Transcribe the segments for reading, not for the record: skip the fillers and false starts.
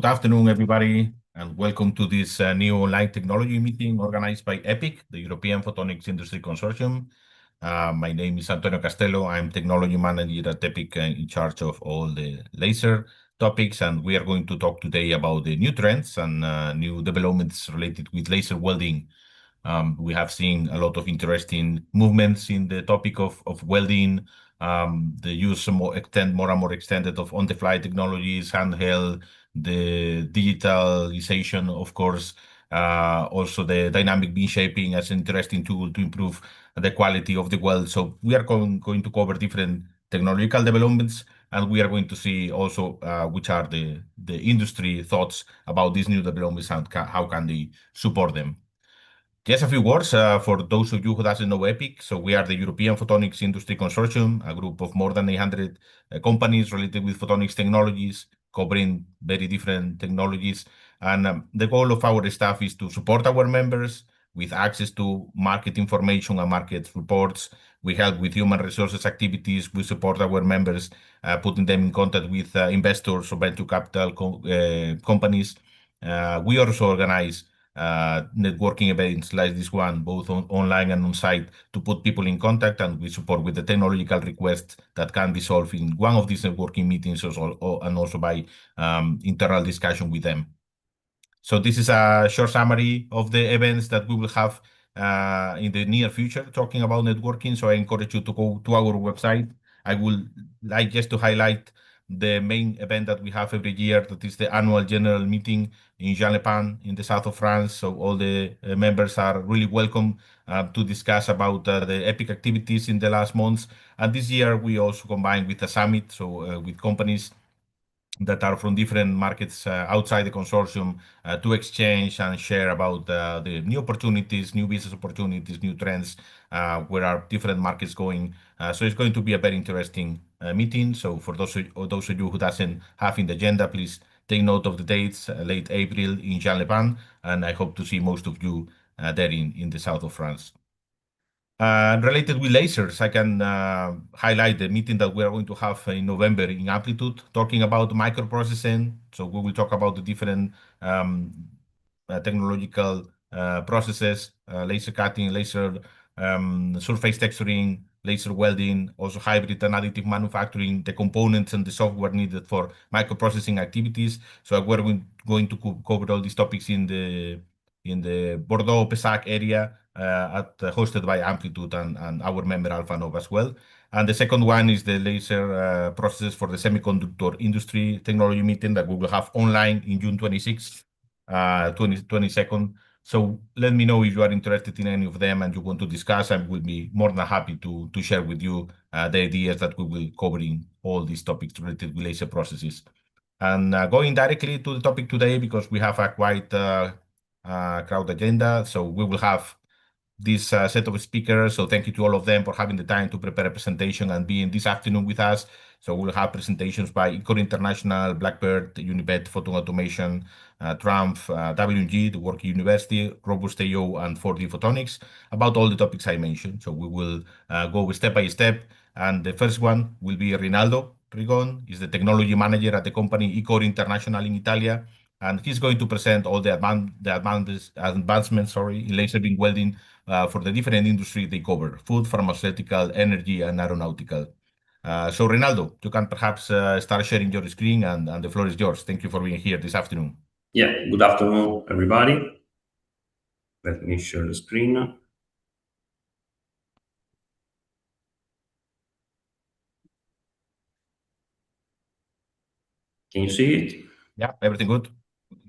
good afternoon, everybody, and welcome to this new online technology meeting organized by EPIC, the European Photonics Industry Consortium. My name is Antonio Castello. I'm technology manager at EPIC in charge of all the laser topics, and we are going to talk today about the new trends and new developments related with laser welding. We have seen a lot of interesting movements in the topic of welding, the use more and more extended of on-the-fly technologies, handheld, the digitalization, of course, also the dynamic beam shaping as an interesting tool to improve the quality of the weld. So we are going to cover different technological developments, and we are going to see also which are the industry thoughts about these new developments and how can they support them. Just a few words for those of you who doesn't know EPIC. So we are the European Photonics Industry Consortium, a group of more than 800 companies related with photonics technologies, covering very different technologies. And the goal of our staff is to support our members with access to market information and market reports. We help with human resources activities. We support our members, putting them in contact with investors or venture capital companies. We also organize networking events like this one, both online and on site, to put people in contact, and we support with the technological requests that can be solved in one of these networking meetings and also by internal discussion with them. So this is a short summary of the events that we will have in the near future talking about networking. So I encourage you to go to our website. I would like just to highlight the main event that we have every year, that is the annual general meeting in Jean-Le-Pin in the south of France. So all the members are really welcome to discuss about the EPIC activities in the last months. And this year we also combined with a summit, so with companies that are from different markets outside the consortium to exchange and share about the new opportunities, new business opportunities, new trends, where are different markets going. So it's going to be a very interesting meeting. So for those of you who doesn't have in the agenda, please take note of the dates, late April in Jean-Le-Pin, and I hope to see most of you there in the south of France. Related with lasers, I can highlight the meeting that we are going to have in November in Amplitude, talking about microprocessing. So we will talk about the different technological processes, laser cutting, laser surface texturing, laser welding, also hybrid and additive manufacturing, the components and the software needed for microprocessing activities. So we're going to cover all these topics in the Bordeaux-Pessac area, hosted by Amplitude and our member Alpha Nova as well. And the second one is the laser processes for the semiconductor industry technology meeting that we will have online in June 26th, 22nd. So let me know if you are interested in any of them and you want to discuss. I will be more than happy to share with you the ideas that we will cover in all these topics related with laser processes. And going directly to the topic today, because we have a quite crowd agenda, so we will have this set of speakers. So thank you to all of them for having the time to prepare a presentation and being this afternoon with us. So we'll have presentations by Ecor International, Blackbird, Univet, Photon Automation, TRUMPF, WNG, the Work University, RobustAO, and 4D Photonics, about all the topics I mentioned. So we will go step by step. And the first one will be Rinaldo. Rigon is the technology manager at the company Ecor International in Italia. And he's going to present all the advancements in laser beam welding for the different industries they cover: food, pharmaceutical, energy, and aeronautical. So Rinaldo, you can perhaps start sharing your screen, and the floor is yours. Thank you for being here this afternoon. Yeah, good afternoon, everybody. Let me share the screen. Can you see it? Yeah, everything good?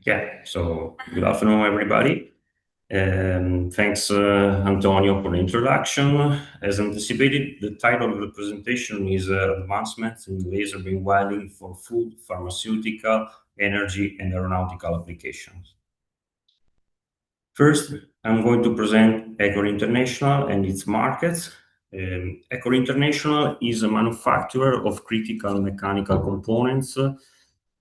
Yeah, so good afternoon, everybody. Thanks, Antonio, for the introduction. As anticipated, the title of the presentation is Advancements in Laser Beam Welding for Food, Pharmaceutical, Energy, and Aeronautical Applications. First, I'm going to present Ecor International and its markets. Ecor International is a manufacturer of critical mechanical components,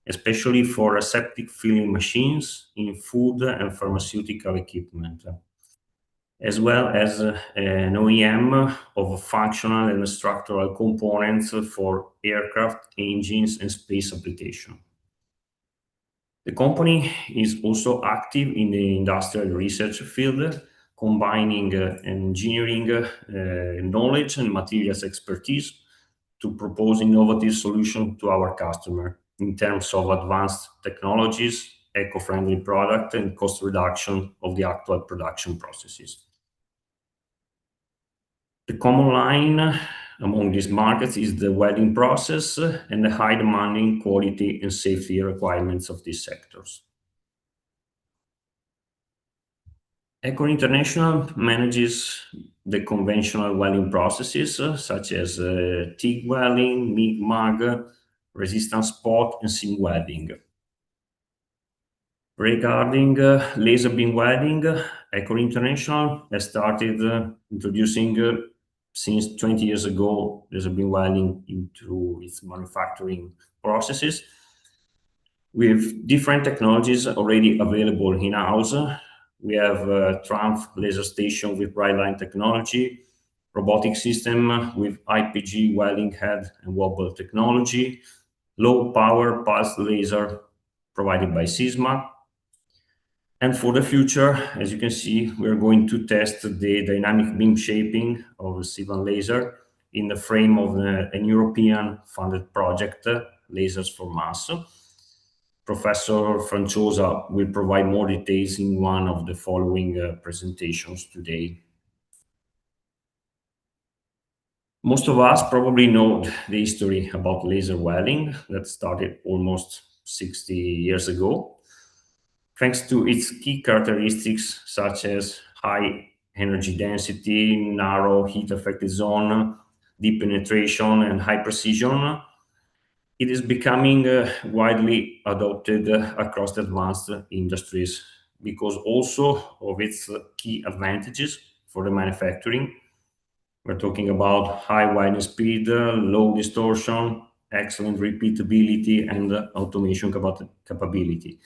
especially for aseptic filling machines in food and pharmaceutical equipment, as well as an OEM of functional and structural components for aircraft engines and space application. The company is also active in the industrial research field, combining engineering knowledge and materials expertise to propose innovative solutions to our customer in terms of advanced technologies, eco-friendly product, and cost reduction of the actual production processes. The common line among these markets is the welding process and the high demanding quality and safety requirements of these sectors. Ecor International manages the conventional welding processes such as TIG welding, MIG-MAG, resistance spot, and seam welding. Regarding laser beam welding, Ecor International has started introducing since 20 years ago laser beam welding into its manufacturing processes with different technologies already available in-house. We have TRUMPF laser station with bright line technology, robotic system with IPG welding head and wobble technology, low power pulse laser provided by Sysma. And for the future, as you can see, we're going to test the dynamic beam shaping of a Sivan laser in the frame of an European funded project, Lasers for Mass. Professor Franciosa will provide more details in one of the following presentations today. Most of us probably know the history about laser welding that started almost 60 years ago. Thanks to its key characteristics such as high energy density, narrow heat affected zone, deep penetration, and high precision, it is becoming widely adopted across the advanced industries because also of its key advantages for the manufacturing. We're talking about high widening speed, low distortion, excellent repeatability, and automation capability,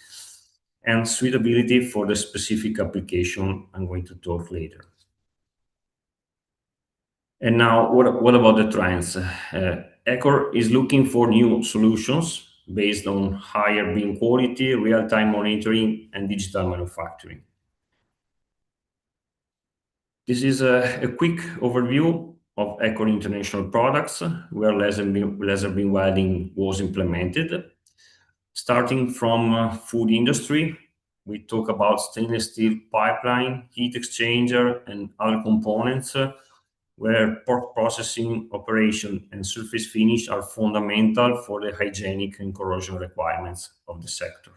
and suitability for the specific application I'm going to talk later. And now, what about the trends? Ecor is looking for new solutions based on higher beam quality, real-time monitoring, and digital manufacturing. This is a quick overview of Ecor International products where laser beam welding was implemented. Starting from food industry, we talk about stainless steel pipeline, heat exchanger, and other components where pork processing operation and surface finish are fundamental for the hygienic and corrosion requirements of the sector.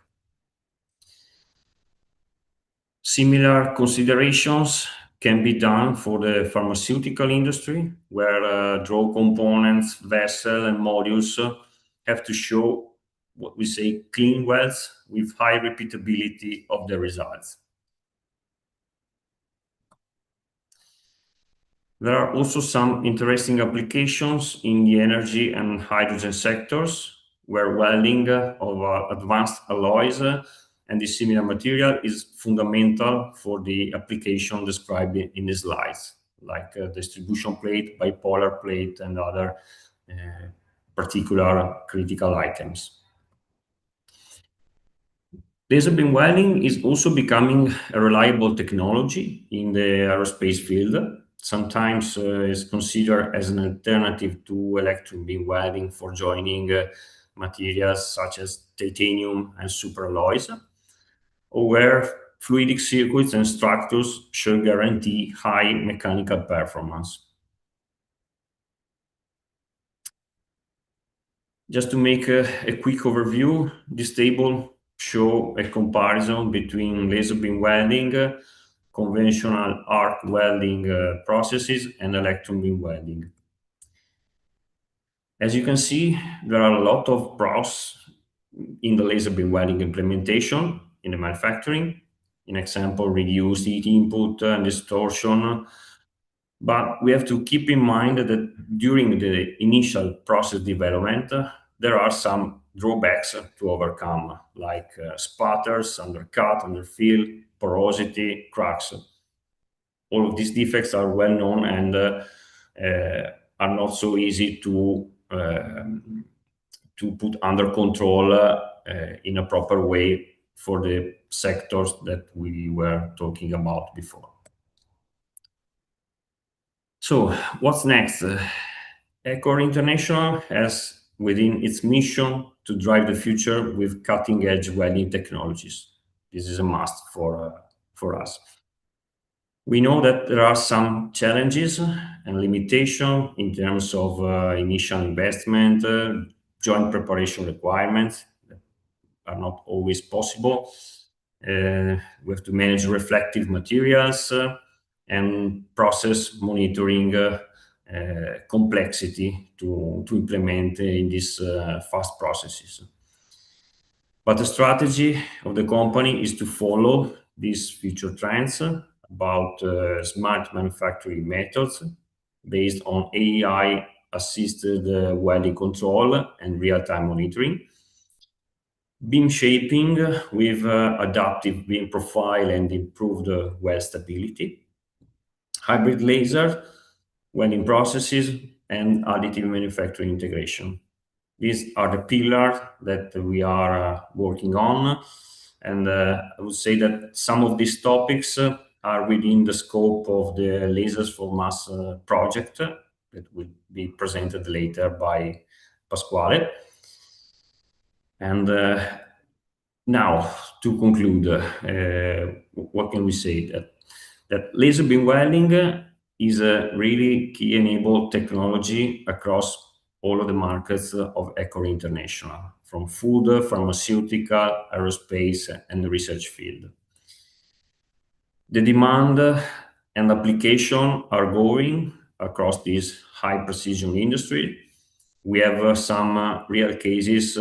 Similar considerations can be done for the pharmaceutical industry, where draw components, vessel, and modules have to show what we say clean welds with high repeatability of the results. There are also some interesting applications in the energy and hydrogen sectors, where welding of advanced alloys and the similar material is fundamental for the application described in the slides, like distribution plate, bipolar plate, and other particular critical items. Laser beam welding is also becoming a reliable technology in the aerospace field. Sometimes is considered as an alternative to electron beam welding for joining materials such as titanium and superalloys, or where fluidic circuits and structures should guarantee high mechanical performance. Just to make a quick overview, this table shows a comparison between laser beam welding, conventional arc welding processes, and electron beam welding. As you can see, there are a lot of pros in the laser beam welding implementation in the manufacturing. In example, reduced heat input and distortion. But we have to keep in mind that during the initial process development, there are some drawbacks to overcome, like sputters, undercut, underfill, porosity, cracks. All of these defects are well known and are not so easy to put under control in a proper way for the sectors that we were talking about before. So what's next? Ecor International has within its mission to drive the future with cutting-edge welding technologies. This is a must for us. We know that there are some challenges and limitations in terms of initial investment, joint preparation requirements that are not always possible. We have to manage reflective materials and process monitoring complexity to implement in these fast processes. But the strategy of the company is to follow these future trends about smart manufacturing methods based on AI-assisted welding control and real-time monitoring, beam shaping with adaptive beam profile and improved weld stability, hybrid laser, welding processes, and additive manufacturing integration. These are the pillars that we are working on. And I would say that some of these topics are within the scope of the Lasers for Mass project that will be presented later by Pasquale. And now, to conclude, what can we say? That laser beam welding is a really key enabled technology across all of the markets of Ecor International, from food, pharmaceutical, aerospace, and the research field. The demand and application are growing across this high precision industry. We have some real cases,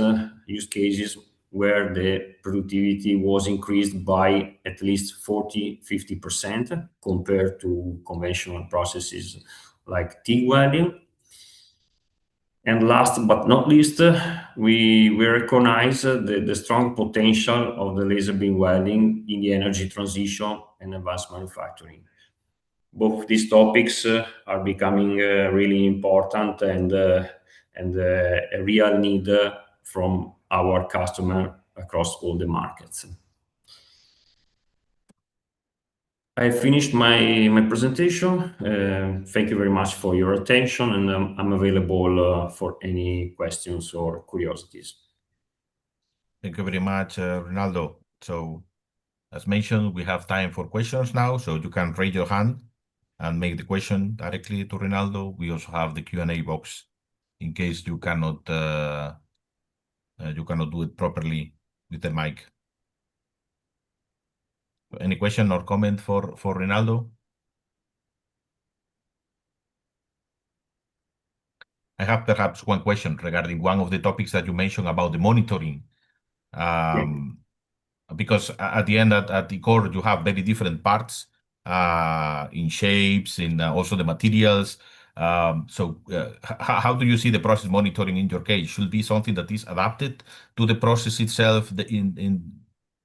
use cases where the productivity was increased by at least 40–50% compared to conventional processes like TIG welding. And last but not least, we recognize the strong potential of the laser beam welding in the energy transition and advanced manufacturing. Both these topics are becoming really important and a real need from our customer across all the markets. I finished my presentation. Thank you very much for your attention, and I'm available for any questions or curiosities. Thank you very much, Rinaldo. So, as mentioned, we have time for questions now, so you can raise your hand and make the question directly to Rinaldo. We also have the Q&A box in case you cannot do it properly with the mic. Any question or comment for Rinaldo? I have perhaps one question regarding one of the topics that you mentioned about the monitoring. Because at the end at Ecor, you have very different parts in shapes, in also the materials. So how do you see the process monitoring in your case? Should be something that is adapted to the process itself in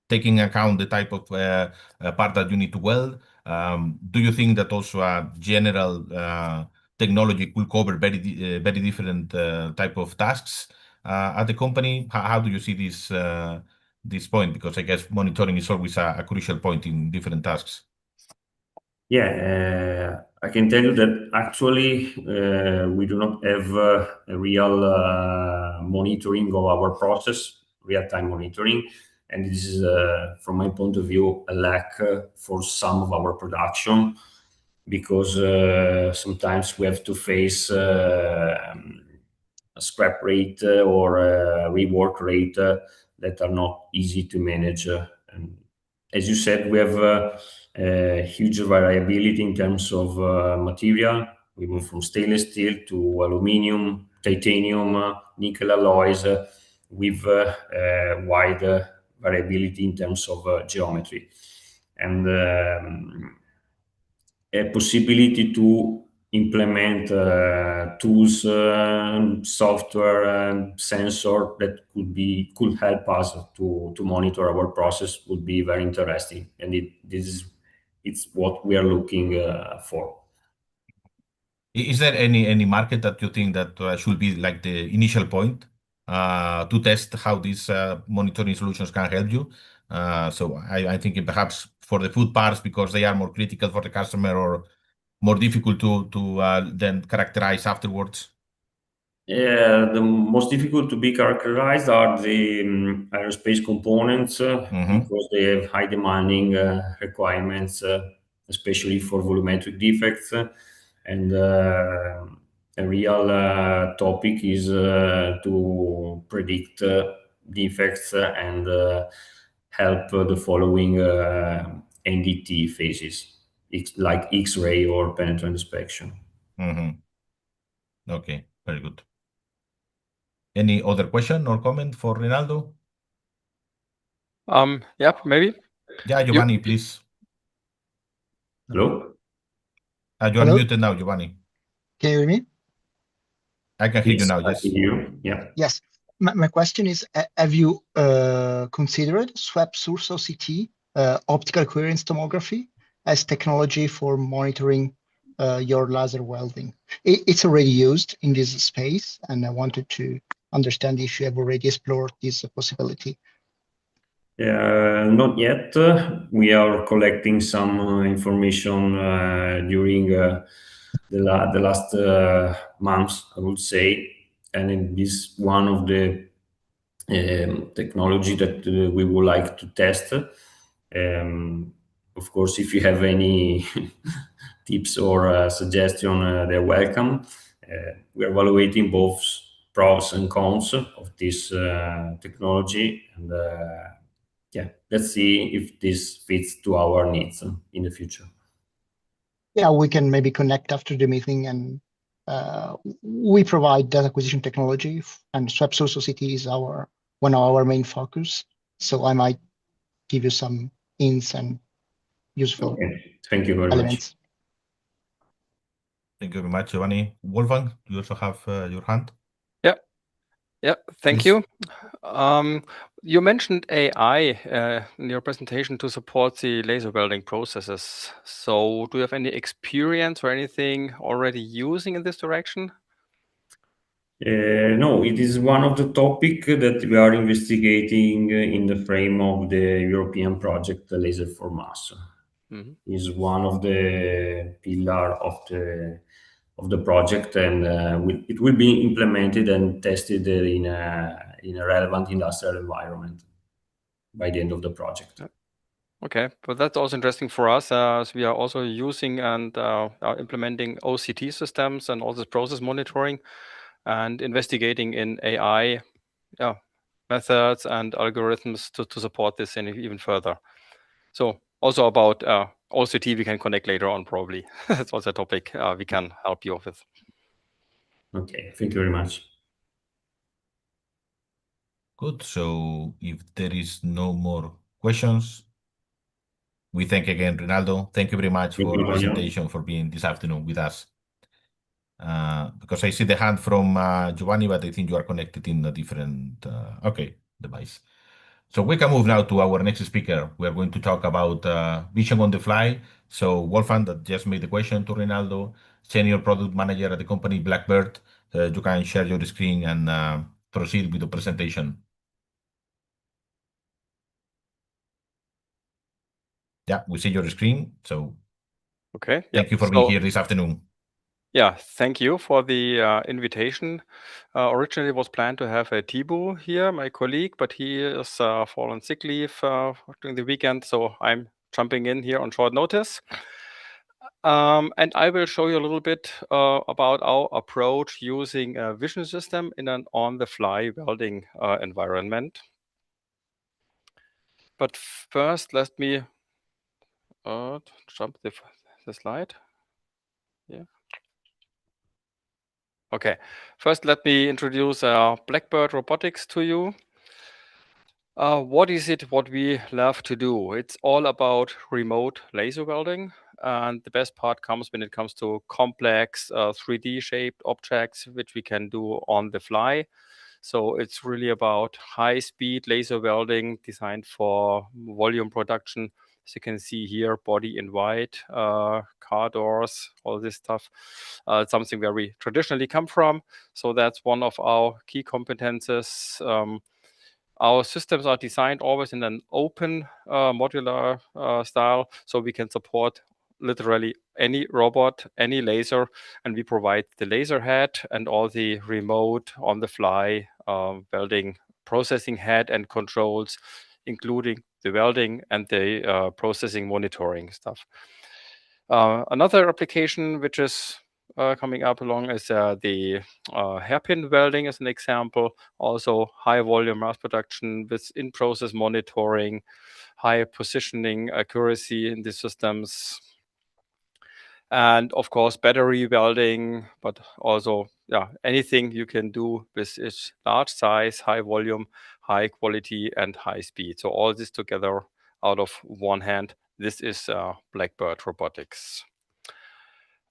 taking account the type of part that you need to weld? Do you think that also a general technology could cover very different type of tasks at the company? How do you see this point? Because I guess monitoring is always a crucial point in different tasks. Yeah, I can tell you that actually we do not have a real monitoring of our process, real-time monitoring. And this is, from my point of view, a lack for some of our production, because sometimes we have to face a scrap rate or a rework rate that are not easy to manage. And as you said, we have a huge variability in terms of material. We move from stainless steel to aluminum, titanium, nickel alloys, with wide variability in terms of geometry. And a possibility to implement tools, software, and sensor that could help us to monitor our process would be very interesting, and it's what we are looking for. Is there any market that you think that should be like the initial point to test how these monitoring solutions can help you. So I think perhaps for the food parts, because they are more critical for the customer or more difficult to then characterize afterwards. Yeah, the most difficult to be characterized are the aerospace components because they have high demanding requirements, especially for volumetric defects. And a real topic is to predict defects and help the following NDT phases, like X-ray or penetrant inspection. Okay, very good. Any other question or comment for Rinaldo? Yeah, maybe. Yeah, Giovanni, please. Hello? You're muted now, Giovanni. Can you hear me? I can hear you Yes, now, I yes. hear you. Yeah. Yes. My question is, have you considered swap source OCT, optical coherence tomography, as technology for monitoring your laser welding? It's already used in this space, and I wanted to understand if you have already explored this possibility. Not yet. We are collecting some information during the last months, I would say, and it is one of the technology that we would like to test. Of course, if you have any tips or suggestion, they're welcome. We are evaluating both pros and cons of this technology, and yeah, let's see if this fits to our needs in the future. Yeah, we can maybe connect after the meeting, and we provide data acquisition technology, and swap source OCT is one of our main focus. So I might give you some hints and useful Thank you very elements. much. Thank you very much, Giovanni. Wolfgang, you also have your hand. Yeah, thank you. You mentioned AI in your presentation to support the laser welding processes. So do you have any experience or anything already using in this direction? No, it is one of the topics that we are investigating in the frame of the European project Laser for Mass. Is one of the pillar of the project, and it will be implemented and tested in a relevant industrial environment by the end of the project. Okay, but that's also interesting for us, as we are also using and are implementing OCT systems and all this process monitoring and investigating in AI methods and algorithms to support this and even further. So also about OCT we can connect later on probably. That's also a topic we can help you with. Okay, thank you very much. Good. So if there is no more questions, we thank again Rinaldo. Thank you very much for the presentation, for being this afternoon with us. Because I see the hand from Giovanni, but I think you are connected in a different device. So we can move now to our next speaker. We are going to talk about vision on the fly. So Wolfgang, that just made the question to Rinaldo, senior product manager at the company Blackbird. You can share your screen and proceed with the presentation. Yeah, we see your screen. So okay, thank you for being here this afternoon. Yeah, thank you for the invitation. Originally, it was planned to have Thibault here, my colleague, but he is fallen sick leave during the weekend, so I'm jumping in here on short notice. And I will show you a little bit about our approach using a vision system in an on-the-fly welding environment. But first, let me jump the slide. Yeah. Okay, first let me introduce Blackbird Robotics to you. What is it what we love to do? It's all about remote laser welding. And the best part comes when it comes to complex 3D shaped objects, which we can do on the fly. So it's really about high speed laser welding designed for volume production As you can see here, body in white, car doors, all this stuff. Something where we traditionally come from. So that's one of our key competences. Our systems are designed always in an open modular style, so we can support literally any robot, any laser, and we provide the laser head and all the remote on-the-fly welding processing head and controls, including the welding and the processing monitoring stuff. Another application which is coming up along is the hairpin welding as an example. Also high volume mass production with in-process monitoring, high positioning accuracy in the systems. And of course, battery welding, but also anything you can do with its large size, high volume, high quality, and high speed. So all this together out of one hand. This is Blackbird Robotics.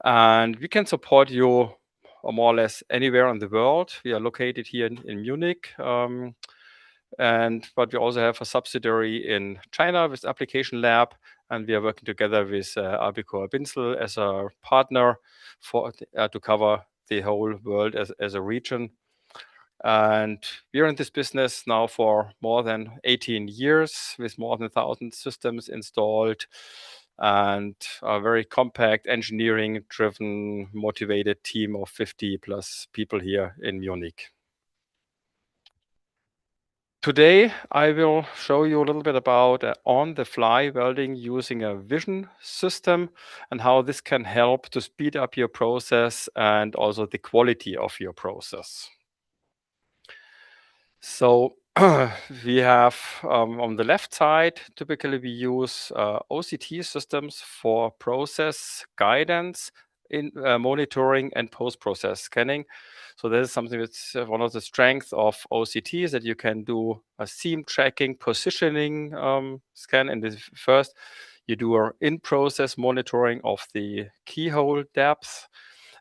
And we can support you more or less anywhere in the world. We are located here in Munich. But we also have a subsidiary in China with Application Lab, and we are working together with Ecor Binsel as a partner to cover the whole world as a region. And we're in this business now for more than 18 years with more than 1,000 systems installed and a very compact engineering-driven, motivated team of 50 plus people here in Munich. Today, I will show you a little bit about on-the-fly welding using a vision system and how this can help to speed up your process and also the quality of your process. So we have on the left side, typically we use OCT systems for process guidance in monitoring and post-process scanning. So this is something that's one of the strengths of OCT is that you can do a seam tracking, positioning scan. And first, you do an in-process monitoring of the keyhole depth.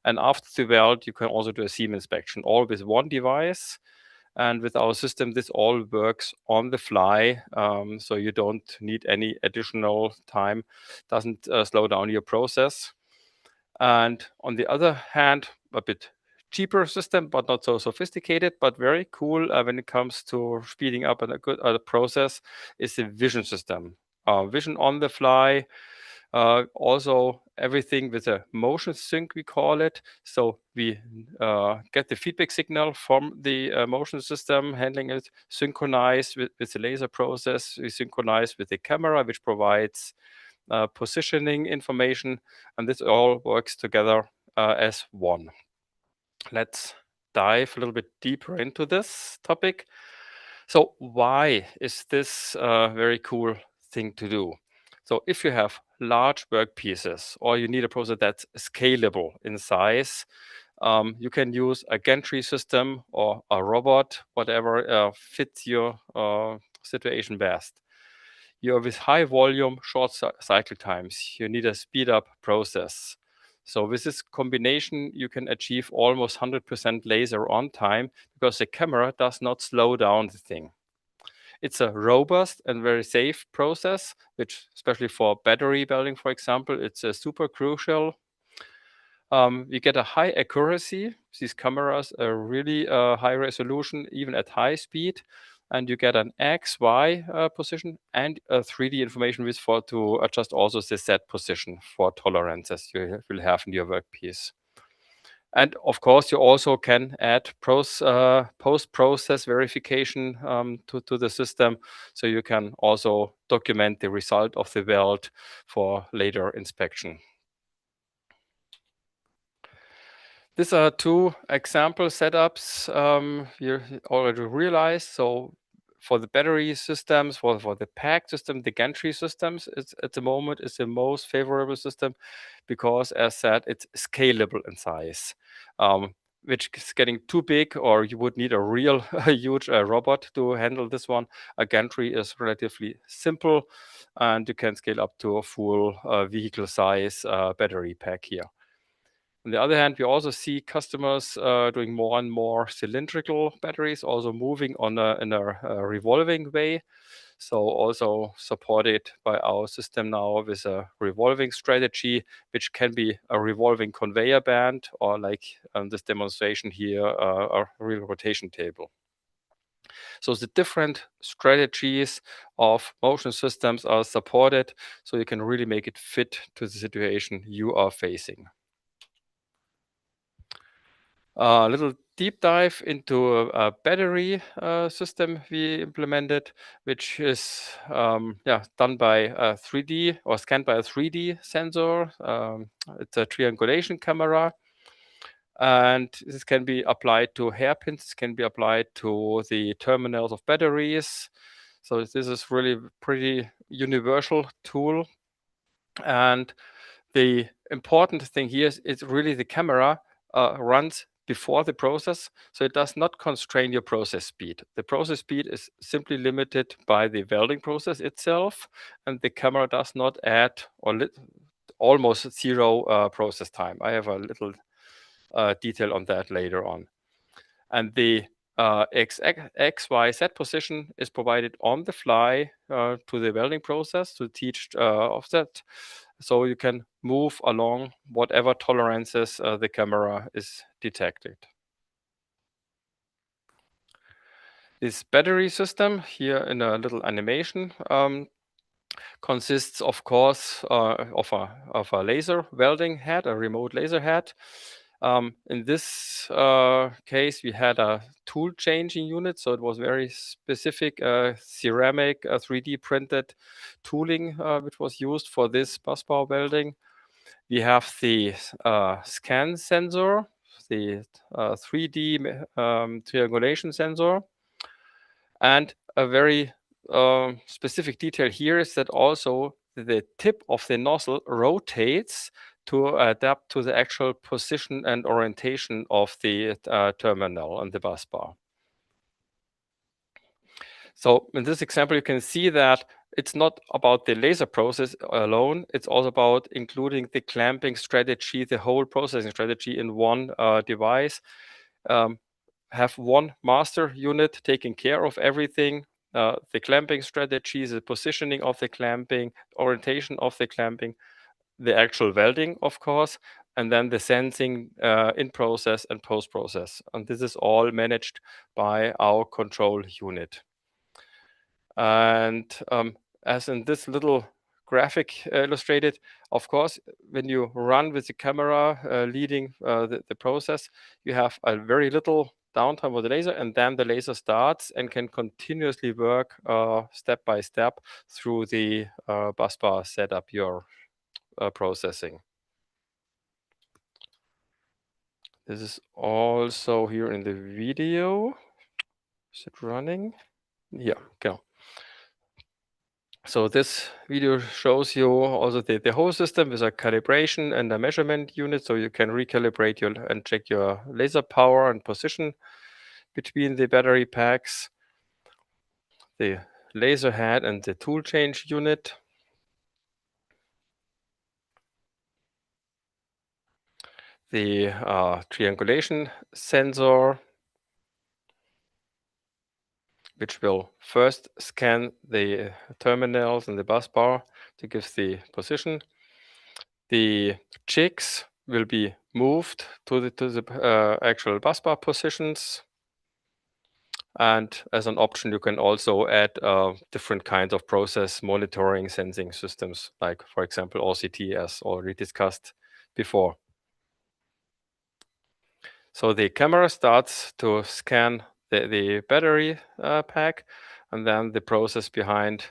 And after the weld, you can also do a seam inspection, all with one device. And with our system, this all works on the fly. So you don't need any additional time, doesn't slow down your process. And on the other hand, a bit cheaper system, but not so sophisticated, but very cool when it comes to speeding up a good process is the vision system. Vision on the fly, also everything with a motion sync, we call it. So we get the feedback signal from the motion system, handling it, synchronize with the laser process. We synchronize with the camera, which provides positioning information, and this all works together as one. Let's dive a little bit deeper into this topic. So why is this a very cool thing to do? So if you have large workpieces or you need a process that's scalable in size, you can use a gantry system or a robot, whatever fits your situation best. You're with high volume, short cycle times. You need a speed up process. So with this combination, you can achieve almost 100% laser on time because the camera does not slow down the thing. It's a robust and very safe process, which especially for battery welding, for example, it's super crucial. We get a high accuracy. These cameras are really high resolution, even at high speed. And you get an X, Y position and a 3D information with to adjust also the Z position for tolerances you will have in your workpiece. And of course, you also can add post-process verification to the system. So you can also document the result of the weld for later inspection. These are two example setups you already realized. So for the battery systems, for the pack system, the gantry systems, at the moment is the most favorable system because, as said, it's scalable in size, which is getting too big, or you would need a real huge robot to handle this one. A gantry is relatively simple, and you can scale up to a full vehicle size battery pack here. On the other hand, we also see customers doing more and more cylindrical batteries, also moving in a revolving way. So also supported by our system now with a revolving strategy, which can be a revolving conveyor band, or like this demonstration here, a real rotation table. So the different strategies of motion systems are supported, so you can really make it fit to the situation you are facing. A little deep dive into a battery system we implemented, which is done by a 3D or scanned by a 3D sensor. It's a triangulation camera. And this can be applied to hairpins, can be applied to the terminals of batteries. So this is really a pretty universal tool. And the important thing here is really the camera runs before the process, so it does not constrain your process speed. The process speed is simply limited by the welding process itself, and the camera does not add or almost zero process time. I have a little detail on that later on. And the X, Y, Z position is provided on the fly to the welding process to teach offset. So you can move along whatever tolerances the camera is detected. This battery system here in a little animation consists, of course, of a laser welding head, a remote laser head. In this case, we had a tool changing unit, so it was very specific ceramic 3D printed tooling which was used for this busbar welding. We have the scan sensor, the 3D triangulation sensor, and a very specific detail here is that also the tip of the nozzle rotates to adapt to the actual position and orientation of the terminal and the bus bar. So in this example, you can see that it's not about the laser process alone. It's also about including the clamping strategy, the whole processing strategy in one device. Have one master unit taking care of everything. The clamping strategy, the positioning of the clamping, orientation of the clamping, the actual welding, of course, and then the sensing in process and post process. And this is all managed by our control unit. And as in this little graphic illustrated, of course, when you run with the camera leading the process, you have a very little downtime with the laser, and then the laser starts and can continuously work step by step through the busbar setup you're processing. This is also here in the video. Is it running? Yeah, go. So this video shows you also the whole system with a calibration and a measurement unit, so you can recalibrate and check your laser power and position between the battery packs, the laser head and the tool change unit. The triangulation sensor, which will first scan the terminals and the bus bar to give the position. The jigs will be moved to the actual bus bar positions. And as an option, you can also add different kinds of process monitoring sensing systems, like, for example, OCT, as already discussed before. So the camera starts to scan the battery pack, and then the process behind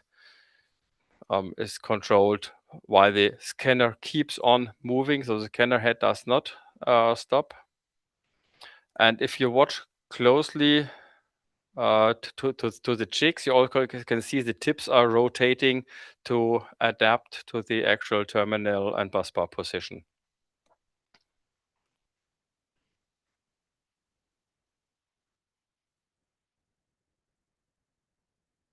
is controlled while the scanner keeps on moving. So the scanner head does not stop. And if you watch closely to the jigs, you also can see the tips are rotating to adapt to the actual terminal and busbar position.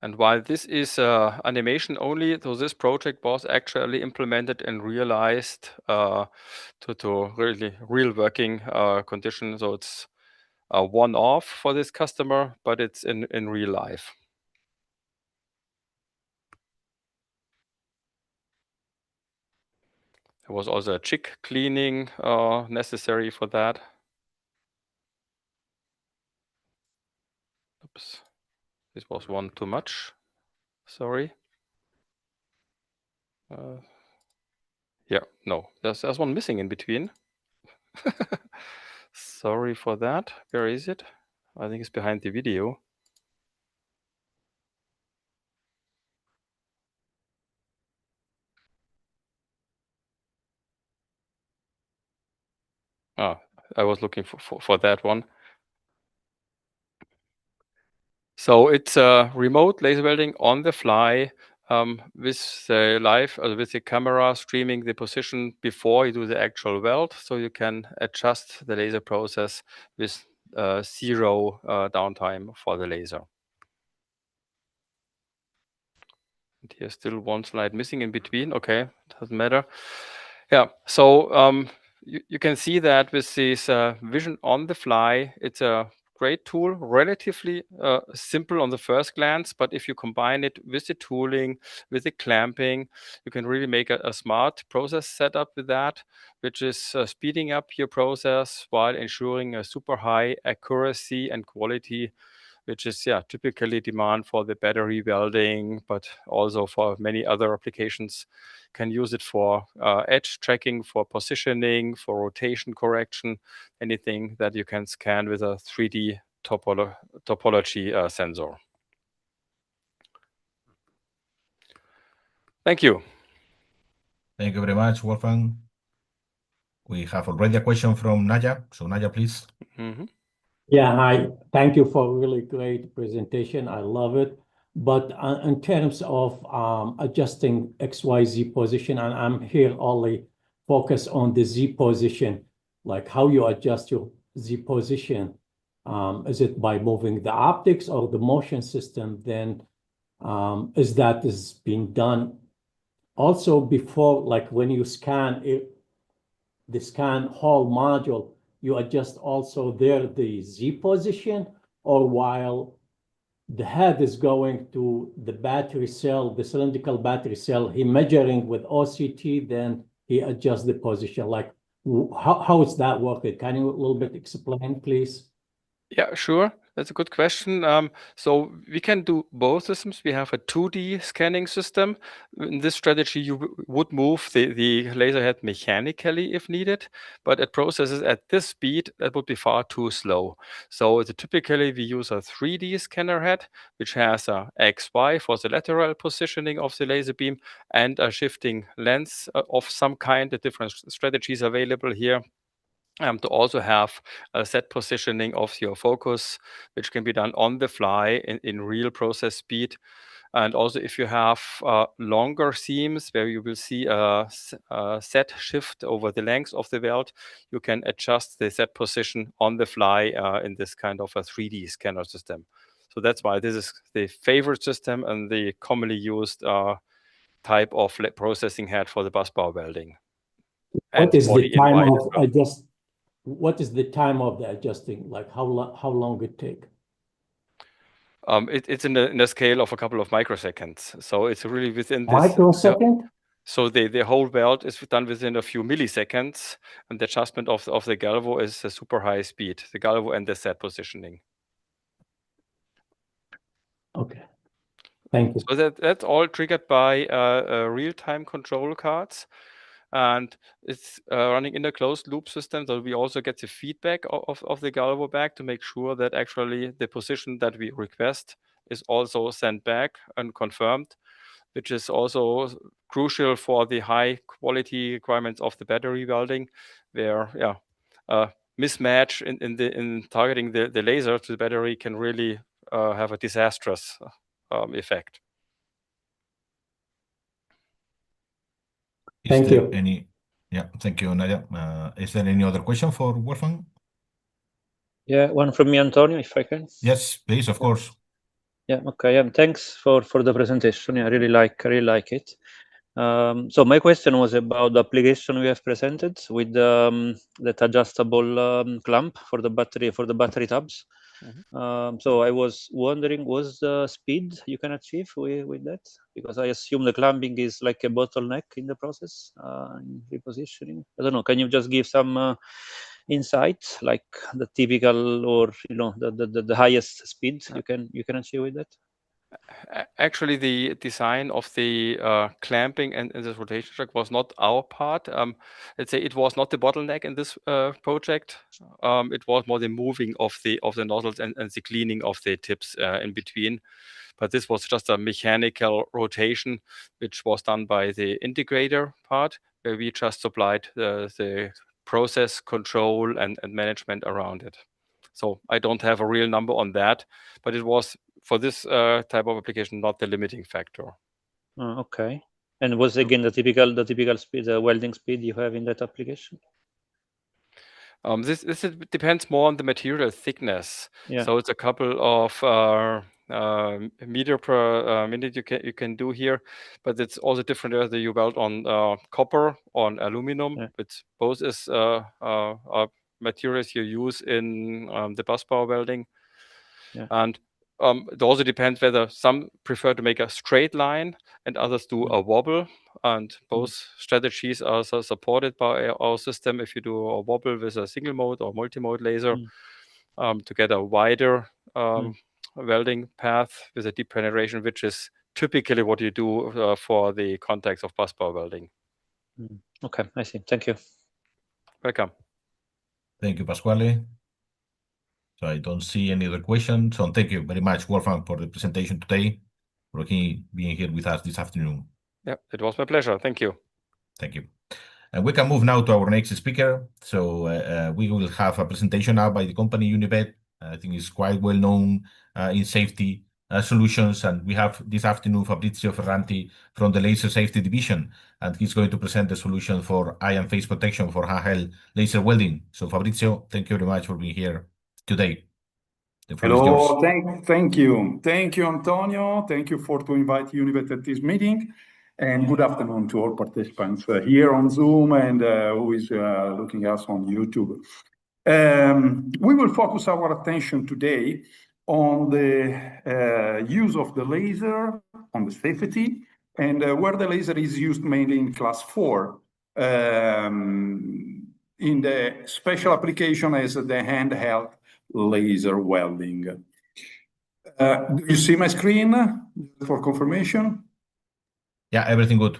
And while this is animation only, so this project was actually implemented and realized to really real working conditions. So it's a one-off for this customer, but it's in real life. There was also a chick cleaning necessary for that. Oops, this was one too much. Sorry. Yeah, no, there's one missing in between. Sorry for that. Where is it? I think it's behind the video. Ah, I was looking for that one. So it's a remote laser welding on the fly with the camera streaming the position before you do the actual weld, so you can adjust the laser process with zero downtime for the laser. And here's still one slide missing in between. Okay, doesn't matter. Yeah, so you can see that with this vision on the fly, it's a great tool, relatively simple on the first glance, but if you combine it with the tooling, with the clamping, you can really make a smart process setup with that, which is speeding up your process while ensuring a super high accuracy and quality, which is typically demand for the battery welding, but also for many other applications. Can use it for edge tracking, for positioning, for rotation correction, anything that you can scan with a 3D topology sensor. Thank you. Thank you very much, Wolfgang. We have already a question from Najah. So Najah, please. Yeah, hi. Thank you for a really great presentation. I love it. But in terms of adjusting XYZ position, and I'm here only focus on the Z position, like how you adjust your Z position. Is it by moving the optics or the motion system? Then is being done also before, like when you scan it, the scan whole module, you adjust also there the Z position, or while the head is going to the battery cell, the cylindrical battery cell, he measuring with OCT, then he adjusts the position. Like how is that working? Can you a little bit explain, please? Yeah, sure. That's a good question. So we can do both systems. We have a 2D scanning system. In this strategy, you would move the laser head mechanically if needed, but at processes at this speed, that would be far too slow. So typically we use a 3D scanner head, which has a XY for the lateral positioning of the laser beam and a shifting lens of some kind. The different strategies available here. To also have a set positioning of your focus, which can be done on the fly in real process speed. And also if you have longer seams where you will see a set shift over the length of the weld, you can adjust the set position on the fly in this kind of a 3D scanner system. So that's why this is the favorite system and the commonly used type of processing head for the busbar welding. What is the time of adjust? What is the time of the adjusting? Like how long it take? It's in the scale of a couple of microseconds. So it's really within this. Microsecond? So the whole weld is done within a few milliseconds, and the adjustment of the galvo is a super high speed, the galvo and the set positioning. Okay. Thank you. So that's all triggered by real-time control cards. And it's running in a closed loop system, so we also get the feedback of the galvo back to make sure that actually the position that we request is also sent back and confirmed, which is also crucial for the high quality requirements of the battery welding, where mismatch in targeting the laser to the battery can really have a disastrous effect. Thank you. Thank you, Najah. Is there any other question for Wolfgang? Yeah, one from me, Antonio, if I can. Yes, please, of course. Yeah, okay. Thanks for the presentation. I really like it. So my question was about the application we have presented with that adjustable clamp for the battery tabs. So I was wondering, what's the speed you can achieve with that? Because I assume the clamping is like a bottleneck in the process, in repositioning. I don't know. Can you just give some insights, like the typical, or the highest speed you can achieve with that? Actually, the design of the clamping and this rotation track was not our part. Let's say it was not the bottleneck in this project. It was more the moving of the nozzles and the cleaning of the tips in between. But this was just a mechanical rotation, which was done by the integrator part, where we just supplied the process control and management around it. So I don't have a real number on that, but it was, for this type of application, not the limiting factor. Okay. And was again the typical speed, the welding speed you have in that application? This depends more on the material thickness. Yeah. So it's a couple of meter per minute you can do here, but it's also different whether you weld on copper, on aluminum. Yeah. Which both is materials you use in the busbar welding. Yeah. And it also depends whether some prefer to make a straight line and others do a wobble. And both strategies are supported by our system. If you do a wobble with a single mode or multi-mode laser, to get a wider welding path with a deep penetration, which is typically what you do for the context of busbar welding. Okay, I see. Thank you. Welcome. Thank you, Pasquale. So I don't see any other questions. So thank you very much, Wolfgang, for the presentation today, for being here with us this afternoon. Yeah, it was my pleasure. Thank you. Thank you. And we can move now to our next speaker. So we will have a presentation now by the company Univet. I think it's quite well known in safety solutions. And we have this afternoon Fabrizio Ferranti from the Laser Safety Division, and he's going to present the solution for eye and face protection for handheld laser welding. So Fabrizio, thank you very much for being here today. Hello, thank you. Thank you, Antonio. Thank you for to invite Univet at this meeting. And good afternoon to all participants here on Zoom and who is looking us on YouTube. We will focus our attention today on the use of the laser, on the safety, and where the laser is used mainly in class 4, in the special application as the handheld laser welding. Do you see my screen for confirmation? Yeah, everything good.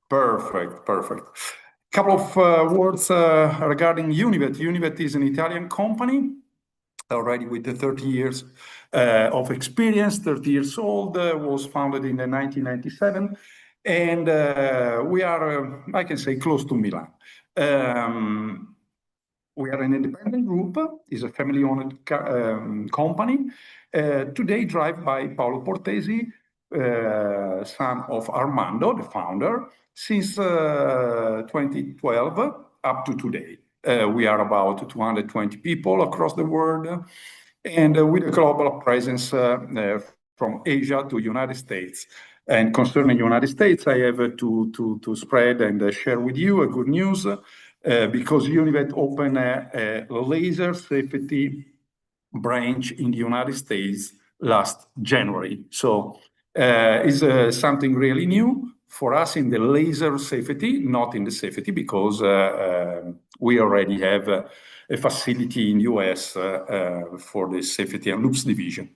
Perfect. Couple of words regarding Univet. Univet is an Italian company, already with the 30 years of experience, 30 years old, was founded in 1997, and we are, I can say, close to Milan. We are an independent group, is a family-owned company, today driven by Paolo Portesi, son of Armando, the founder, since 2012 up to today. We are about 220 people across the world, and with a global presence from Asia to United States. And concerning United States, I have to spread and share with you a good news, because Univet opened a laser safety branch in the United States last January. So it's something really new for us in the laser safety, not in the safety, because we already have a facility in US for the safety and loops division.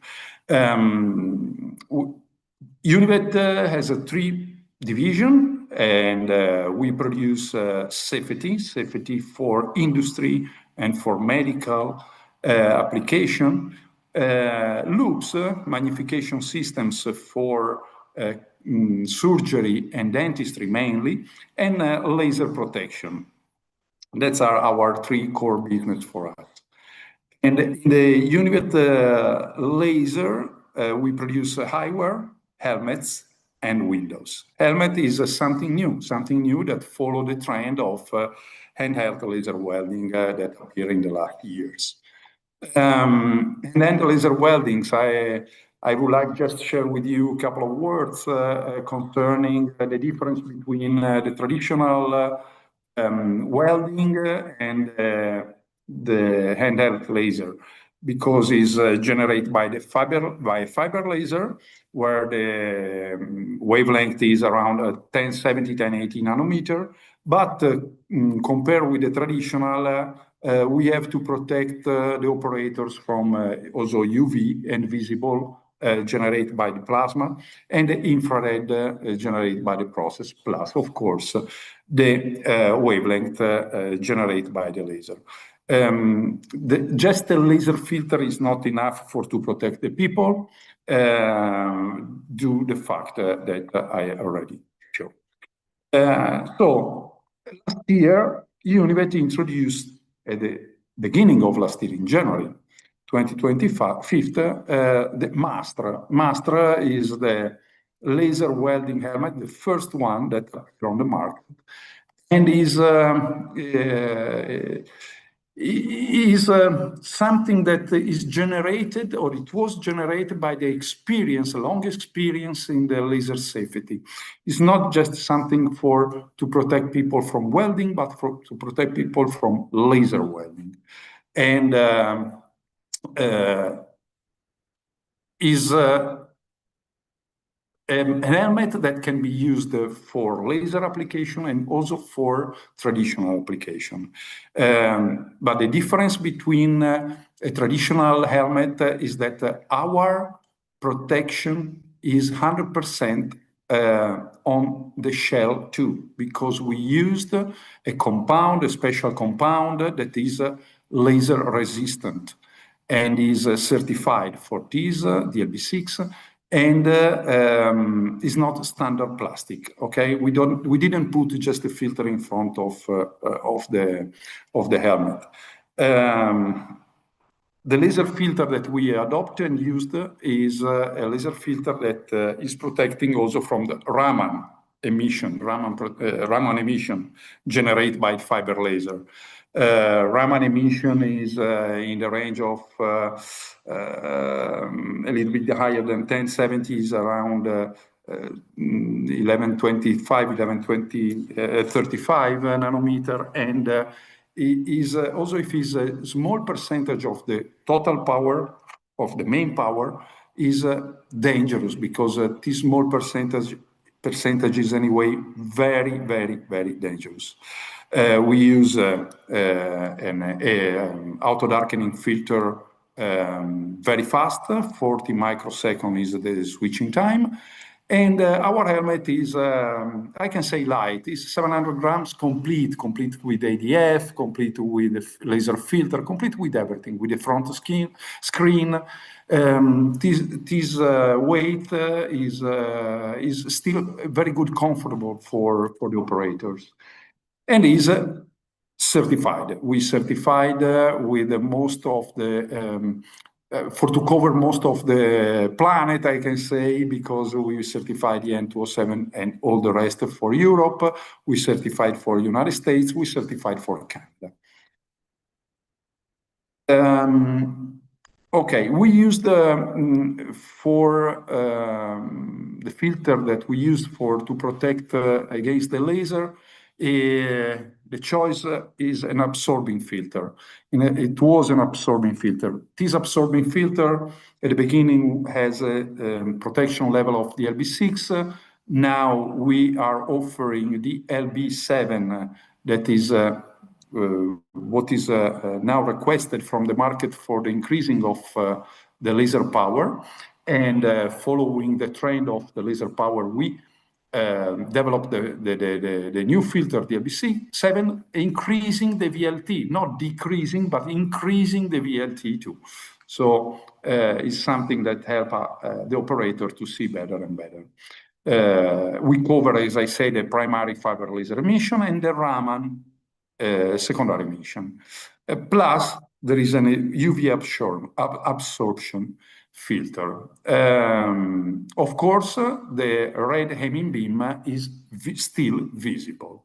Univet has a 3 division, and we produce safety for industry and for medical application, loops, magnification systems for surgery and dentistry mainly, and laser protection. That's our 3 core business for us. And in the Univet laser, we produce eyewear, helmets, and windows. Helmet is something new that follow the trend of handheld laser welding that appeared in the last years. And then the laser weldings, I would like just to share with you a couple of words concerning the difference between the traditional welding and the handheld laser. because it's generated by fiber laser, where the wavelength is around 1070, 1080 nanometer. But compared with the traditional, we have to protect the operators from also UV and visible generated by the plasma, and the infrared generated by the process, plus, of course, the wavelength generated by the laser. Just a laser filter is not enough to protect the people, due to the fact that I already showed. So last year, Univet introduced at the beginning of last year, in January 2025, the Mastra. Mastra is the laser welding helmet, the first one that on the market, and is something that is generated, or it was generated by the experience, long experience in the laser safety. It's not just something to protect people from welding, but to protect people from laser welding. And is an helmet that can be used for laser application and also for traditional application. But the difference between a traditional helmet is that our protection is 100% on the shell too, because we used a special compound that is laser resistant and is certified for this, DLB6, and is not standard plastic. Okay, we didn't put just a filter in front of the helmet. The laser filter that we adopted and used is a laser filter that is protecting also from the Raman emission generated by fiber laser. Raman emission is in the range of a little bit higher than 1070, is around 1125, 35 nanometer, and is also, if it's a small percentage of the total power of the main power, is dangerous, because this small percentage is anyway very, very, very dangerous. We use an auto darkening filter very fast, 40 microseconds is the switching time. And our helmet is, I can say light, is 700 grams, complete with ADF, complete with the laser filter, complete with everything, with the front screen. This weight is still very good, comfortable for the operators, and is certified. We certified with most of the to cover most of the planet, I can say, because we certified the N207 and all the rest for Europe. We certified for United States. We certified for Canada. Okay, we used for the filter that we used to protect against the laser. The choice is an absorbing filter. It was an absorbing filter. This absorbing filter at the beginning has a protection level of the LB6. Now we are offering the LB7, that is what is now requested from the market for the increasing of the laser power. And following the trend of the laser power, we developed the new filter, the LB7, increasing the VLT, not decreasing, but increasing the VLT too. So it's something that helps the operator to see better and better. We cover, as I say, the primary fiber laser emission and the Raman secondary emission. Plus, there is an UV absorption filter. Of course, the red hemming beam is still visible.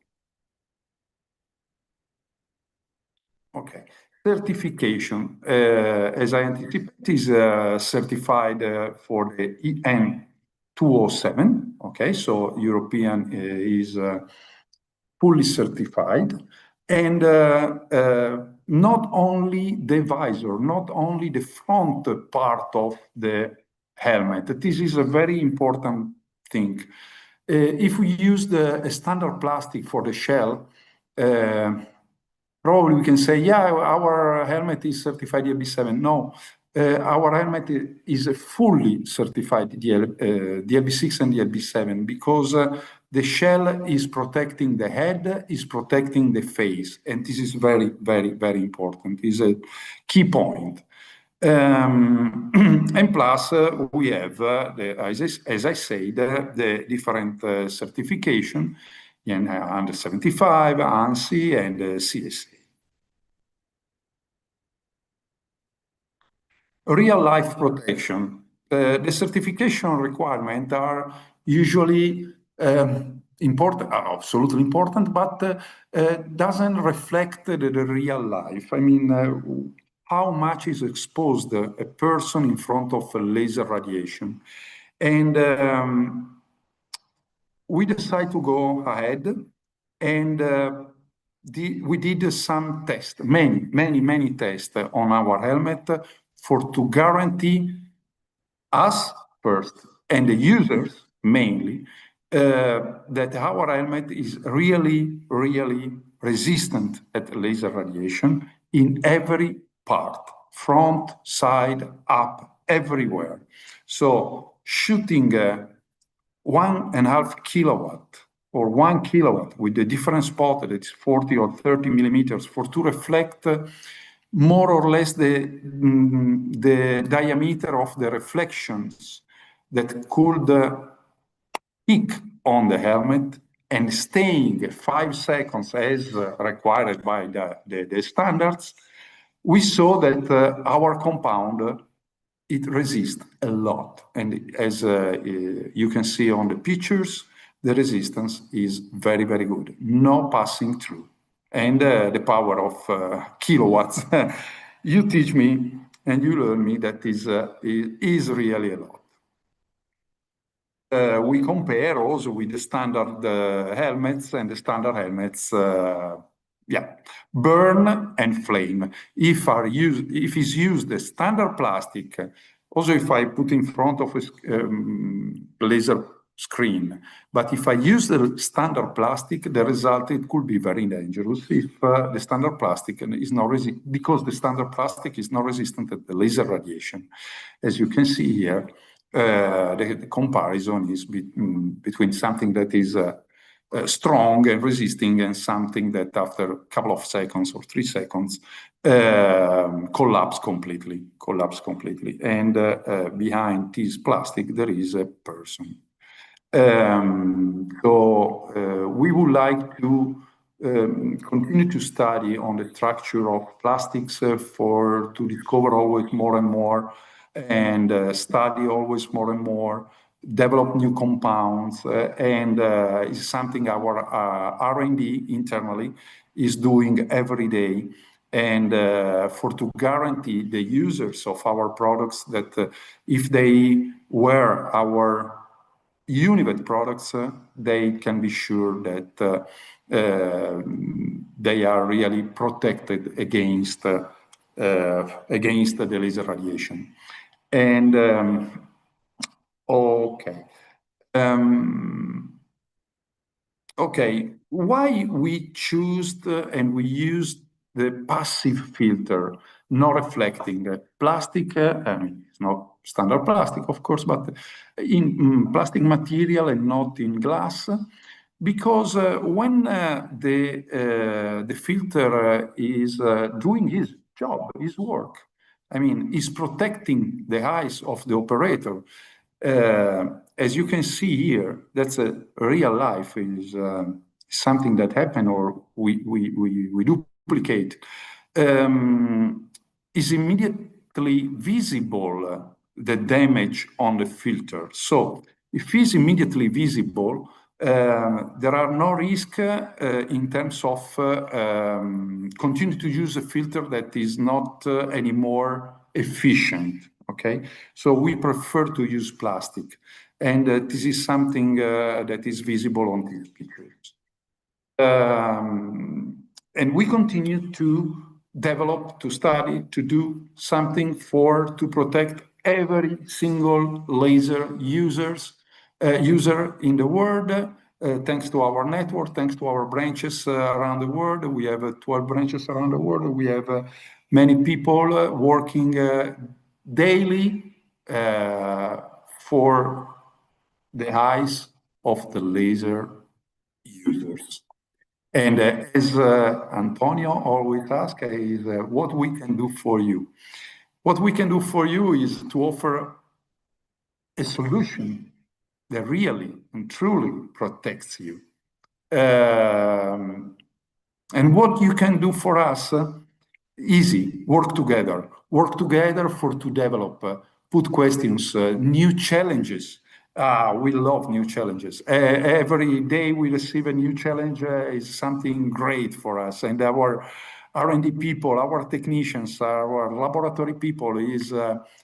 Okay, certification, as I anticipated, is certified for the EN207. Okay, so European is fully certified. And not only the visor, not only the front part of the helmet. This is a very important thing. If we use a standard plastic for the shell, probably we can say, yeah, our helmet is certified DLB7. No, our helmet is fully certified DLB6 and DLB7 because the shell is protecting the head, is protecting the face. And this is very, very, very important. It's a key point. And plus, we have, as I said, the different certification in under 75, ANSI, and CSA. Real life protection. The certification requirements are usually important, are absolutely important, but doesn't reflect the real life. I mean, how much is exposed a person in front of a laser radiation. And we decided to go ahead and we did some tests, many tests on our helmet to guarantee us first and the users mainly that our helmet is really, really resistant at laser radiation in every part, front, side, up, everywhere. So shooting 1.5 kilowatt or 1 kilowatt with a different spot that is 40 or 30 millimeters to reflect more or less the diameter of the reflections that could peak on the helmet and staying 5 seconds as required by the standards, we saw that our compound, it resists a lot. And as you can see on the pictures, the resistance is very, very good. No passing through. And the power of kilowatts, you teach me and you learn me that is really a lot. We compare also with the standard helmets, and the standard helmets, burn and flame. If is used the standard plastic, also if I put in front of a laser screen, but if I use the standard plastic, the result, it could be very dangerous if the standard plastic is not because the standard plastic is not resistant to the laser radiation. As you can see here, the comparison is between something that is strong and resisting and something that after a couple of seconds or 3 seconds collapse completely. And behind this plastic, there is a person. So we would like to continue to study on the structure of plastics to discover always more and more and study always more and more, develop new compounds, and is something our R&D internally is doing every day. And to guarantee the users of our products that if they wear our Univet products, they can be sure that they are really protected against the laser radiation. And okay, why we choose and we use the passive filter, not reflecting plastic? I mean, it's not standard plastic, of course, but in plastic material and not in glass, because when the filter is doing his job, his work, I mean, is protecting the eyes of the operator. As you can see here, that's a real life is something that happened or we duplicate. Is immediately visible the damage on the filter. So if it's immediately visible, there are no risk in terms of continue to use a filter that is not anymore efficient. Okay, so we prefer to use plastic, and this is something that is visible on these pictures. And we continue to develop, to study, to do something to protect every single laser user in the world. Thanks to our network, thanks to our branches around the world. We have 12 branches around the world. We have many people working daily for the eyes of the laser users. And as Antonio always asks, is what we can do for you. What we can do for you is to offer a solution that really and truly protects you. And what you can do for us, easy, work together to develop, put questions, new challenges. We love new challenges. Every day we receive a new challenge is something great for us. And our R&D people, our technicians, our laboratory people is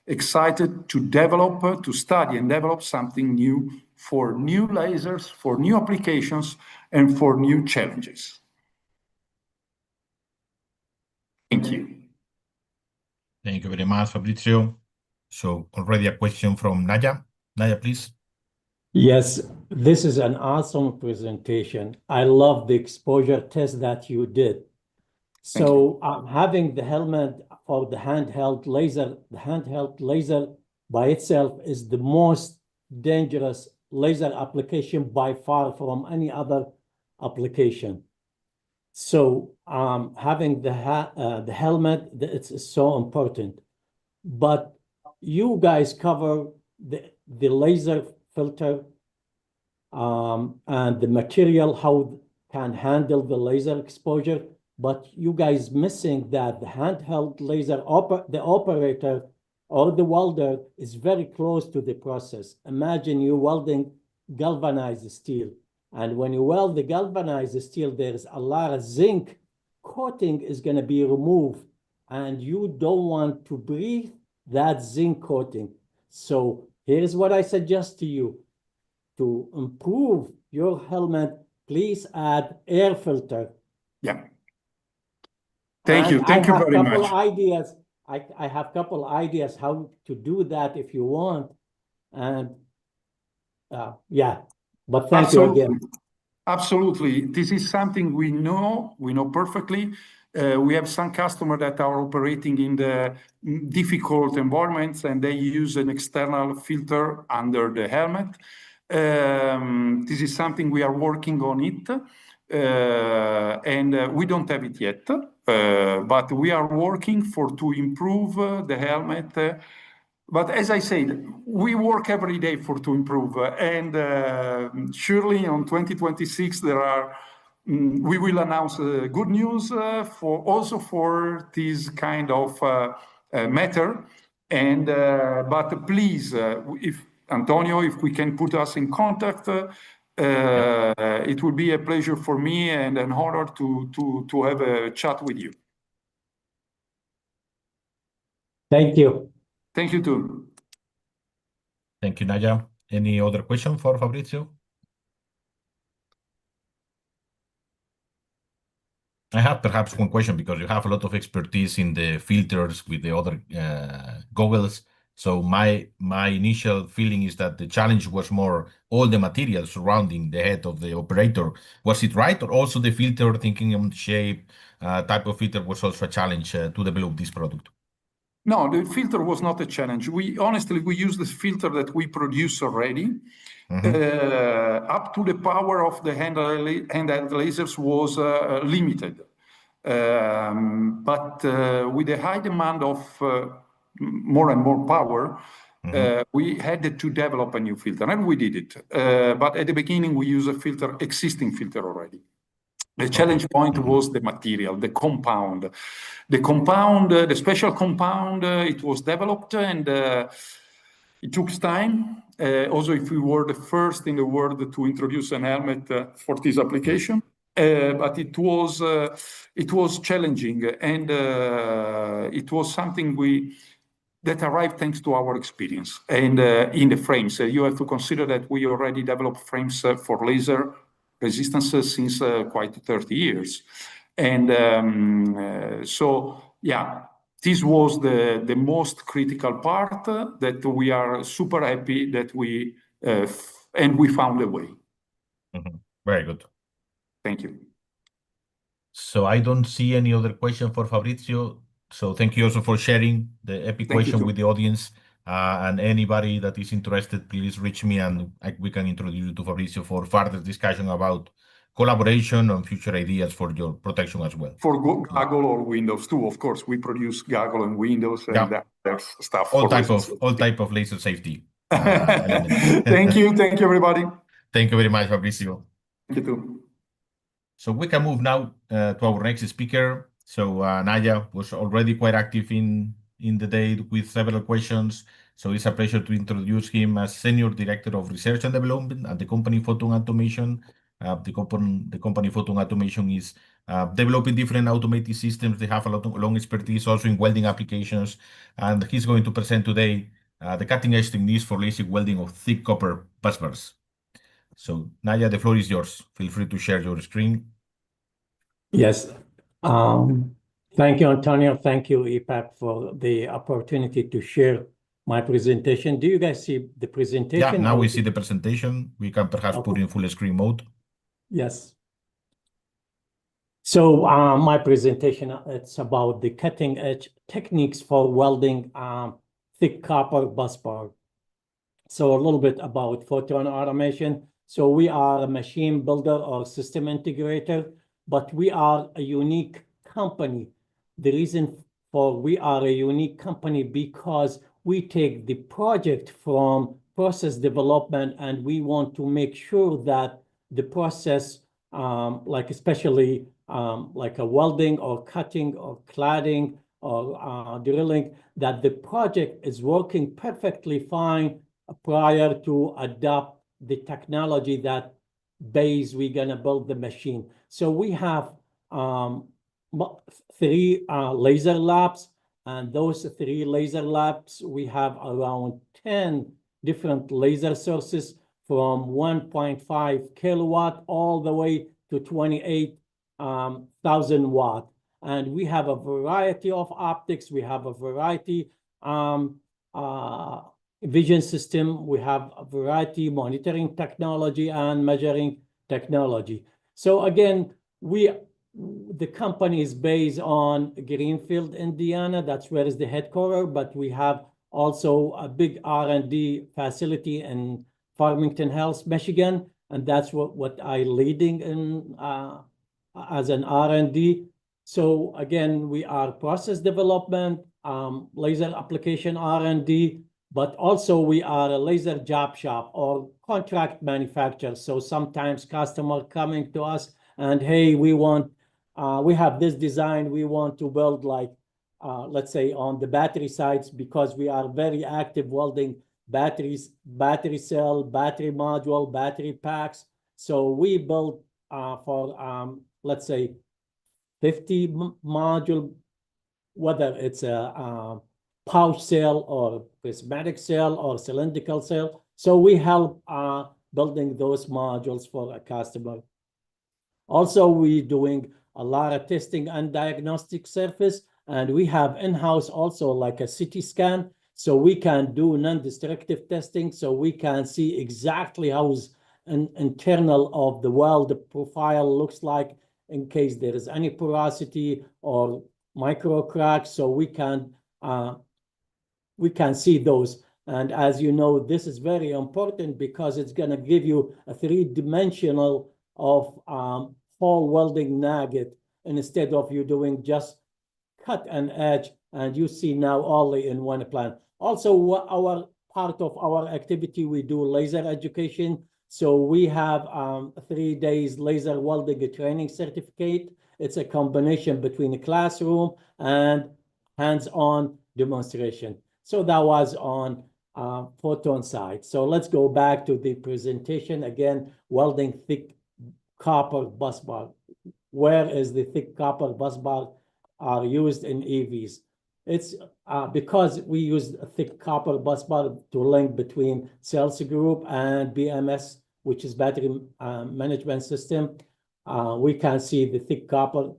excited to develop, to study and develop something new for new lasers, for new applications, and for new challenges. Thank you. Thank you very much, Fabrizio. So already a question from Najah. Najah, please. Yes, this is an awesome presentation. I love the exposure test that you did. So having the helmet for the handheld laser by itself is the most dangerous laser application by far from any other application. So having the helmet, it's so important. But you guys cover the laser filter and the material, how can handle the laser exposure. But you guys missing that the handheld laser, the operator or the welder is very close to the process. Imagine you welding galvanized steel. And when you weld the galvanized steel, there's a lot of zinc coating is going to be removed. And you don't want to breathe that zinc coating. So here's what I suggest to you. To improve your helmet, please add air filter. Yeah. Thank you very much. I have a couple ideas how to do that if you want. And yeah, but thank you again. Absolutely. This is something we know perfectly. We have some customers that are operating in the difficult environments and they use an external filter under the helmet. This is something we are working on it. And we don't have it yet, but we are working to improve the helmet. But as I said, we work every day to improve. And surely on 2026, we will announce good news also for this kind of matter. And but please, if Antonio, if we can put us in contact, it will be a pleasure for me and an honor to have a chat with you. Thank you. Thank you too. Thank you, Najah. Any other question for Fabrizio? I have perhaps one question because you have a lot of expertise in the filters with the other goggles. So my initial feeling is that the challenge was more all the materials surrounding the head of the operator. Was it right? Or also the filter, thinking on the shape, type of filter was also a challenge to develop this product? No, the filter was not a challenge. Honestly, we use the filter that we produce already. Up to the power of the handheld lasers was limited. But with a high demand of more and more power, we had to develop a new filter, and we did it. But at the beginning, we used existing filter already. The challenge point was the material, the compound. The special compound, it was developed and it took time. Also, if we were the first in the world to introduce an helmet for this application, but it was challenging and it was something that arrived thanks to our experience. And in the frames, you have to consider that we already developed frames for laser resistances since quite 30 years. And so, yeah, this was the most critical part that we are super happy that we found a way. Very good. Thank you. So I don't see any other question for Fabrizio. So thank you also for sharing the epic question with the audience. And anybody that is interested, please reach me and we can introduce you to Fabrizio for further discussion about collaboration and future ideas for your protection as well. For Gaggle or Windows too, of course. We produce Gaggle and Windows and there's stuff. All type of laser safety elements. Thank you, everybody. Thank you very much, Fabrizio. Thank you too. So we can move now to our next speaker. So Najah was already quite active in the day with several questions. So it's a pleasure to introduce him as Senior Director of Research and Development at the company Photon Automation. The company Photon Automation is developing different automated systems. They have a long expertise also in welding applications. And he's going to present today the cutting-edge techniques for laser welding of thick copper busbars. So Najah, the floor is yours. Feel free to share your screen. Yes. Thank you, Antonio. Thank you, EPAC, for the opportunity to share my presentation. Do you guys see the presentation? Yeah, now we see the presentation. We can perhaps put in full screen mode. Yes. So my presentation, it's about the cutting edge techniques for welding thick copper busbar. So a little bit about Photon Automation. So we are a machine builder or system integrator, but we are a unique company. The reason for we are a unique company because we take the project from process development and we want to make sure that the process, like especially like a welding or cutting or cladding or drilling, that the project is working perfectly fine prior to adopt the technology that base we're gonna build the machine. So we have 3 laser labs, and those 3 laser labs, we have around 10 different laser sources from 1.5 kilowatt all the way to 28,000 watt. And we have a variety of optics. We have a variety vision system. We have a variety monitoring technology and measuring technology. So again, the company is based on Greenfield, Indiana. That's where is the headquarters, but we have also a big R&D facility in Farmington Hills, Michigan, and that's what I leading in as an R&D. So again, we are process development, laser application R&D, but also we are a laser job shop or contract manufacturer. So sometimes customer coming to us and, hey, we have this design, we want to build like, let's say on the battery sides, because we are very active welding batteries, battery cell, battery module, battery packs. So we build for, let's say 50 module, whether it's a pouch cell or prismatic cell or cylindrical cell. So we help building those modules for a customer. Also, we're doing a lot of testing and diagnostic service, and we have in-house also like a CT scan, so we can do non-destructive testing, so we can see exactly how an internal of the weld profile looks like in case there is any porosity or micro cracks, so we can see those. And as you know, this is very important because it's going to give you a 3-dimensional of whole welding nugget instead of you doing just cut and edge, and you see now only in one plan. Also, our part of our activity, we do laser education. So we have 3 days laser welding training certificate. It's a combination between a classroom and hands-on demonstration. So that was on Photon side. So let's go back to the presentation again, welding thick copper busbar. Where is the thick copper busbar are used in EVs? It's because we use a thick copper busbar to link between cells group and BMS, which is battery management system. We can see the thick copper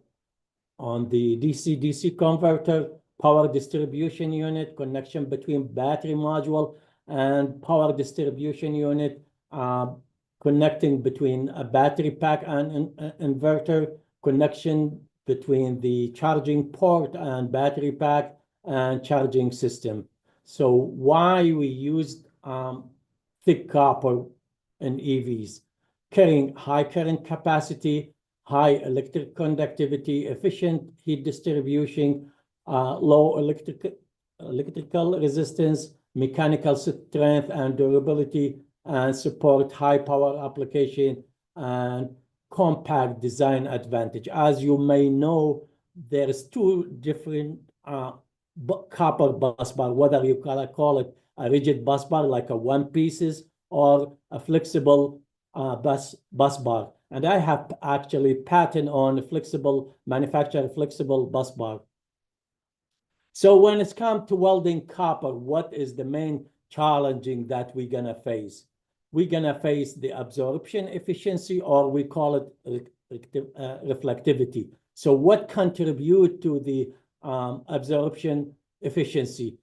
on the DC-DC converter, power distribution unit, connection between battery module and power distribution unit, connecting between a battery pack and inverter, connection between the charging port and battery pack and charging system. So why we used thick copper in EVs? Carrying high current capacity, high electric conductivity, efficient heat distribution, low electrical resistance, mechanical strength and durability, and support high power application and compact design advantage. As you may know, there's two different copper bus bar, whether you call it a rigid bus bar like a one pieces or a flexible bus bar. And I have actually patent on manufacture flexible bus bar. So when it's come to welding copper, what is the main challenging that we're gonna face? We're gonna face the absorption efficiency, or we call it reflectivity. So what contribute to the absorption efficiency?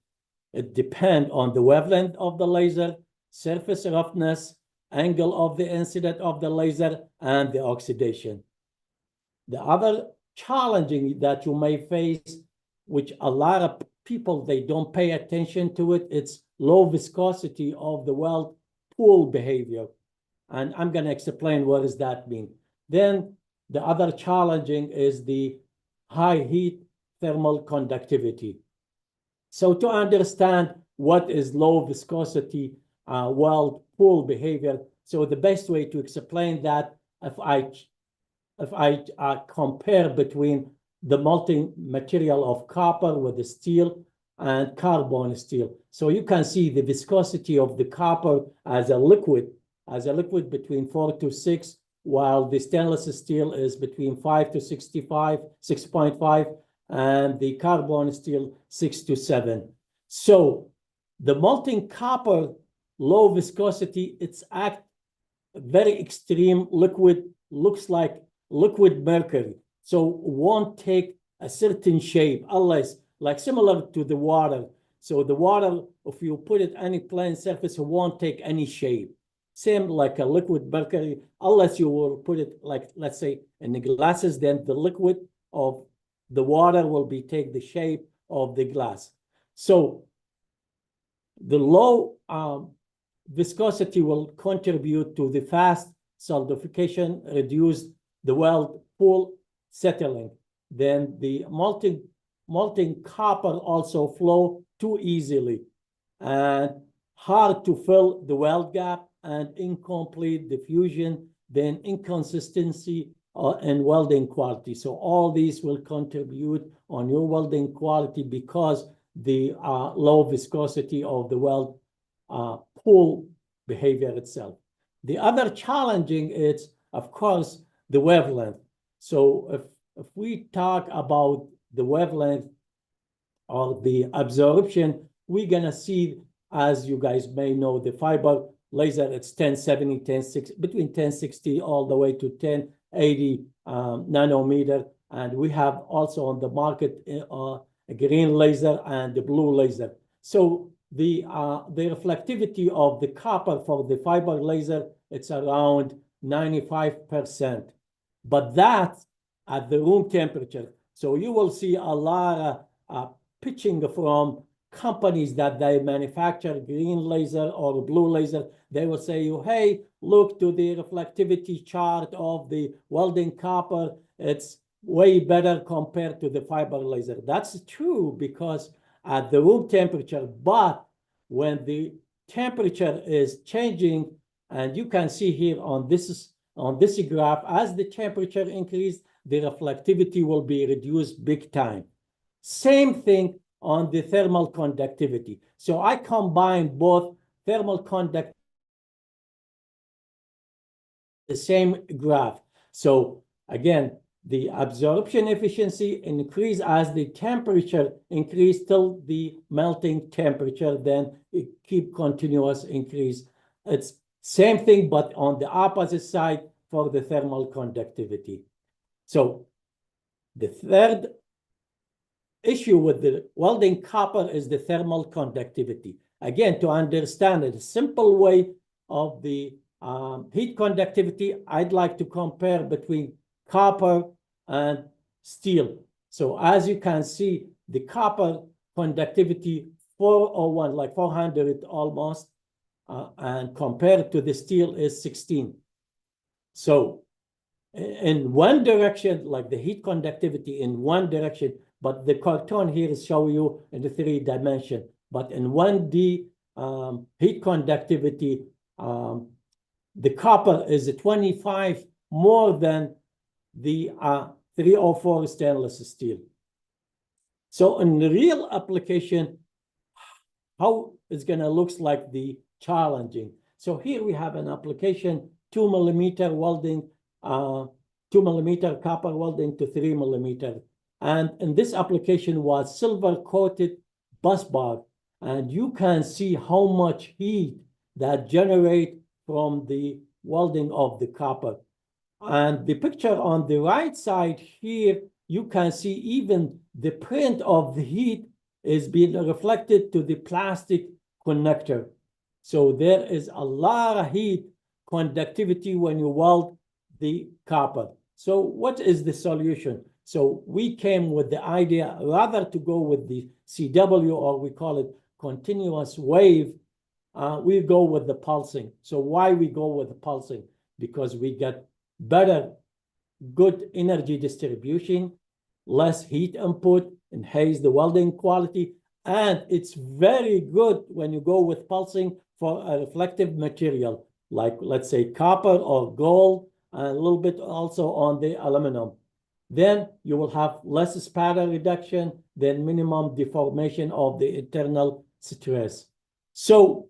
It depends on the wavelength of the laser, surface roughness, angle of the incident of the laser, and the oxidation. The other challenging that you may face, which a lot of people, they don't pay attention to it, it's low viscosity of the weld pool behavior. And I'm going to explain what does that mean. Then the other challenging is the high heat thermal conductivity. So to understand what is low viscosity weld pool behavior, so the best way to explain that, if I compare between the melting material of copper with the steel and carbon steel. So you can see the viscosity of the copper as a liquid between 4 to 6, while the stainless steel is between 5 to 6.5, and the carbon steel 6 to 7. So the molten copper, low viscosity, it's very extreme liquid, looks like liquid mercury. So won't take a certain shape unless, like similar to the water. So the water, if you put it any plane surface, it won't take any shape. Same like a liquid mercury, unless you will put it like, let's say, in the glasses, then the liquid of the water will take the shape of the glass. So the low viscosity will contribute to the fast solidification, reduce the weld pool settling. Then the molten copper also flow too easily and hard to fill the weld gap and incomplete diffusion, then inconsistency in welding quality. So all these will contribute on your welding quality because the low viscosity of the weld pool behavior itself. The other challenging is, of course, the wavelength. So if we talk about the wavelength or the absorption, we're gonna see, as you guys may know, the fiber laser, it's 1070, 1060, between 1060 all the way to 1080 nanometer. And we have also on the market a green laser and the blue laser. So the reflectivity of the copper for the fiber laser, it's around 95%. But that's at the room temperature. So you will see a lot of pitching from companies that they manufacture green laser or blue laser. They will say, hey, look to the reflectivity chart of the welding copper. It's way better compared to the fiber laser. That's true because at the room temperature, but when the temperature is changing, and you can see here on this graph, as the temperature increases, the reflectivity will be reduced big time. Same thing on the thermal conductivity. So I combine both thermal conductivity, the same graph. So again, the absorption efficiency increase as the temperature increase till the melting temperature, then it keep continuous increase. It's same thing, but on the opposite side for the thermal conductivity. So The third issue with the welding copper is the thermal conductivity. Again, to understand it, a simple way of the heat conductivity, I'd like to compare between copper and steel. So as you can see, the copper conductivity 401, like 400 almost, and compared to the steel is 16. So in one direction, like the heat conductivity in one direction, but the cartoon here is showing you in the 3 dimension. But in 1D heat conductivity, the copper is 25 more than the 304 stainless steel. So in the real application, how it's going to look like the challenging. So here we have an application, 2 millimeter welding, 2 millimeter copper welding to 3 millimeter. And in this application was silver coated bus bar. And you can see how much heat that generate from the welding of the copper. And the picture on the right side here, you can see even the print of the heat is being reflected to the plastic connector. So there is a lot of heat conductivity when you weld the copper. So what is the solution? So we came with the idea rather to go with the CW, or we call it continuous wave, we go with the pulsing. So why we go with the pulsing? Because we get better, good energy distribution, less heat input, enhance the welding quality, and it's very good when you go with pulsing for a reflective material, like let's say copper or gold, and a little bit also on the aluminum. Then you will have less spatter reduction than minimum deformation of the internal stress. So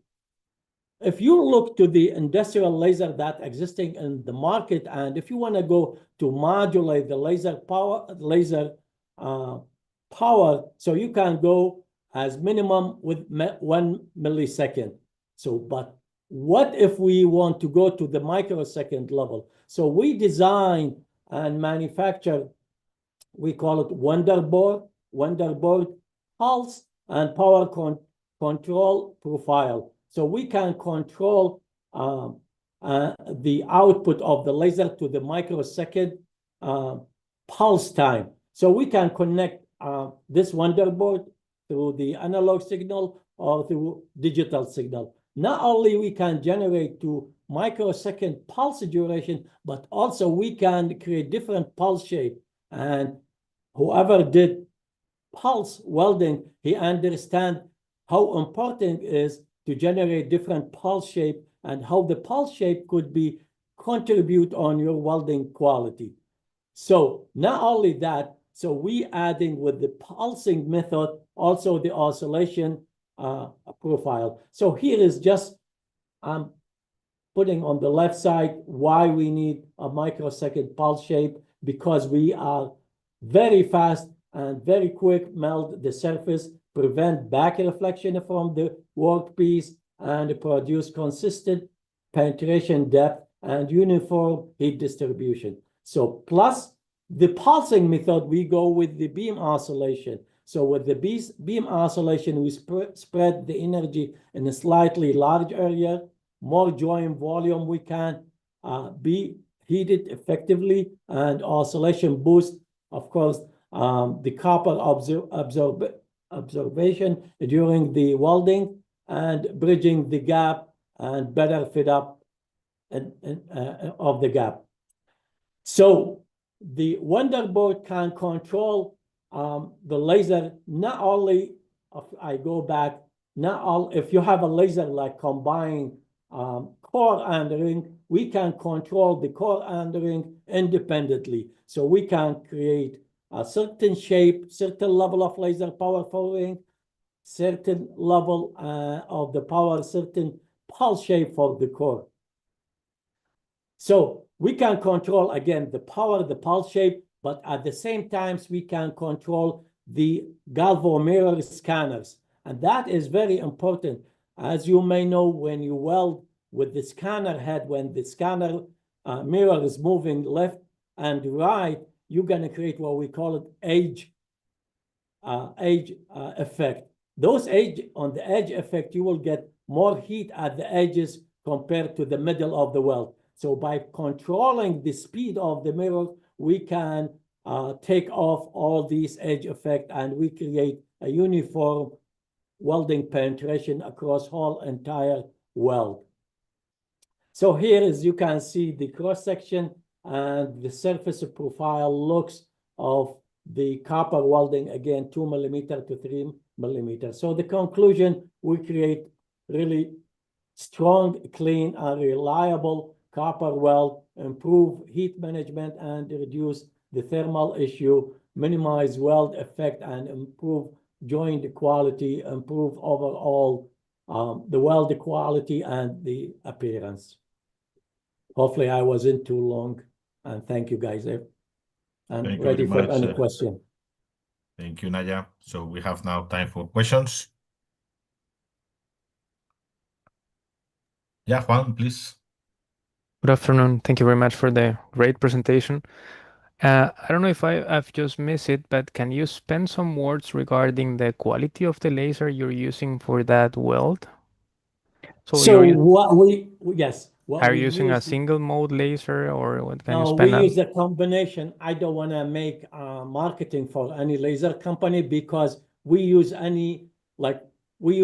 if you look to the industrial laser that existing in the market, and if you want to go to modulate the laser power, so you can go as minimum with 1 millisecond. So, but what if we want to go to the microsecond level? So we design and manufacture, we call it Wonderboard pulse and power control profile. So we can control the output of the laser to the microsecond pulse time. So we can connect this Wonderboard through the analog signal or through digital signal. Not only we can generate to microsecond pulse duration, but also we can create different pulse shape. And whoever did pulse welding, he understands how important it is to generate different pulse shape and how the pulse shape could be contribute on your welding quality. So not only that, so we adding with the pulsing method also the oscillation profile. So here is just I'm putting on the left side why we need a microsecond pulse shape, because we are very fast and very quick melt the surface, prevent back reflection from the workpiece, and produce consistent penetration depth and uniform heat distribution. So plus the pulsing method, we go with the beam oscillation. So with the beam oscillation, we spread the energy in a slightly large area, more joint volume, we can be heated effectively, and oscillation boost, of course, the copper observation during the welding and bridging the gap and better fit up of the gap. So the Wonderboard can control the laser, not only, if I go back, not all, if you have a laser like combined core and ring, we can control the core and ring independently. So we can create a certain shape, certain level of laser power for ring, certain level of the power, certain pulse shape for the core. So we can control, again, the power, the pulse shape, but at the same time, we can control the galvo mirror scanners. And that is very important. As you may know, when you weld with the scanner head, when the scanner mirror is moving left and right, you're going to create what we call it edge effect. Those on the edge effect, you will get more heat at the edges compared to the middle of the weld. So by controlling the speed of the mirror, we can take off all these edge effect, and we create a uniform welding penetration across whole entire weld. So here, as you can see, the cross section and the surface profile looks of the copper welding, again, 2 millimeter to 3 millimeter. So the conclusion, we create really strong, clean, and reliable copper weld, improve heat management and reduce the thermal issue, minimize weld effect, and improve joint quality, improve overall the weld quality and the appearance. Hopefully I wasn't too long, and thank you guys. I'm ready for any question. Thank you, Najah. So we have now time for questions. Yeah, Juan, please. Good afternoon. Thank you very much for the great presentation. I don't know if I've just missed it, but can you spend some words regarding the quality of the laser you're using for that weld? So what we, yes. Are you using a single mode laser, or what can you No, spend we use a combination. I don't want to make marketing for any laser company, because we use any, like we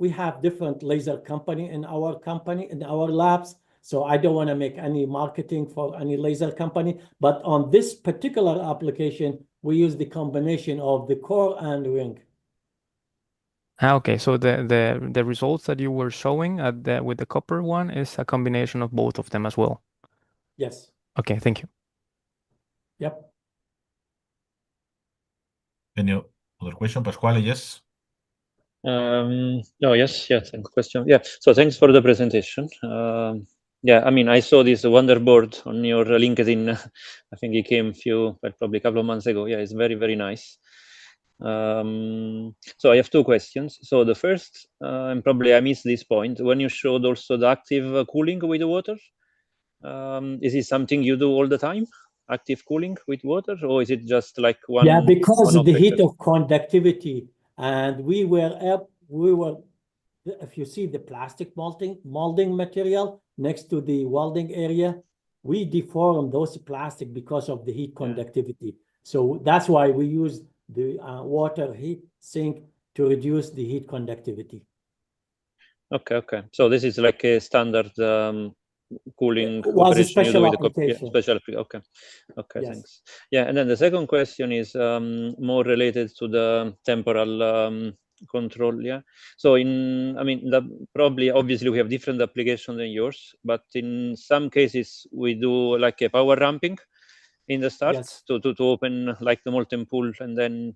have different laser company in our labs. So I don't want to make any marketing for any laser company. But on this particular application, we use the combination of the core and ring. Okay, so the results that you were showing with the copper one is a combination of both of them as well? Yes. Okay, thank you. Yep. Any other question, Pasquale? Yes. No, yes, yeah, thanks. Question. Yeah, so thanks for the presentation. Yeah, I mean, I saw this wonderboard on your LinkedIn. I think it came probably a couple of months ago. Yeah, it's very, very nice. So I have two questions. So the first, and probably I missed this point, when you showed also the active cooling with the water, is it something you do all the time? Active cooling with water, or is it just like one? Yeah, because of the heat of conductivity, and we were, if you see the plastic molding material next to the welding area, we deform those plastic because of the heat conductivity. So that's why we use the water heat sink to reduce the heat conductivity. Okay, okay. So this is like a standard cooling was a operation special you do with application. Okay, okay, Yes. thanks. Yeah, and then the second question is more related to the temporal control. Yeah, so I mean, probably obviously we have different applications than yours, but in some cases we do like a power ramping in the start. Yes. to open like the molten pool, and then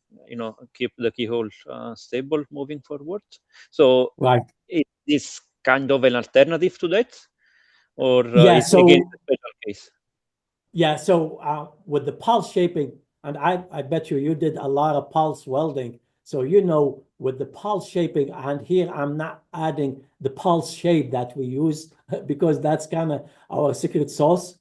keep the keyhole stable moving forward. So right, is this kind of an alternative to that? Or yeah, it's again a special case? Yeah, so with the pulse shaping, and I bet you did a lot of pulse welding. So with the pulse shaping, and here I'm not adding the pulse shape that we use because that's kind of our secret sauce.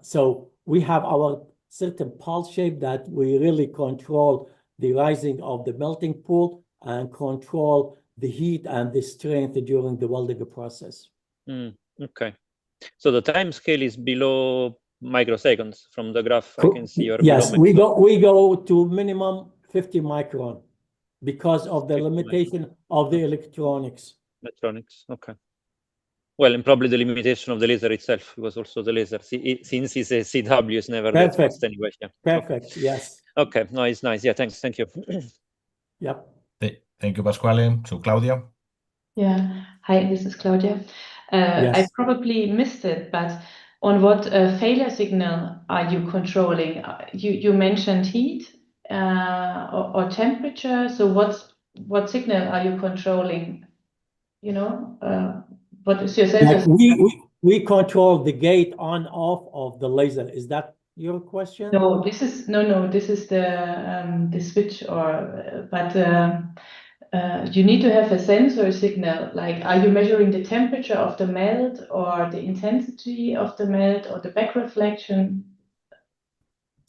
So we have our certain pulse shape that we really control the rising of the melting pool and control the heat and the strength during the welding process. Okay. So the time scale is below microseconds from the graph. I can see your yes, we go to minimum 50 micron because of the limitation of the electronics. Okay. Well, and probably the limitation of the laser itself, because also the laser, since it's a CW, is never that fast anyway. Yeah. Perfect. Okay. Yes. Okay. No, it's nice. Yeah. Thanks. Thank you. Yep. Thank you, Pasquale. So, Claudia. Yeah. Hi, this is Claudia. Yes. I probably missed it, but on what failure signal are you controlling? You mentioned heat or temperature. So what signal are you controlling? What is your sensor? Like we control the gate on off of the laser. Is that your question? No, this is the switch, but you need to have a sensor signal. Like, are you measuring the temperature of the melt, or the intensity of the melt, or the back reflection?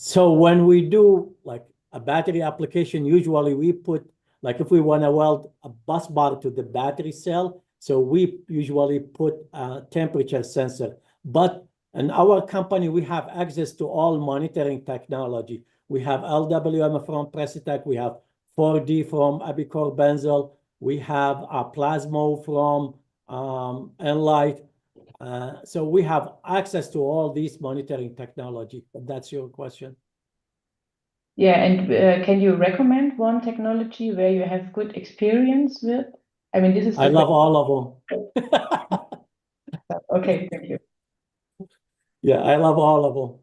So when we do like a battery application, usually we put, like if we want to weld a bus bar to the battery cell, so we usually put a temperature sensor. But in our company, we have access to all monitoring technology. We have LWM from Precitech, we have 4D from Ecor Benzel, we have a Plasmo from Enlight. So we have access to all these monitoring technology, if that's your question. Yeah, and can you recommend one technology where you have good experience with? I mean, this is I love all of them. Okay, thank you. Yeah, I love all of them.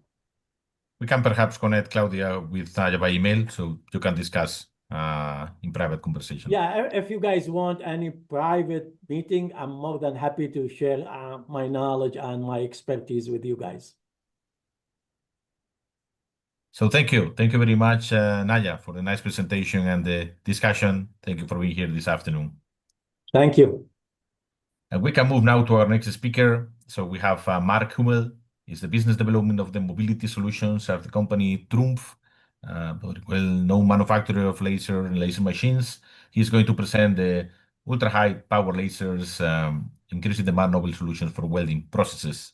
We can perhaps connect Claudia with Najah by email so you can discuss in private conversation. Yeah, if you guys want any private meeting, I'm more than happy to share my knowledge and my expertise with you guys. So thank you. Thank you very much, Najah, for the nice presentation and the discussion. Thank you for being here this afternoon. Thank you. And we can move now to our next speaker. So we have Marc Hummel. He's the business development of the mobility solutions at the company TRUMPF, well-known manufacturer of laser and laser machines. He's going to present the ultra-high power lasers, increasing demand novel solutions for welding processes.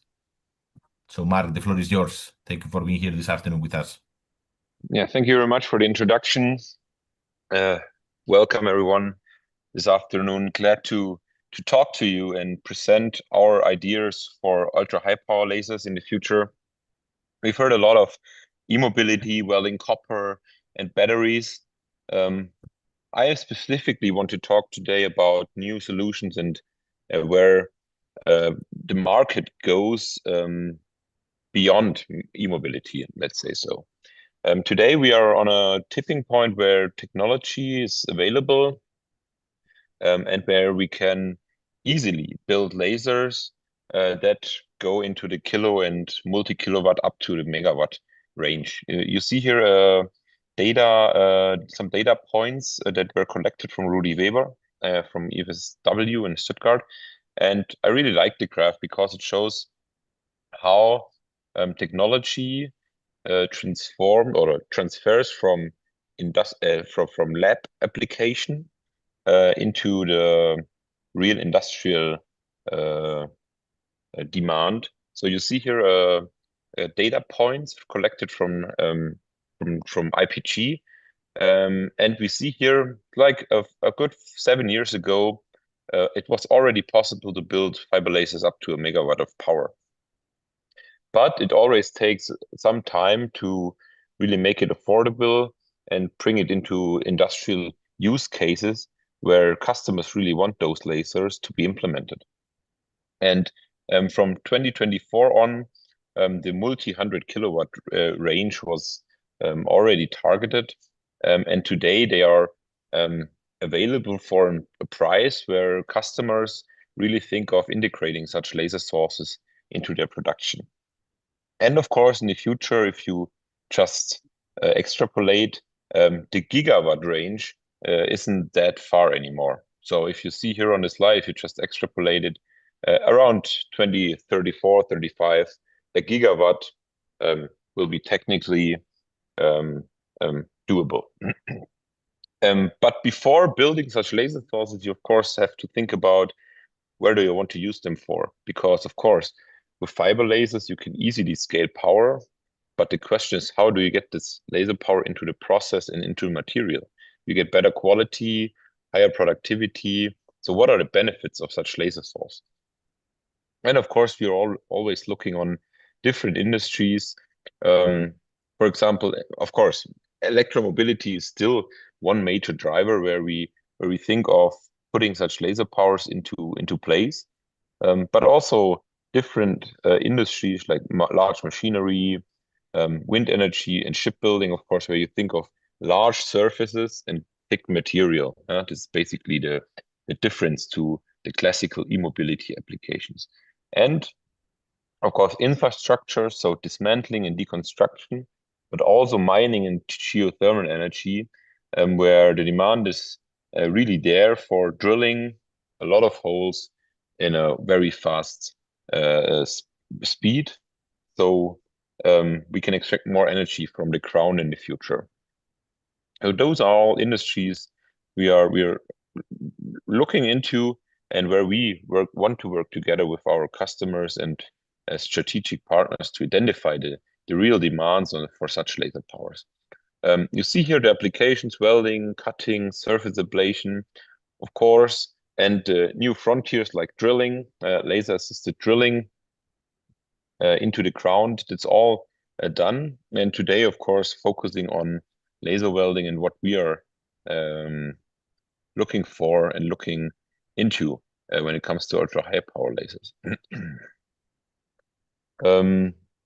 So Marc, the floor is yours. Thank you for being here this afternoon with us. Yeah, thank you very much for the introduction. Welcome everyone this afternoon. Glad to talk to you and present our ideas for ultra-high power lasers in the future. We've heard a lot of e-mobility, welding copper, and batteries. I specifically want to talk today about new solutions and where the market goes beyond e-mobility, let's say so. Today we are on a tipping point where technology is available and where we can easily build lasers that go into the kilo and multi-kilowatt up to the megawatt range. You see here some data points that were collected from Rudi Weber from EFSW in Stuttgart. And I really like the graph because it shows how technology transformed or transfers from lab application into the real industrial demand. So you see here data points collected from IPG, and we see here like a good 7 years ago, it was already possible to build fiber lasers up to a megawatt of power. But it always takes some time to really make it affordable and bring it into industrial use cases where customers really want those lasers to be implemented. And from 2024 on, the multi-100 kilowatt range was already targeted. And today they are available for a price where customers really think of integrating such laser sources into their production. And of course, in the future, if you just extrapolate, the gigawatt range isn't that far anymore. So if you see here on the slide, if you just extrapolate it around 2034, 35, the gigawatt will be technically doable. But before building such laser sources, you of course have to think about where do you want to use them for? Because of course, with fiber lasers, you can easily scale power, but the question is, how do you get this laser power into the process and into material? You get better quality, higher productivity. So what are the benefits of such laser source? And of course, we are always looking on different industries. For example, of course, electromobility is still one major driver where we think of putting such laser powers into place, but also different industries like large machinery, wind energy, and shipbuilding, of course, where you think of large surfaces and thick material. This is basically the difference to the classical e-mobility applications. And of course, infrastructure, so dismantling and deconstruction, but also mining and geothermal energy, where the demand is really there for drilling a lot of holes in a very fast speed. So we can extract more energy from the ground in the future. So those are all industries we are looking into, and where we want to work together with our customers and strategic partners to identify the real demands for such laser powers. You see here the applications: welding, cutting, surface ablation, of course, and new frontiers like drilling, laser-assisted drilling into the ground. That's all done. And today, of course, focusing on laser welding and what we are looking for and looking into when it comes to ultra-high power lasers.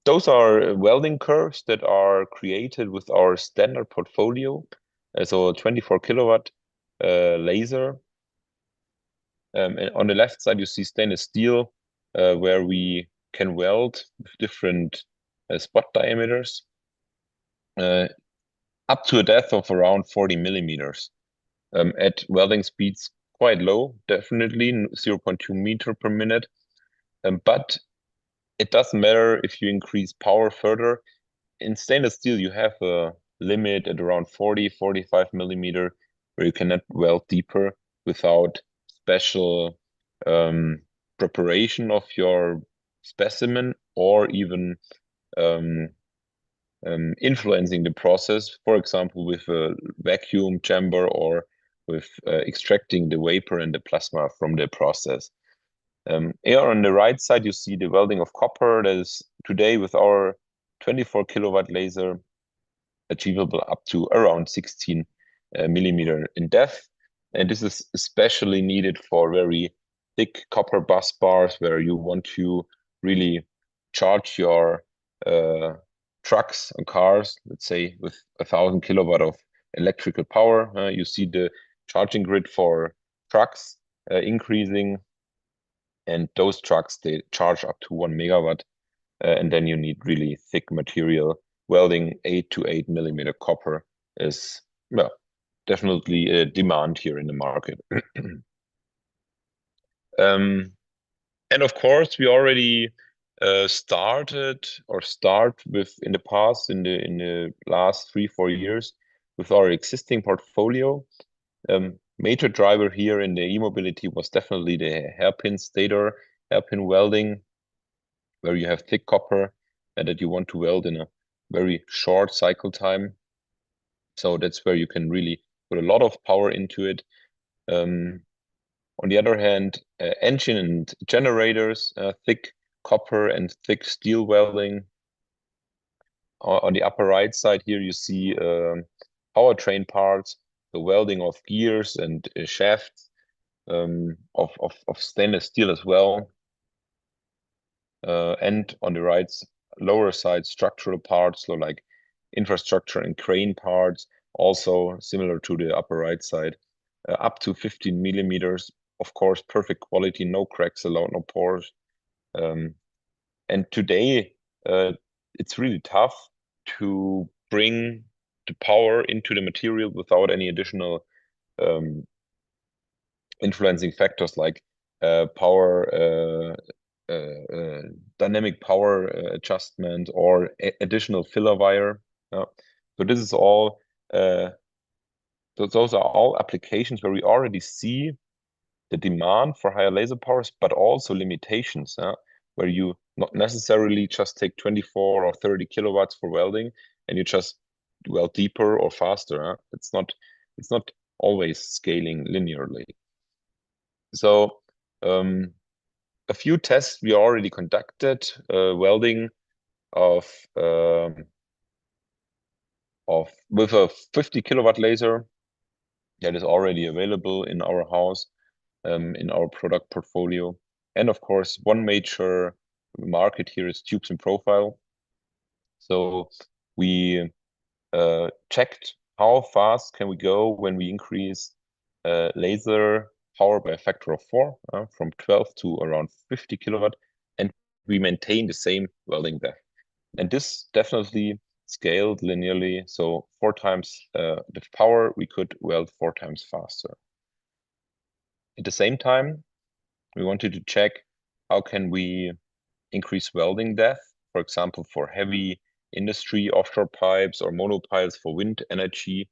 Those are welding curves that are created with our standard portfolio. So a 24 kilowatt laser. And on the left side, you see stainless steel, where we can weld with different spot diameters, up to a depth of around 40 millimeters. At welding speeds quite low, definitely 0.2 meter per minute. But it doesn't matter if you increase power further. In stainless steel, you have a limit at around 40-45 millimeter, where you cannot weld deeper without special preparation of your specimen, or even influencing the process, for example, with a vacuum chamber, or with extracting the vapor and the plasma from the process. Here on the right side, you see the welding of copper that is today with our 24 kilowatt laser achievable up to around 16 millimeter in depth. And this is especially needed for very thick copper bus bars, where you want to really charge your trucks and cars, let's say with 1,000 kilowatt of electrical power. You see the charging grid for trucks increasing, and those trucks, they charge up to 1 megawatt, and then you need really thick material. Welding 8 to 8 millimeter copper is, well, definitely a demand here in the market. And of course, we already start with in the past, in the last 3-4 years, with our existing portfolio. Major driver here in the e-mobility was definitely the hairpin stator, hairpin welding, where you have thick copper and that you want to weld in a very short cycle time. So that's where you can really put a lot of power into it. On the other hand, engine and generators, thick copper and thick steel welding. On the upper right side here, you see powertrain parts, the welding of gears and shafts of stainless steel as well. And on the right lower side, structural parts, so like infrastructure and crane parts, also similar to the upper right side, up to 15 millimeters. Of course, perfect quality, no cracks allowed, no pores. And today, it's really tough to bring the power into the material without any additional influencing factors like dynamic power adjustment, or additional filler wire. So this is all, those are all applications where we already see the demand for higher laser powers, but also limitations, where you not necessarily just take 24 or 30 kilowatts for welding and you just weld deeper or faster. It's not always scaling linearly. So a few tests we already conducted, welding with a 50 kilowatt laser that is already available in our house, in our product portfolio. And of course, one major market here is tubes in profile. So we checked how fast can we go when we increase laser power by a factor of 4, from 12 to around 50 kilowatt, and we maintain the same welding depth. And this definitely scaled linearly. So 4 times the power, we could weld 4 times faster. At the same time, we wanted to check how can we increase welding depth, for example, for heavy industry offshore pipes or monopiles for wind energy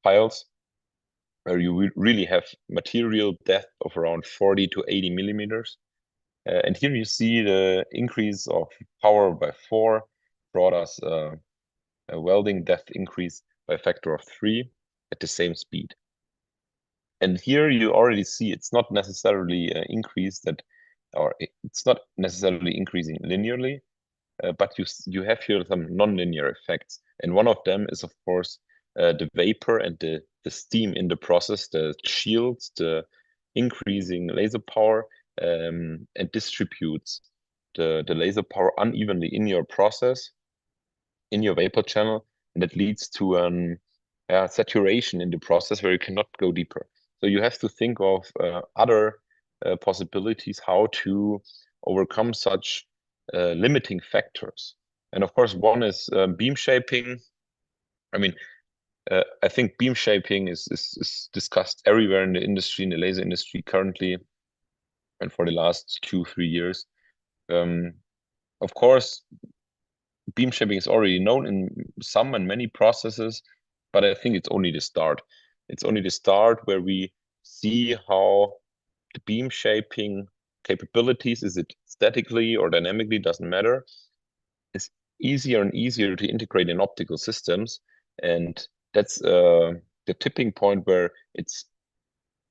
piles, where you really have material depth of around 40 to 80 millimeters. And here you see the increase of power by 4 brought us a welding depth increase by a factor of 3 at the same speed. And here you already see it's not necessarily an increase that, or it's not necessarily increasing linearly, but you have here some non-linear effects. And one of them is, of course, the vapor and the steam in the process, the shields, the increasing laser power, and distributes the laser power unevenly in your process, in your vapor channel, and that leads to saturation in the process where you cannot go deeper. So you have to think of other possibilities how to overcome such limiting factors. And of course, one is beam shaping. I mean, I think beam shaping is discussed everywhere in the industry, in the laser industry currently, and for the last 2-3 years. Of course, beam shaping is already known in some and many processes, but I think it's only the start. It's only the start where we see how the beam shaping capabilities, is it statically or dynamically, doesn't matter, it's easier and easier to integrate in optical systems. And that's the tipping point where it's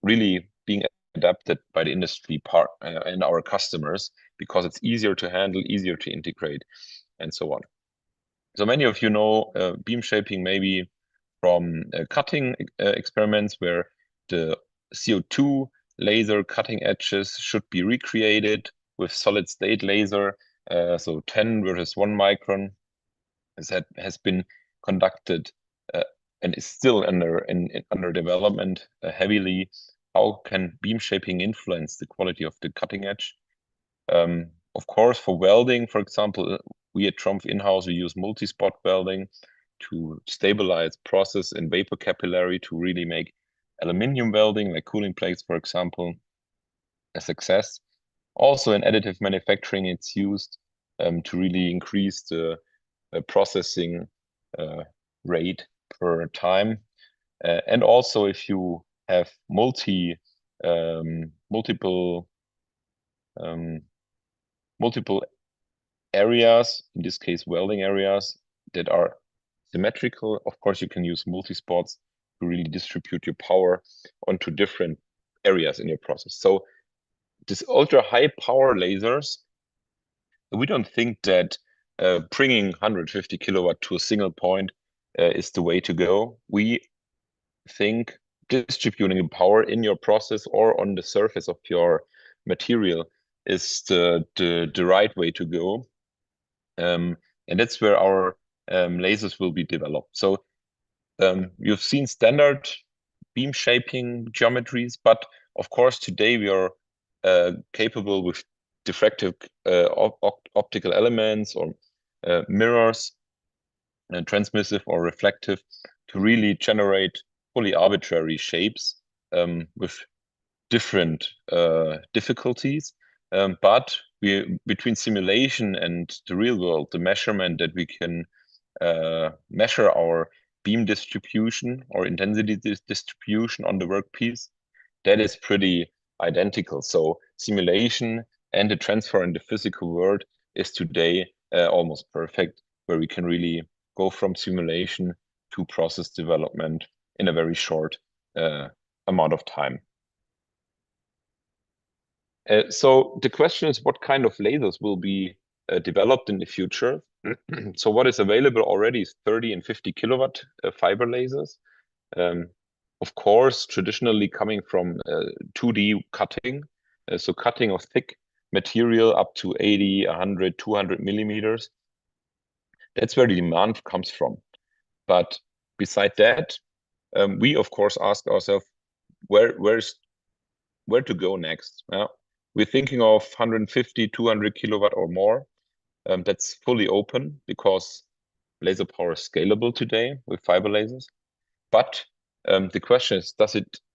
really being adapted by the industry part and our customers, because it's easier to handle, easier to integrate, and so on. So many of you know beam shaping maybe from cutting experiments where the CO2 laser cutting edges should be recreated with solid state laser. So 10 versus 1 micron has been conducted and is still under development heavily. How can beam shaping influence the quality of the cutting edge? Of course, for welding, for example, we at TRUMPF in-house, we use multi-spot welding to stabilize process in vapor capillary to really make aluminium welding, like cooling plates, for example, a success. Also in additive manufacturing, it's used to really increase the processing rate per time. And also if you have multiple areas, in this case welding areas, that are symmetrical, of course you can use multi-spots to really distribute your power onto different areas in your process. So this ultra high power lasers, we don't think that bringing 150 kilowatt to a single point is the way to go. We think distributing the power in your process or on the surface of your material is the right way to go. And that's where our lasers will be developed. So you've seen standard beam shaping geometries, but of course today we are capable with diffractive optical elements or mirrors, transmissive or reflective, to really generate fully arbitrary shapes with different difficulties. But between simulation and the real world, the measurement that we can measure our beam distribution or intensity distribution on the workpiece, that is pretty identical. So simulation and the transfer in the physical world is today almost perfect, where we can really go from simulation to process development in a very short amount of time. So the question is, what kind of lasers will be developed in the future? So what is available already is 30 and 50 kilowatt fiber lasers. Of course, traditionally coming from 2D cutting, so cutting of thick material up to 80, 100, 200 millimeters. That's where the demand comes from. But beside that, we of course ask ourselves, where to go next? We're thinking of 150, 200 kilowatt or more. That's fully open because laser power is scalable today with fiber lasers. But the question is,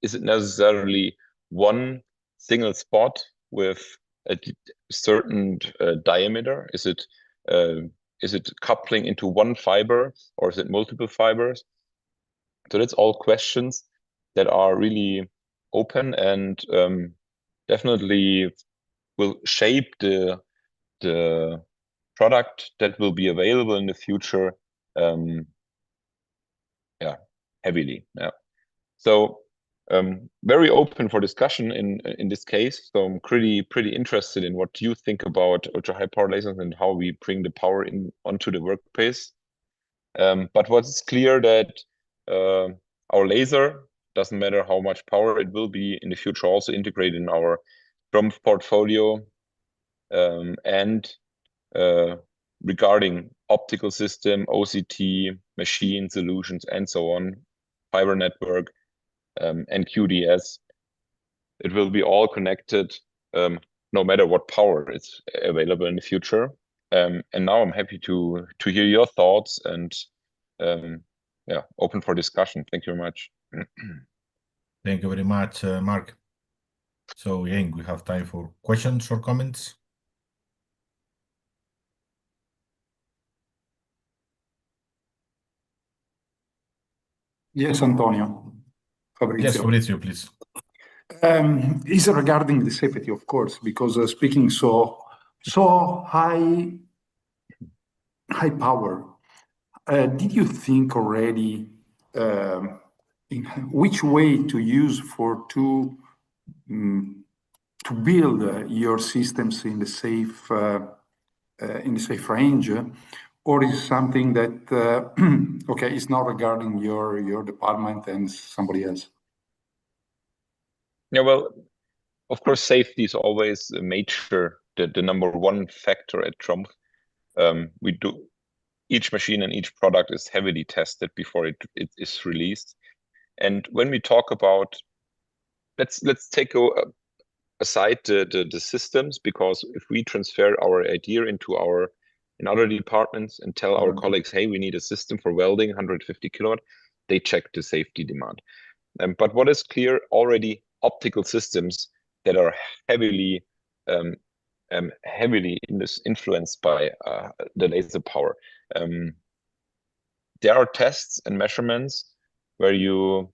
is it necessarily one single spot with a certain diameter? Is it is it coupling into one fiber or is it multiple fibers? So that's all questions that are really open and definitely will shape the product that will be available in the future. Heavily. So very open for discussion in this case. So I'm pretty interested in what you think about ultra high power lasers and how we bring the power onto the workplace. But what's clear that our laser, doesn't matter how much power it will be in the future, also integrated in our TRUMPF portfolio, and regarding optical system, OCT, machine solutions, and so on, fiber network, and QDS, it will be all connected, no matter what power is available in the future. And now I'm happy to hear your thoughts and open for discussion. Thank you very much. Thank you very much, Marc. So again, we have time for questions or comments. Yes, Antonio. Fabrizio. Yes, Fabrizio, please. Is regarding the safety, of course, because speaking so high power. Did you think already in which way to use to build your systems in the safe range, or is something that okay, is not regarding your department and somebody else? Yeah, well, of course, safety is always a major, the number one factor at TRUMPF. We do. Each machine and each product is heavily tested before it is released. And when we talk about, let's take aside the systems, because if we transfer our idea in other departments and tell our colleagues, hey, we need a system for welding 150 kilowatt, they check the safety demand. But what is clear already, optical systems that are heavily influenced by the laser power. There are tests and measurements where you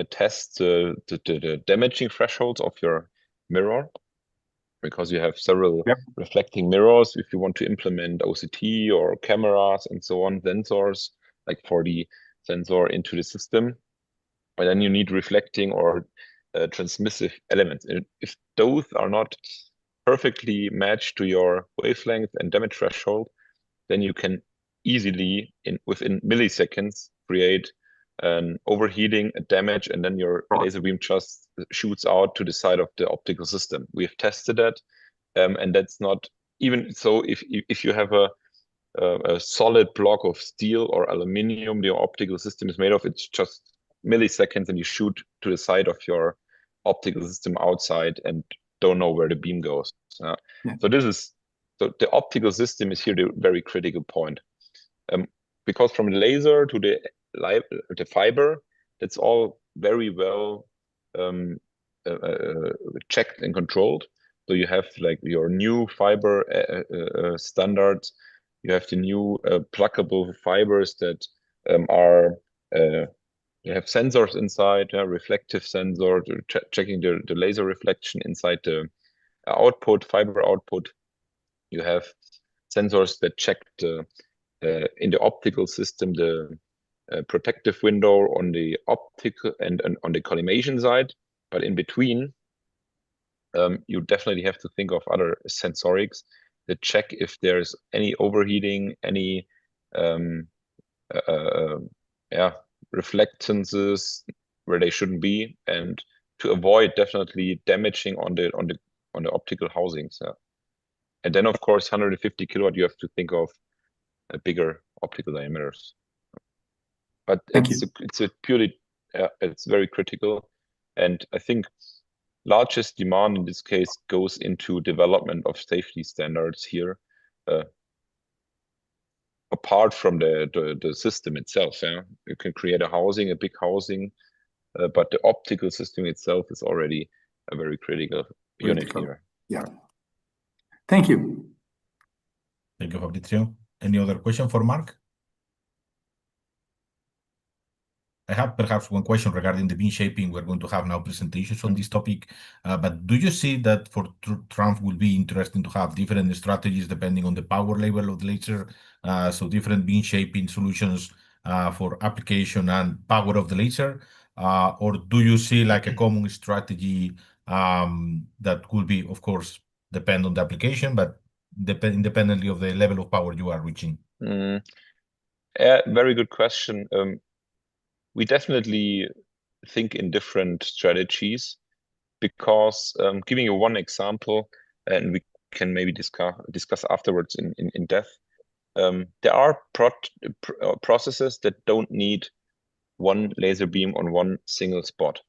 test the damaging thresholds of your mirror, because you have several reflecting mirrors. If you want to implement OCT or cameras and so on, sensors like 4D sensor into the system, and then you need reflecting or transmissive elements. And if those are not perfectly matched to your wavelength and damage threshold, then you can easily, within milliseconds, create an overheating, a damage, and then your laser beam just shoots out to the side of the optical system. We have tested that, and that's not even so. If you have a solid block of steel or aluminium, the optical system is made of, it's just milliseconds, and you shoot to the side of your optical system outside and don't know where the beam goes. So the optical system is here the very critical point, because from the laser to the fiber, that's all very well checked and controlled. So you have like your new fiber standards. You have the new pluggable fibers that you have sensors inside, reflective sensor checking the laser reflection inside the fiber output. You have sensors that check in the optical system the protective window on the optical and on the collimation side, but in between, you definitely have to think of other sensorics that check if there's any overheating, any reflectances where they shouldn't be, and to avoid definitely damaging on the optical housings. And then, of course, 150 kilowatt, you have to think of bigger optical diameters. But it's a purely, it's very critical. And I think largest demand in this case goes into development of safety standards here, apart from the system itself. You can create a big housing, but the optical system itself is already a very critical unit here. Yeah. Thank you. Thank you, Fabrizio. Any other question for Marc? I have perhaps one question regarding the beam shaping. We're going to have now presentations on this topic, but do you see that for TRUMPF will be interesting to have different strategies depending on the power level of the laser, so different beam shaping solutions for application and power of the laser, or do you see like a common strategy that could be, of course, depend on the application, but independently of the level of power you are reaching? Very good question. We definitely think in different strategies because giving you one example, and we can maybe discuss afterwards in depth. There are processes that don't need one laser beam on one single spot.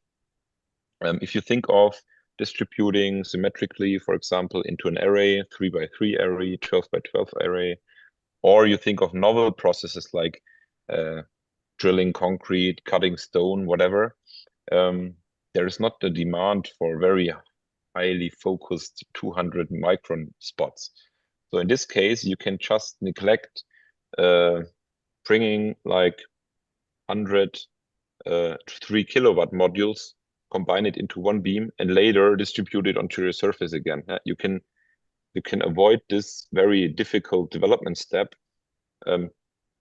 If you think of distributing symmetrically, for example, into an array, 3x3 array, 12x12 array, or you think of novel processes like drilling concrete, cutting stone, whatever, there is not the demand for very highly focused 200 micron spots. So in this case, you can just neglect bringing like 100 3 kilowatt modules, combine it into one beam, and later distribute it onto your surface again. You can avoid this very difficult development step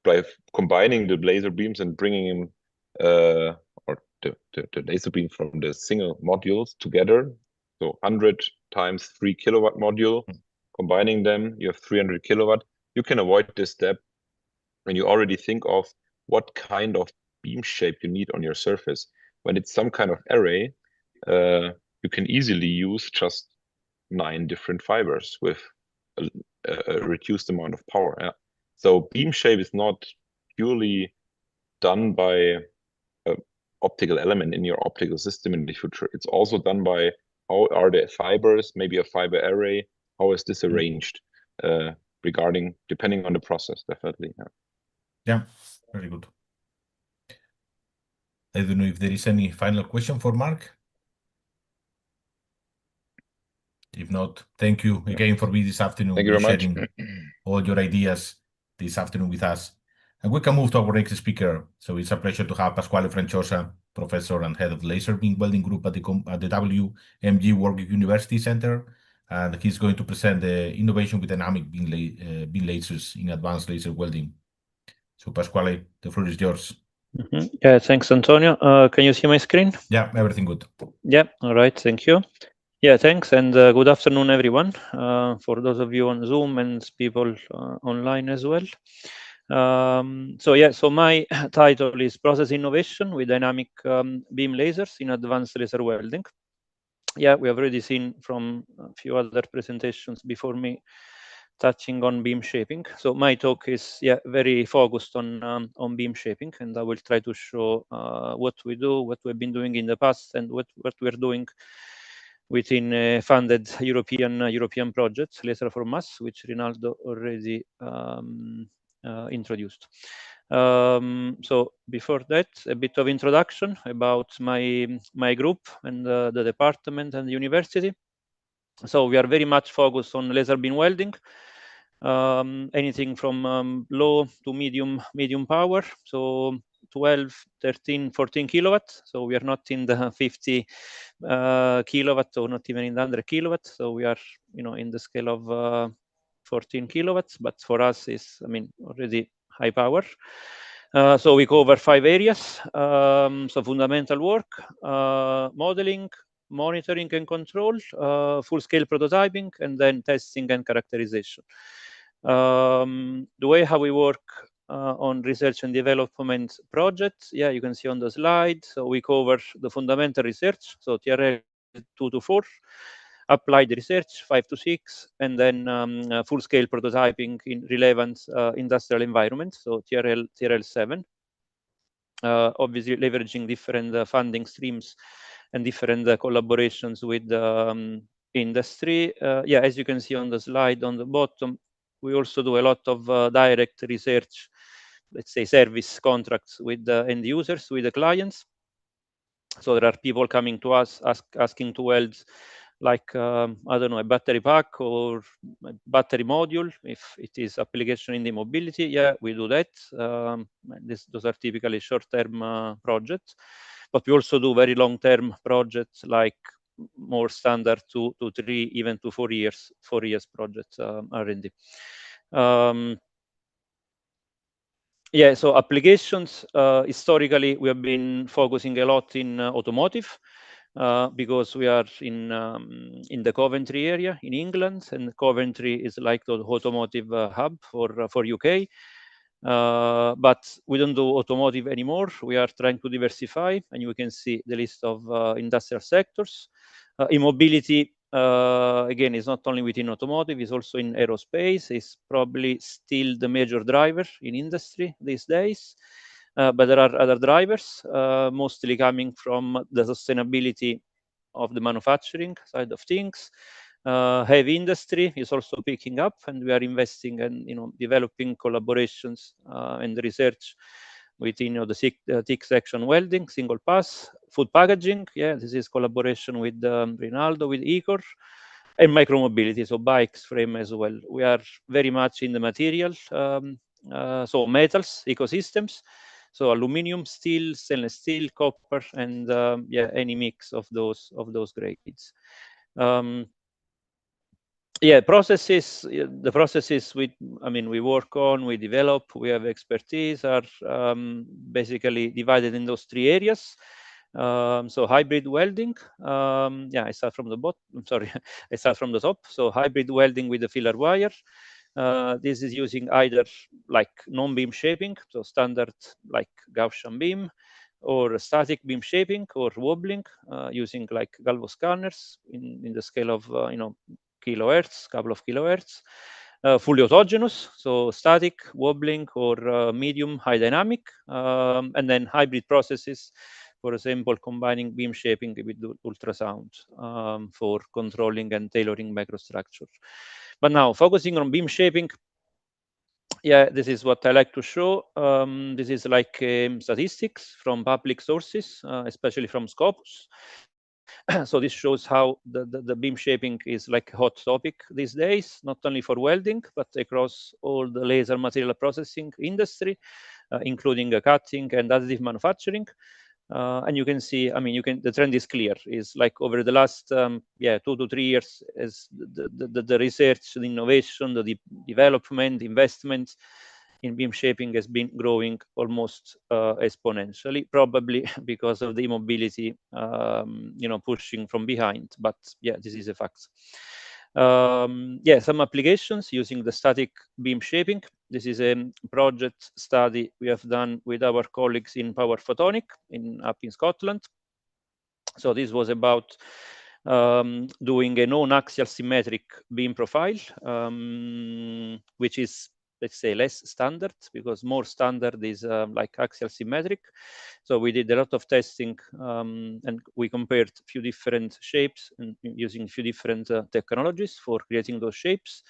by combining the laser beams and bringing them or the laser beam from the single modules together. So 100 times 3 kilowatt module, combining them, you have 300 kilowatt. You can avoid this step when you already think of what kind of beam shape you need on your surface. When it's some kind of array, you can easily use just 9 different fibers with a reduced amount of power. Yeah. So beam shape is not purely done by an optical element in your optical system in the future. It's also done by how are the fibers, maybe a fiber array, how is this arranged, depending on the process, definitely. Yeah, very good. I don't know if there is any final question for Marc. If not, thank you again for being this afternoon. Thank you very much. Sharing all your ideas this afternoon with us. And we can move to our next speaker. So it's a pleasure to have Pasquale Franciosa, professor and head of the Laser Beam Welding Group at the WMG Warwick University Center. And he's going to present the innovation with dynamic beam lasers in advanced laser welding. So Pasquale, the floor is yours. Yeah, thanks, Antonio. Can you see my screen? Yeah, everything good. Yeah, all right, thank you. Yeah, thanks, and good afternoon, everyone. For those of you on Zoom and people online as well. So my title is Process Innovation with Dynamic Beam Lasers in Advanced Laser Welding. Yeah, we have already seen from a few other presentations before me touching on beam shaping. So my talk is very focused on beam shaping, and I will try to show what we do, what we've been doing in the past, and what we're doing within funded European projects, Laser for Mass, which Rinaldo already introduced. So before that, a bit of introduction about my group and the department and the university. So we are very much focused on laser beam welding, anything from low to medium power. So 12, 13, 14 kilowatts. So we are not in the 50 kilowatt or not even in the 100 kilowatts. So we are, in the scale of 14 kilowatts. But for us, is already high power. So we cover 5 areas. So fundamental work, modeling, monitoring and control, full-scale prototyping, and then testing and characterization. The way how we work on research and development projects, you can see on the slide. So we cover the fundamental research, so TRL 2 to 4, applied research 5 to 6, and then full-scale prototyping in relevant industrial environments, so TRL 7. Obviously leveraging different funding streams and different collaborations with industry. As you can see on the slide on the bottom, we also do a lot of direct research, let's say service contracts with the end users, with the clients. So there are people coming to us asking to weld like I don't know, a battery pack or a battery module. If it is application in the mobility, yeah, we do that. Those are typically short-term projects, but we also do very long-term projects, like more standard 2 to 3, even to 4 years projects R&D. Yeah, so applications, historically, we have been focusing a lot in automotive, because we are in the Coventry area in England, and Coventry is like the automotive hub for UK. But we don't do automotive anymore. We are trying to diversify, and you can see the list of industrial sectors. In mobility, again, it's not only within automotive, it's also in aerospace. It's probably still the major driver in industry these days. But there are other drivers, mostly coming from the sustainability of the manufacturing side of things. Heavy industry is also picking up, and we are investing and developing collaborations and research within the TIC section welding, single pass, food packaging. Yeah, this is collaboration with Rinaldo, with Ecor, and micromobility, so bikes frame as well. We are very much in the material, so metals ecosystems. So aluminum, steel, stainless steel, copper, and yeah, any mix of those grades. Yeah, processes. The processes we work on, we develop, we have expertise are basically divided in those 3 areas. So hybrid welding. Yeah, I start from the bottom. I'm sorry, I start from the top. So hybrid welding with the filler wire. This is using either like non-beam shaping, so standard like Gaussian beam, or static beam shaping or wobbling, using like galvo scanners in the scale of kilohertz, couple of kilohertz. Fully autogenous, so static, wobbling, or medium high dynamic, and then hybrid processes, for example, combining beam shaping with ultrasound for controlling and tailoring microstructure. But now focusing on beam shaping, yeah, this is what I like to show. This is like statistics from public sources, especially from Scopus. So this shows how the beam shaping is like a hot topic these days, not only for welding, but across all the laser material processing industry, including cutting and additive manufacturing. And you can see, the trend is clear. Is like over the last 2 to 3 years, as the research, the innovation, the development, investment in beam shaping has been growing almost exponentially, probably because of the immobility, pushing from behind. But yeah, this is a fact. Yeah, some applications using the static beam shaping. This is a project study we have done with our colleagues in Power Photonics up in Scotland. So this was about doing a non-axial symmetric beam profile, which is, let's say, less standard, because more standard is like axial symmetric. So we did a lot of testing, and we compared a few different shapes and using a few different technologies for creating those shapes.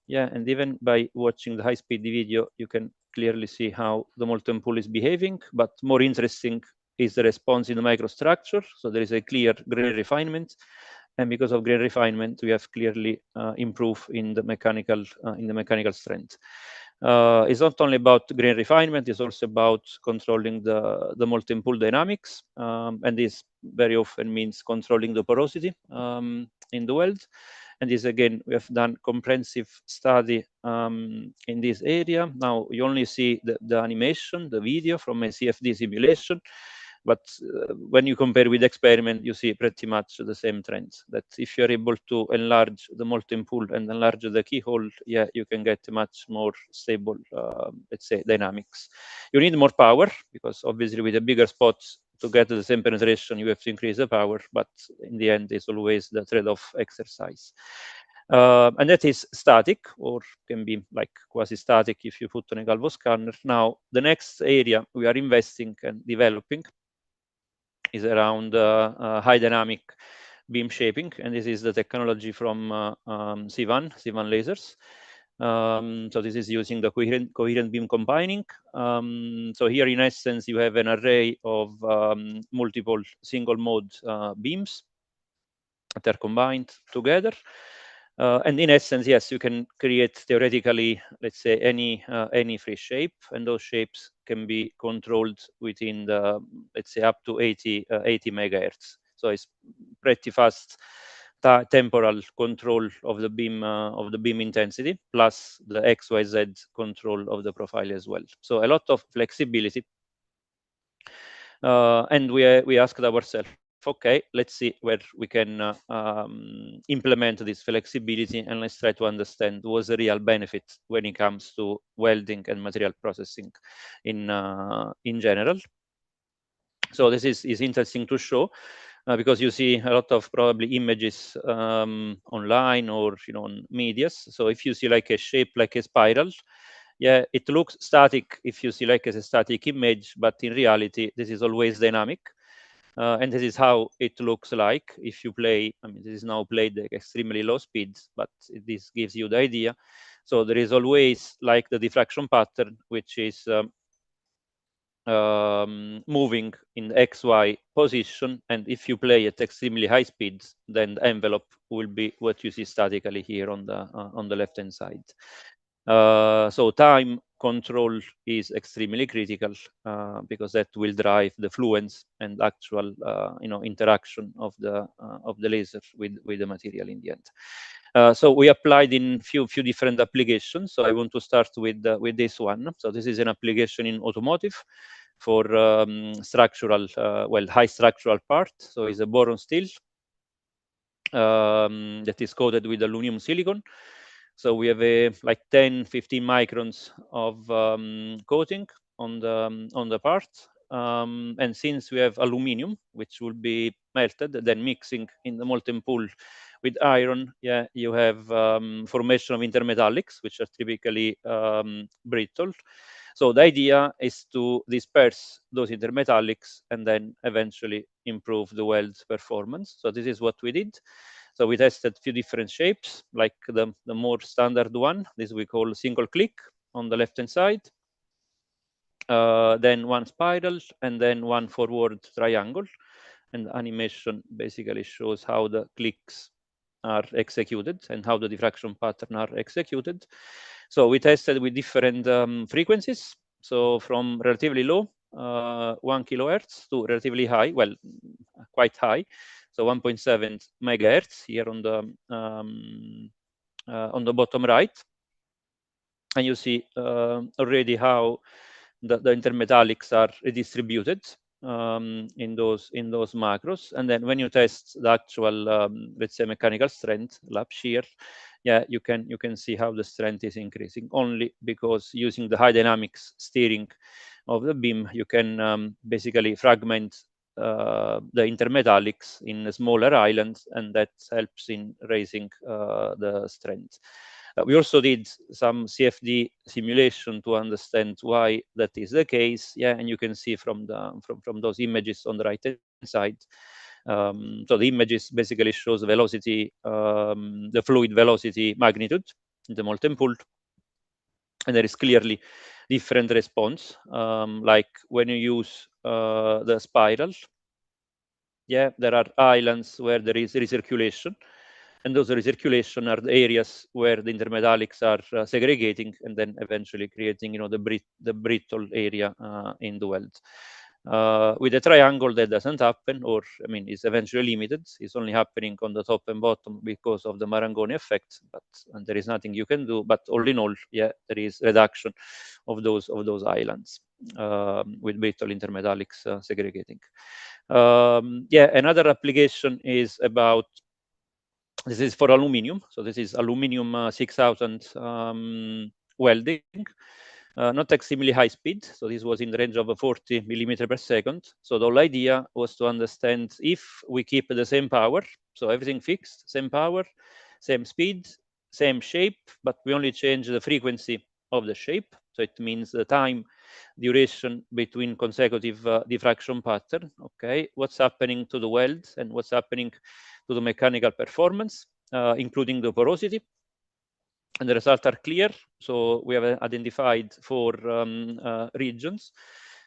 Yeah, and even by watching the high-speed video, you can clearly see how the molten pool is behaving. But more interesting is the response in the microstructure. So there is a clear grain refinement, and because of grain refinement, we have clearly improved in the mechanical strength. It's not only about grain refinement; it's also about controlling the molten pool dynamics, and this very often means controlling the porosity in the weld. And this, again, we have done comprehensive study in this area. Now you only see the animation, the video from a CFD simulation. But when you compare with experiment, you see pretty much the same trends. That if you're able to enlarge the molten pool and enlarge the keyhole, yeah, you can get much more stable, let's say, dynamics. You need more power, because obviously with the bigger spots, to get the same penetration, you have to increase the power. But in the end, it's always the trade-off exercise. And that is static, or can be like quasi-static if you put on a galvo scanner. Now, the next area we are investing and developing is around high dynamic beam shaping, and this is the technology from C1 lasers. So this is using the coherent beam combining. So here, in essence, you have an array of multiple single mode beams, that are combined together. And in essence, yes, you can create theoretically, let's say, any free shape, and those shapes can be controlled within the, let's say, up to 80 megahertz. So it's pretty fast temporal control of the beam intensity, plus the XYZ control of the profile as well. So a lot of flexibility. And we asked ourselves, okay, let's see where we can implement this flexibility, and let's try to understand what's the real benefit when it comes to welding and material processing in general. So this is interesting to show, because you see a lot of probably images online or on medias. So if you see like a shape like a spiral, yeah, it looks static if you see like as a static image, but in reality this is always dynamic. And this is how it looks like if you play. I mean, this is now played at extremely low speeds, but this gives you the idea. So there is always like the diffraction pattern, which is moving in XY position, and if you play at extremely high speeds, then the envelope will be what you see statically here on the left hand side. So time control is extremely critical, because that will drive the fluence and actual interaction of the laser with the material in the end. So we applied in few different applications. So I want to start with this one. So this is an application in automotive for structural, high structural part. So it's a boron steel that is coated with aluminum silicon. So we have like 10-15 microns of coating on the part. And since we have aluminum, which will be melted, then mixing in the molten pool with iron, yeah, you have formation of intermetallics, which are typically brittle. So the idea is to disperse those intermetallics and then eventually improve the weld performance. So this is what we did. So we tested a few different shapes, like the more standard one. This we call single click on the left-hand side. Then one spiral, and then one forward triangle. And the animation basically shows how the clicks are executed and how the diffraction pattern are executed. So we tested with different frequencies. So from relatively low, 1 kilohertz, to relatively high, well, quite high. So 1.7 megahertz here on the bottom right. And you see already how the intermetallics are redistributed in those macros. And then when you test the actual, let's say, mechanical strength, lap shear, yeah, you can see how the strength is increasing, only because using the high dynamics steering of the beam, you can basically fragment the intermetallics in smaller islands, and that helps in raising the strength. We also did some CFD simulation to understand why that is the case. Yeah, and you can see from those images on the right hand side. So the images basically shows the velocity, the fluid velocity magnitude in the molten pool, and there is clearly different response. Like when you use the spiral, yeah, there are islands where there is recirculation. And those recirculation are the areas where the intermetallics are segregating, and then eventually creating, the brittle area in the weld. With a triangle, that doesn't happen, or I mean, is eventually limited. It's only happening on the top and bottom because of the Marangoni effect, and there is nothing you can do. But all in all, yeah, there is reduction of those islands with brittle intermetallics segregating. Yeah, another application is about. This is for aluminum. So this is aluminum 6000 welding, not extremely high speed. So this was in the range of 40 millimeter per second. So the whole idea was to understand if we keep the same power, so everything fixed, same power, same speed, same shape, but we only change the frequency of the shape. So it means the time duration between consecutive diffraction pattern. Okay, what's happening to the weld and what's happening to the mechanical performance, including the porosity. And the results are clear. So we have identified 4 regions.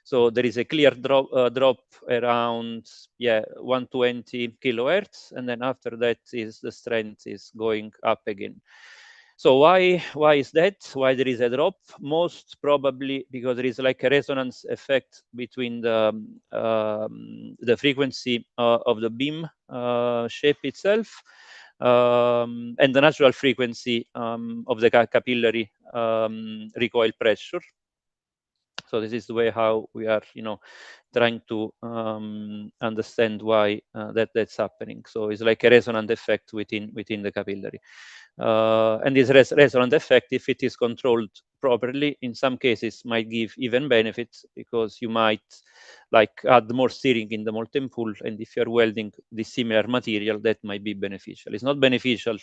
So there is a clear drop around 120 kilohertz, and then after that is the strength is going up again. So why is that? Why there is a drop? Most probably because there is like a resonance effect between the frequency of the beam shape itself and the natural frequency of the capillary recoil pressure. So this is the way how we are, trying to understand why that's happening. So it's like a resonant effect within the capillary. And this resonant effect, if it is controlled properly, in some cases might give even benefits, because you might like add more steering in the molten pool, and if you're welding the similar material, that might be beneficial. It's not beneficial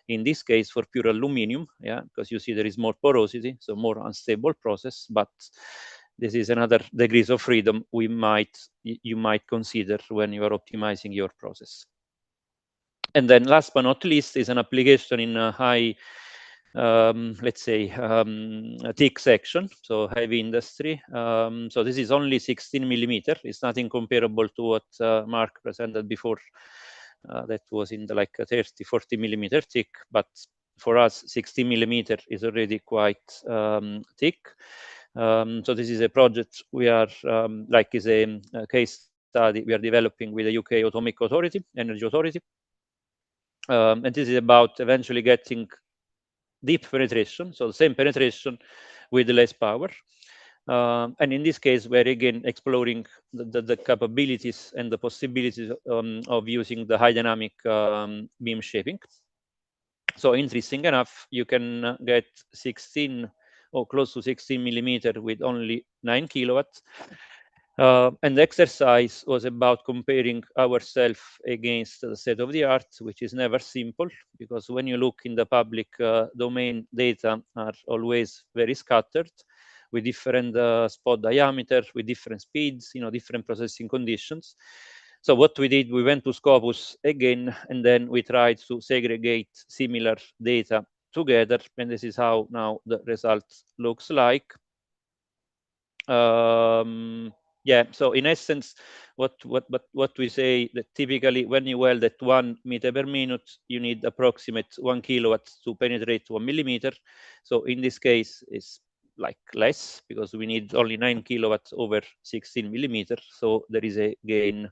in this case for pure aluminum, because you see there is more porosity, so more unstable process, but this is another degrees of freedom you might consider when you are optimizing your process. And then last but not least is an application in a high, let's say, thick section, so heavy industry. So this is only 16 millimeter. It's nothing comparable to what Marc presented before. That was in the like 30, 40 millimeter thick, but for us, 16 millimeter is already quite thick. So this is a project we are is a case study we are developing with the UK Atomic Authority, Energy Authority. And this is about eventually getting deep penetration, so the same penetration with less power. And in this case, we're again exploring the capabilities and the possibilities of using the high dynamic beam shaping. So interesting enough, you can get 16 or close to 16 millimeter with only 9 kilowatts. And the exercise was about comparing ourselves against the state of the art, which is never simple, because when you look in the public domain, data are always very scattered with different spot diameter, with different speeds, different processing conditions. So what we did, we went to Scopus again, and then we tried to segregate similar data together, and this is how now the result looks like. So in essence, what we say that typically when you weld at 1 meter per minute, you need approximate 1 kilowatt to penetrate 1 millimeter. So in this case, it's like less, because we need only 9 kilowatts over 16 millimeters. So there is a gain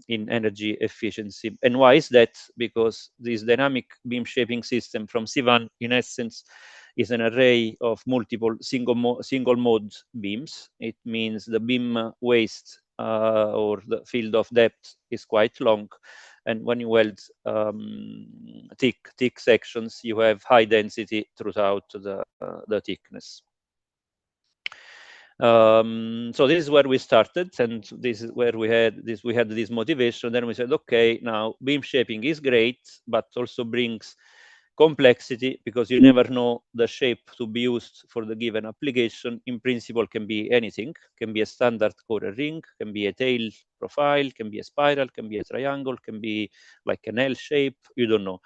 in energy efficiency. And why is that? Because this dynamic beam shaping system from C1, in essence, is an array of multiple single mode beams. It means the beam waist or the field of depth is quite long. And when you weld thick sections, you have high density throughout the thickness. So this is where we started, and this is where we had this motivation. Then we said, okay, now beam shaping is great, but also brings complexity, because you never know the shape to be used for the given application. In principle, can be anything, can be a standard core ring, can be a tail profile, can be a spiral, can be a triangle, can be like an L shape, you don't know.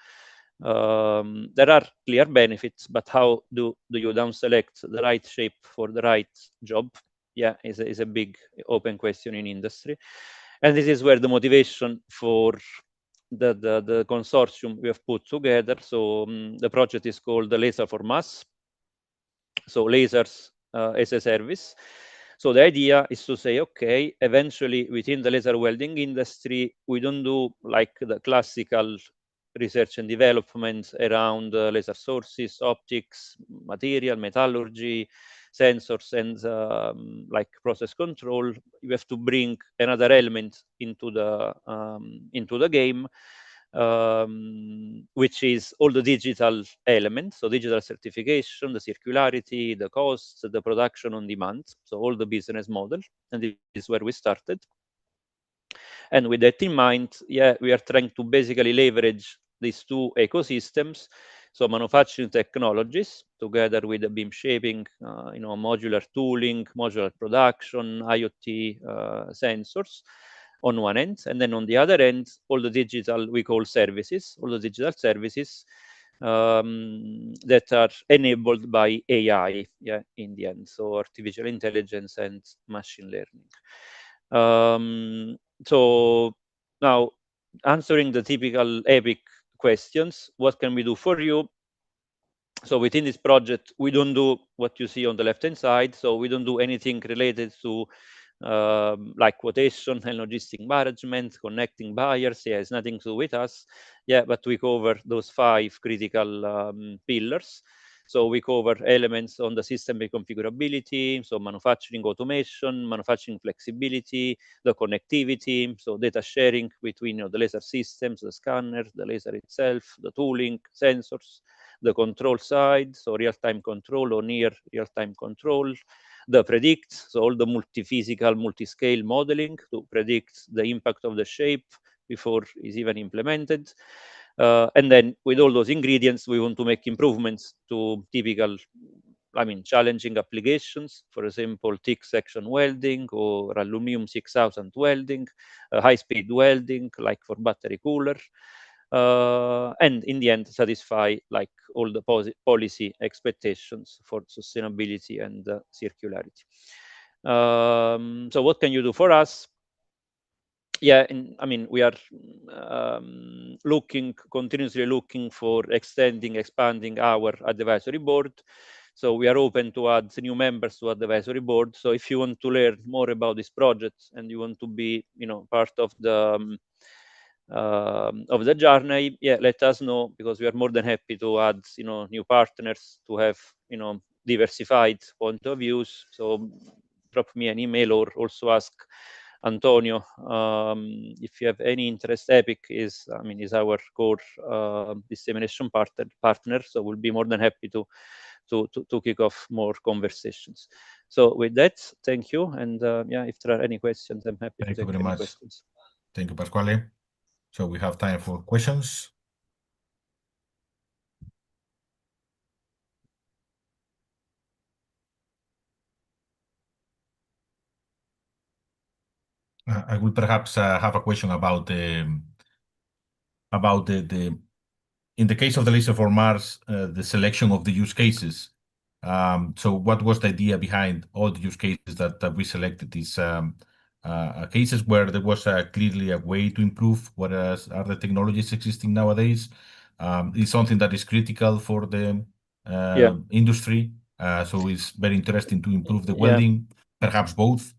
There are clear benefits, but how do you down select the right shape for the right job? Is a big open question in industry. And this is where the motivation for the consortium we have put together. So the project is called the Laser for Mass. So lasers as a service. So the idea is to say, okay, eventually within the laser welding industry, we don't do like the classical research and development around laser sources, optics, material, metallurgy, sensors, and like process control. You have to bring another element into the game, which is all the digital elements, so digital certification, the circularity, the costs, the production on demand, so all the business model. And this is where we started. And with that in mind, we are trying to basically leverage these two ecosystems, so manufacturing technologies together with the beam shaping, modular tooling, modular production, IoT sensors on one end, and then on the other end, all the digital we call services, all the digital services that are enabled by AI, in the end, so artificial intelligence and machine learning. So now, answering the typical EPIC questions, what can we do for you? So within this project, we don't do what you see on the left-hand side. So we don't do anything related to like quotation and logistic management, connecting buyers. Yeah, it's nothing to do with us. Yeah, but we cover those 5 critical pillars. So we cover elements on the system configurability, so manufacturing automation, manufacturing flexibility, the connectivity, so data sharing between the laser systems, the scanner, the laser itself, the tooling, sensors, the control side, so real-time control or near real-time control, the predict, so all the multi-physical, multi-scale modeling to predict the impact of the shape before it's even implemented. And then with all those ingredients, we want to make improvements to typical, challenging applications, for example, thick section welding or aluminum 6000 welding, high-speed welding, like for battery cooler. And in the end, satisfy like all the policy expectations for sustainability and circularity. So what can you do for us? Yeah, we are continuously looking for expanding our advisory board. So we are open to add new members to advisory board. So if you want to learn more about this project and you want to be, part of the journey, yeah, let us know, because we are more than happy to add, new partners to have, diversified point of views. So drop me an email or also ask Antonio if you have any interest. EPIC is our core dissemination partner, so we'll be more than happy to kick off more conversations. So with that, thank you, and yeah, if there are any questions, I'm happy to take any questions. Thank you, Pasquale. So we have time for questions. I will perhaps have a question about the in the case of the laser for Mars, the selection of the use cases. So what was the idea behind all the use cases that we selected? These cases where there was clearly a way to improve what are the technologies existing nowadays. It's something that is critical for the industry. So it's very interesting to improve the welding, perhaps both.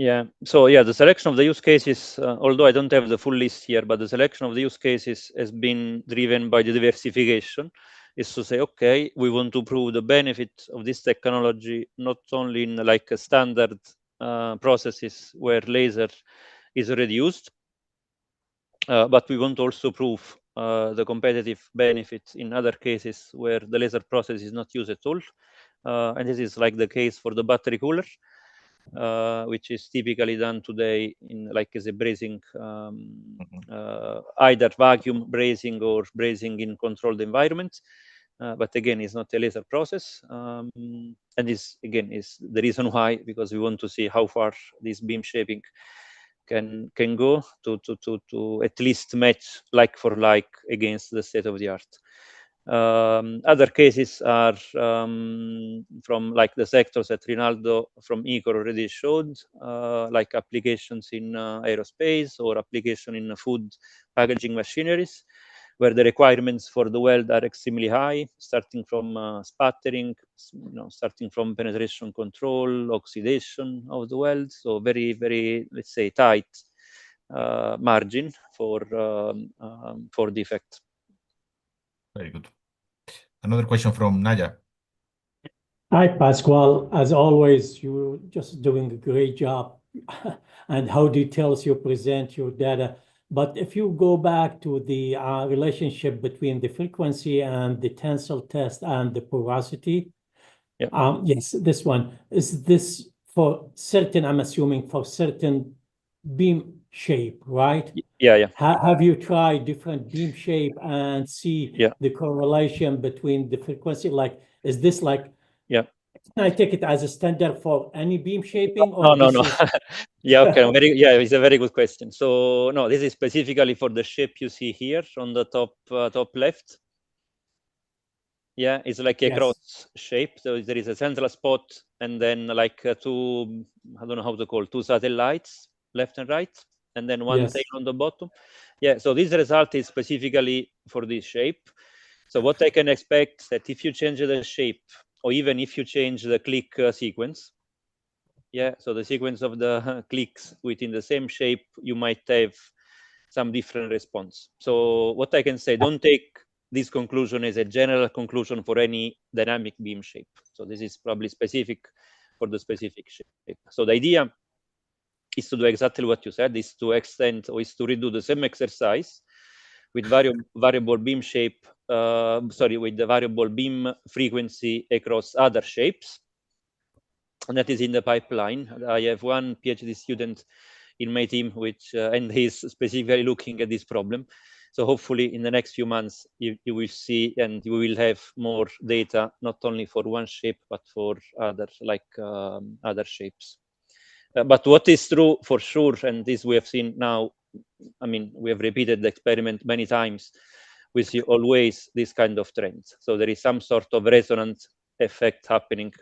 Yeah, so yeah, the selection of the use cases, although I don't have the full list here, but the selection of the use cases has been driven by the diversification. Is to say, okay, we want to prove the benefit of this technology, not only in like a standard processes where laser is already used, but we want to also prove the competitive benefits in other cases where the laser process is not used at all. And this is like the case for the battery cooler, which is typically done today in like as a brazing, either vacuum brazing or brazing in controlled environments. But again, it's not a laser process. And this again is the reason why, because we want to see how far this beam shaping can go to at least match like for like against the state of the art. Other cases are from like the sectors that Rinaldo from Ecor already showed, like applications in aerospace or application in food packaging machineries, where the requirements for the weld are extremely high, starting from sputtering, starting from penetration control, oxidation of the weld. So very, very, let's say, tight margin for defect. Very good. Another question from Najah. Hi, Pasquale. As always, you're just doing a great job and how details you present your data. But if you go back to the relationship between the frequency and the tensile test and the porosity, yes, this one, is this for certain, I'm assuming for certain beam shape, right? Yeah. Have you tried different beam shape and see the correlation between the frequency? Like, is this like, can I take it as a standard for any beam shaping? Or no. Yeah, okay. It's a very good question. So no, this is specifically for the shape you see here on the top left. Yeah, it's like a Yes. cross shape. So there is a central spot and then like two, I don't know how to call, two satellites, left and right, and then one Yes. tail on the bottom. Yeah, so this result is specifically for this shape. So what I can expect that if you change the shape, or even if you change the click sequence, yeah, so the sequence of the clicks within the same shape, you might have some different response. So what I can say, don't take this conclusion as a general conclusion for any dynamic beam shape. So this is probably specific for the specific shape. So the idea is to do exactly what you said, is to extend or is to redo the same exercise with variable beam shape, with the variable beam frequency across other shapes. And that is in the pipeline. I have one PhD student in my team, and he's specifically looking at this problem. So hopefully in the next few months, you will see and you will have more data, not only for one shape, but for other shapes. But what is true for sure, and this we have seen now, I mean, we have repeated the experiment many times, we see always this kind of trend. So there is some sort of resonant effect happening,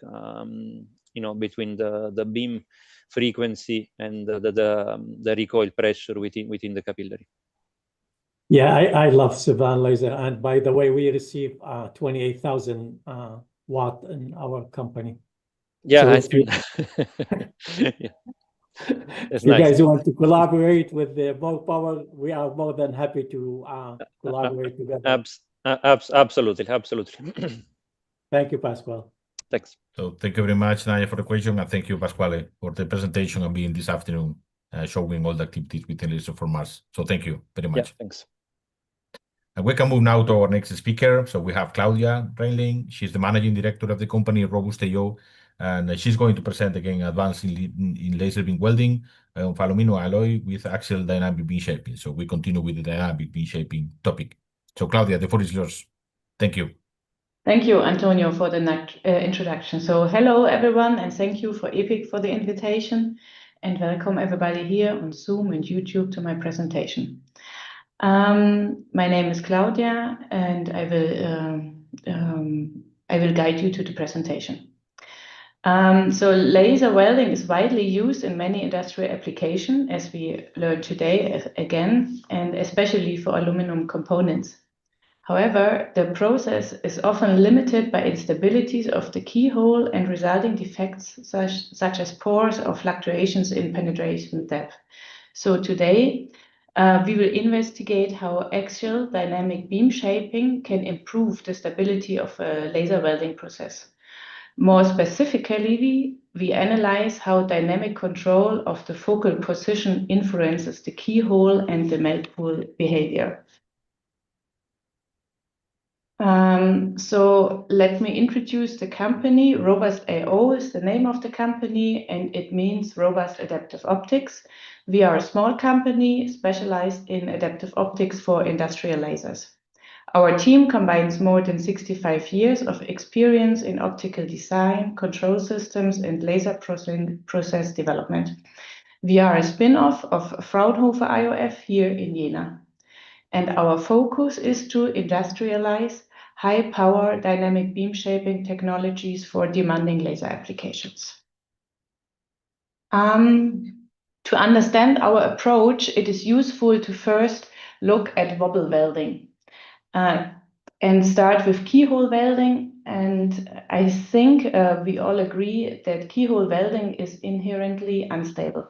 between the beam frequency and the recoil pressure within the capillary. Yeah, I love Savannah laser. And by the way, we receive 28,000 watt in our company. Yeah, So yeah. If you guys want to collaborate with the bulk power, we are more than happy to collaborate together. Absolutely. Thank you, Pasquale. Thanks. So thank you very much, Najah, for the question, and thank you, Pasquale, for the presentation and being this afternoon, showing all the activities within Laser for Mars. So thank you very much. Yeah, thanks. And we can move now to our next speaker. So we have Claudia Reinling. She's the managing director of the company RobustAO, and she's going to present again advanced in laser beam welding of aluminum alloy with axial dynamic beam shaping. So we continue with the dynamic beam shaping topic. So Claudia, the floor is yours. Thank you. Thank you, Antonio, for the introduction. So hello, everyone, and thank you for EPIC for the invitation, and welcome everybody here on Zoom and YouTube to my presentation. My name is Claudia, and I will guide you to the presentation. So laser welding is widely used in many industrial applications, as we learned today again, and especially for aluminum components. However, the process is often limited by instabilities of the keyhole and resulting defects such as pores or fluctuations in penetration depth. So today, we will investigate how axial dynamic beam shaping can improve the stability of a laser welding process. More specifically, we analyze how dynamic control of the focal position influences the keyhole and the melt pool behavior. So let me introduce the company. RobustAO is the name of the company, and it means Robust Adaptive Optics. We are a small company specialized in adaptive optics for industrial lasers. Our team combines more than 65 years of experience in optical design, control systems, and laser process development. We are a spin-off of Fraunhofer IOF here in Jena. And our focus is to industrialize high-power dynamic beam shaping technologies for demanding laser applications. To understand our approach, it is useful to first look at wobble welding and start with keyhole welding. And I think we all agree that keyhole welding is inherently unstable.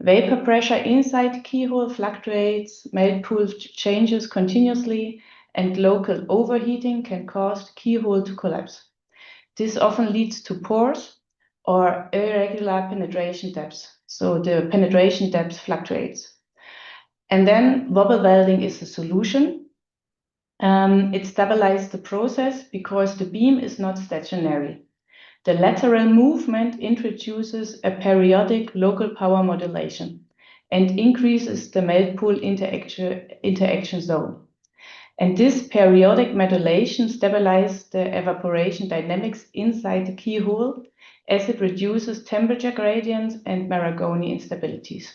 Vapor pressure inside keyhole fluctuates, melt pool changes continuously, and local overheating can cause keyhole to collapse. This often leads to pores or irregular penetration depths. So the penetration depth fluctuates. And then wobble welding is a solution. It stabilizes the process because the beam is not stationary. The lateral movement introduces a periodic local power modulation and increases the melt pool interaction zone. And this periodic modulation stabilizes the evaporation dynamics inside the keyhole as it reduces temperature gradients and Maragoni instabilities.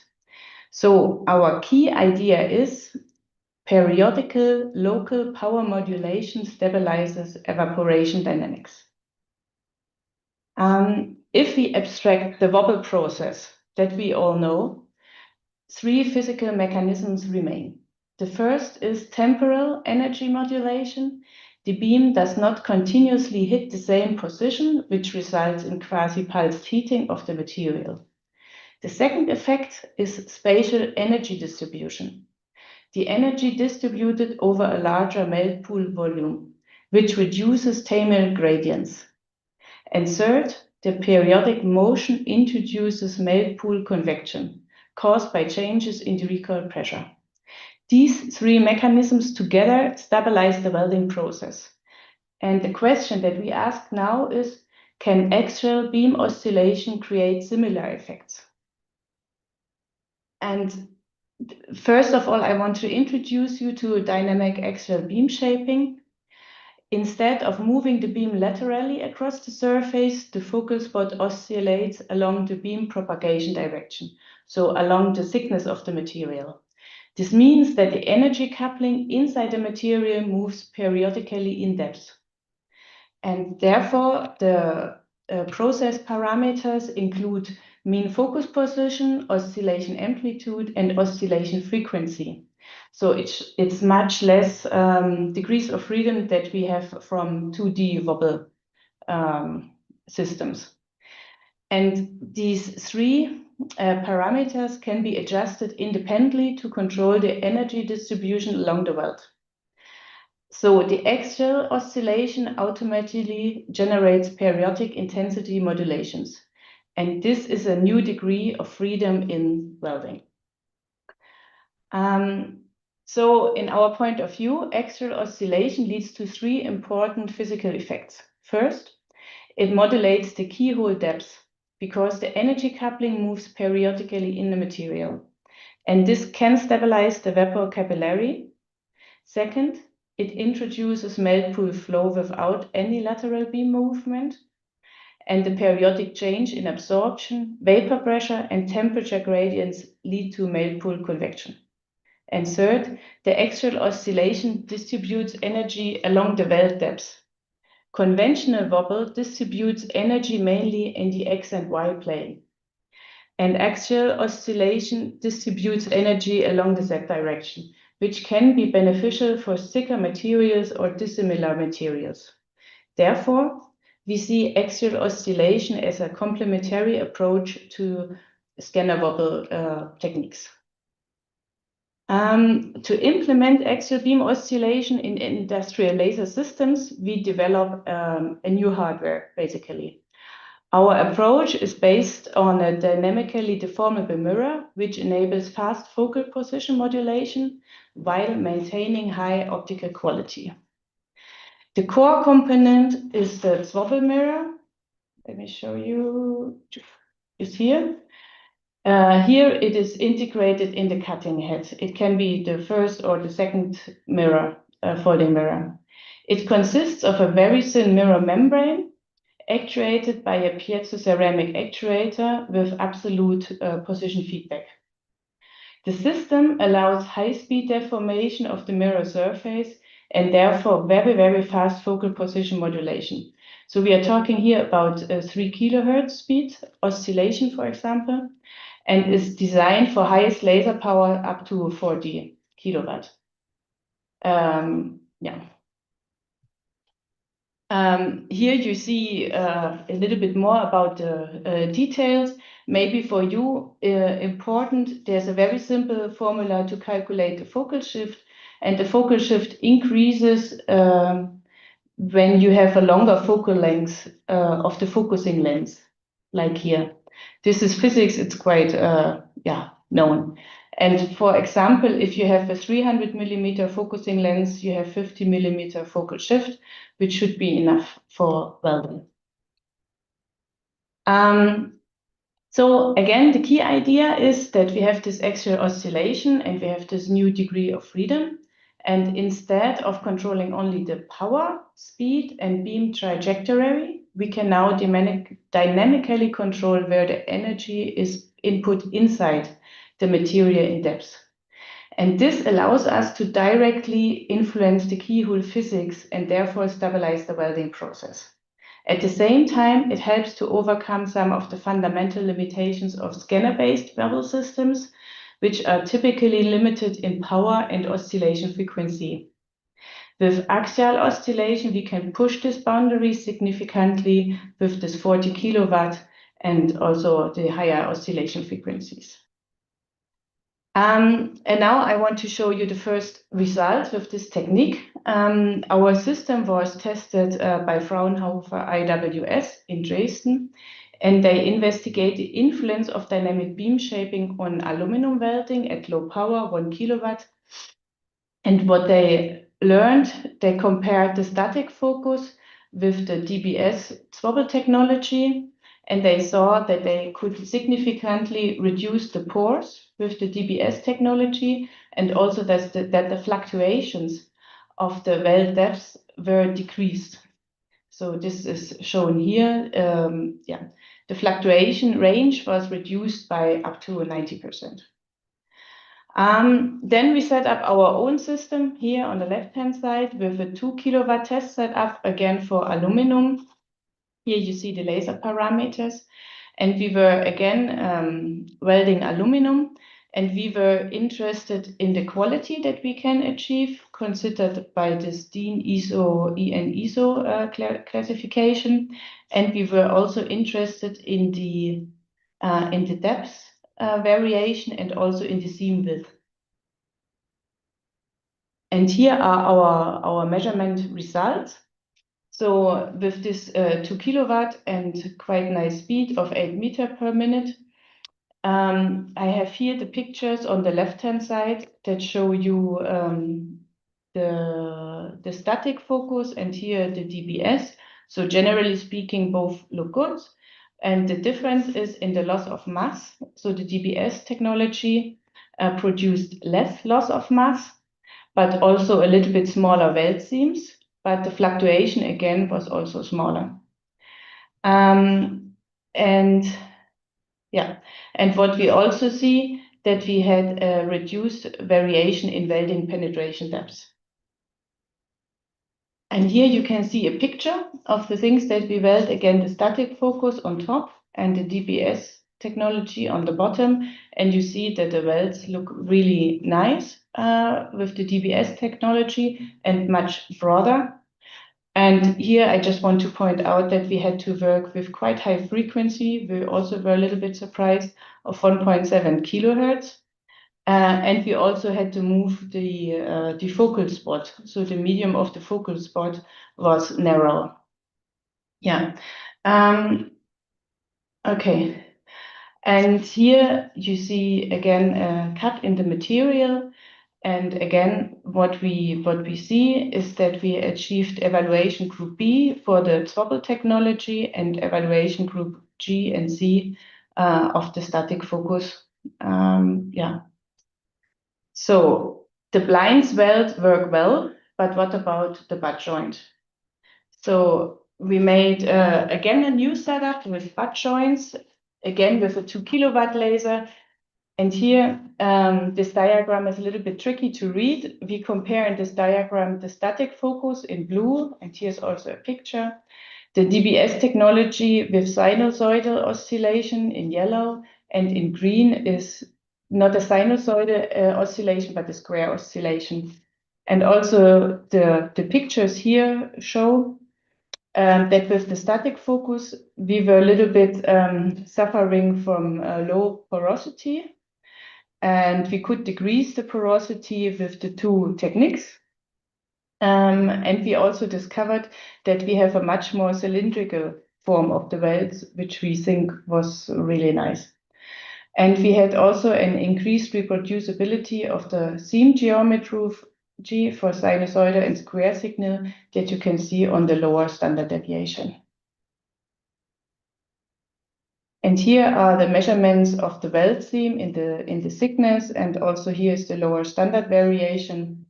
So our key idea is periodical local power modulation stabilizes evaporation dynamics. If we abstract the wobble process that we all know, 3 physical mechanisms remain. The first is temporal energy modulation. The beam does not continuously hit the same position, which results in quasi-pulsed heating of the material. The second effect is spatial energy distribution. The energy distributed over a larger melt pool volume, which reduces thermal gradients. And third, the periodic motion introduces melt pool convection, caused by changes in the recoil pressure. These 3 mechanisms together stabilize the welding process. And the question that we ask now is, can axial beam oscillation create similar effects? And first of all, I want to introduce you to dynamic axial beam shaping. Instead of moving the beam laterally across the surface, the focal spot oscillates along the beam propagation direction, so along the thickness of the material. This means that the energy coupling inside the material moves periodically in depth. And therefore, the process parameters include mean focus position, oscillation amplitude, and oscillation frequency. So it's much less degrees of freedom that we have from 2D wobble systems. And these 3 parameters can be adjusted independently to control the energy distribution along the weld. So the axial oscillation automatically generates periodic intensity modulations. And this is a new degree of freedom in welding. So in our point of view, axial oscillation leads to 3 important physical effects. First, it modulates the keyhole depth because the energy coupling moves periodically in the material. And this can stabilize the vapor capillary. Second, it introduces melt pool flow without any lateral beam movement. And the periodic change in absorption, vapor pressure, and temperature gradients lead to melt pool convection. And third, the axial oscillation distributes energy along the weld depth. Conventional wobble distributes energy mainly in the X and Y plane. And axial oscillation distributes energy along the Z direction, which can be beneficial for thicker materials or dissimilar materials. Therefore, we see axial oscillation as a complementary approach to scanner wobble techniques. To implement axial beam oscillation in industrial laser systems, we develop a new hardware, basically. Our approach is based on a dynamically deformable mirror, which enables fast focal position modulation while maintaining high optical quality. The core component is the swivel mirror. Let me show you. It's here. Here it is integrated in the cutting head. It can be the first or the second mirror, folding mirror. It consists of a very thin mirror membrane actuated by a piezo-ceramic actuator with absolute position feedback. The system allows high-speed deformation of the mirror surface and therefore very, very fast focal position modulation. So we are talking here about 3 kilohertz speed oscillation, for example, and is designed for highest laser power up to 40 kilowatt. Here you see a little bit more about the details. Maybe for you important, there's a very simple formula to calculate the focal shift, and the focal shift increases when you have a longer focal length of the focusing lens, like here. This is physics, it's quite known. And for example, if you have a 300 millimeter focusing lens, you have 50 millimeter focal shift, which should be enough for welding. So again, the key idea is that we have this axial oscillation and we have this new degree of freedom. And instead of controlling only the power, speed, and beam trajectory, we can now dynamically control where the energy is input inside the material in depth. And this allows us to directly influence the keyhole physics and therefore stabilize the welding process. At the same time, it helps to overcome some of the fundamental limitations of scanner-based bevel systems, which are typically limited in power and oscillation frequency. With axial oscillation, we can push this boundary significantly with this 40 kilowatt and also the higher oscillation frequencies. And now I want to show you the first results with this technique. Our system was tested by Fraunhofer IWS in Dresden, and they investigate the influence of dynamic beam shaping on aluminum welding at low power, 1 kilowatt. And what they learned, they compared the static focus with the DBS swivel technology, and they saw that they could significantly reduce the pores with the DBS technology, and also that the fluctuations of the weld depths were decreased. So this is shown here. The fluctuation range was reduced by up to 90%. Then we set up our own system here on the left-hand side with a 2 kilowatt test setup, again for aluminum. Here you see the laser parameters. And we were again welding aluminum, and we were interested in the quality that we can achieve, considered by this DIN ISO EN ISO classification. And we were also interested in the depth variation and also in the seam width. And here are our measurement results. So with this 2 kilowatt and quite nice speed of 8 meters per minute, I have here the pictures on the left-hand side that show you the static focus and here the DBS. So generally speaking, both look good. And the difference is in the loss of mass. So the DBS technology produced less loss of mass, but also a little bit smaller weld seams. But the fluctuation again was also smaller. And what we also see that we had a reduced variation in welding penetration depths. And here you can see a picture of the things that we weld, again, the static focus on top and the DBS technology on the bottom. And you see that the welds look really nice with the DBS technology and much broader. And here I just want to point out that we had to work with quite high frequency. We also were a little bit surprised of 1.7 kilohertz. And we also had to move the focal spot. So the medium of the focal spot was narrow. Yeah. Okay. And here you see again a cut in the material. And again, what we see is that we achieved evaluation group B for the swivel technology and evaluation group G and C of the static focus. So the blinds weld work well, but what about the butt joint? So we made again a new setup with butt joints, again with a 2 kilowatt laser. And here, this diagram is a little bit tricky to read. We compare in this diagram the static focus in blue, and here's also a picture. The DBS technology with sinusoidal oscillation in yellow, and in green is not a sinusoidal oscillation, but a square oscillation. And also the pictures here show that with the static focus, we were a little bit suffering from low porosity. And we could decrease the porosity with the two techniques. And we also discovered that we have a much more cylindrical form of the welds, which we think was really nice. And we had also an increased reproducibility of the seam geometry for sinusoidal and square signal that you can see on the lower standard deviation. And here are the measurements of the weld seam in the thickness, and also here is the lower standard variation,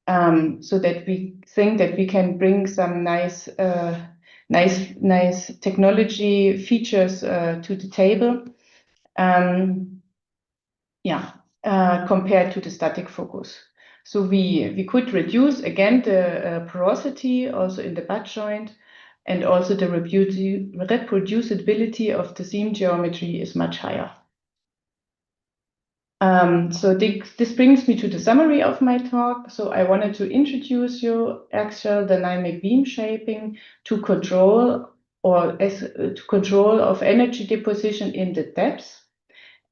so that we think that we can bring some nice technology features to the table. compared to the static focus. So we could reduce again the porosity also in the butt joint, and also the reproducibility of the seam geometry is much higher. So this brings me to the summary of my talk. So I wanted to introduce you axial dynamic beam shaping to control of energy deposition in the depths.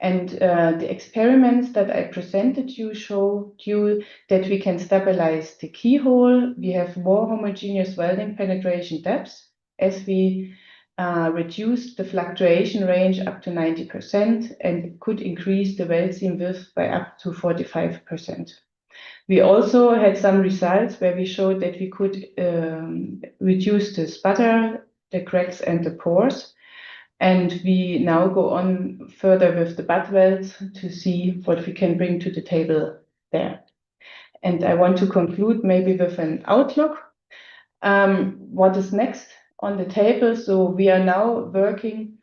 And the experiments that I presented you showed you that we can stabilize the keyhole. We have more homogeneous welding penetration depths as we reduced the fluctuation range up to 90% and could increase the weld seam width by up to 45%. We also had some results where we showed that we could reduce the sputter, the cracks, and the pores. And we now go on further with the butt welds to see what we can bring to the table there. And I want to conclude maybe with an outlook. What is next on the table? So we are now working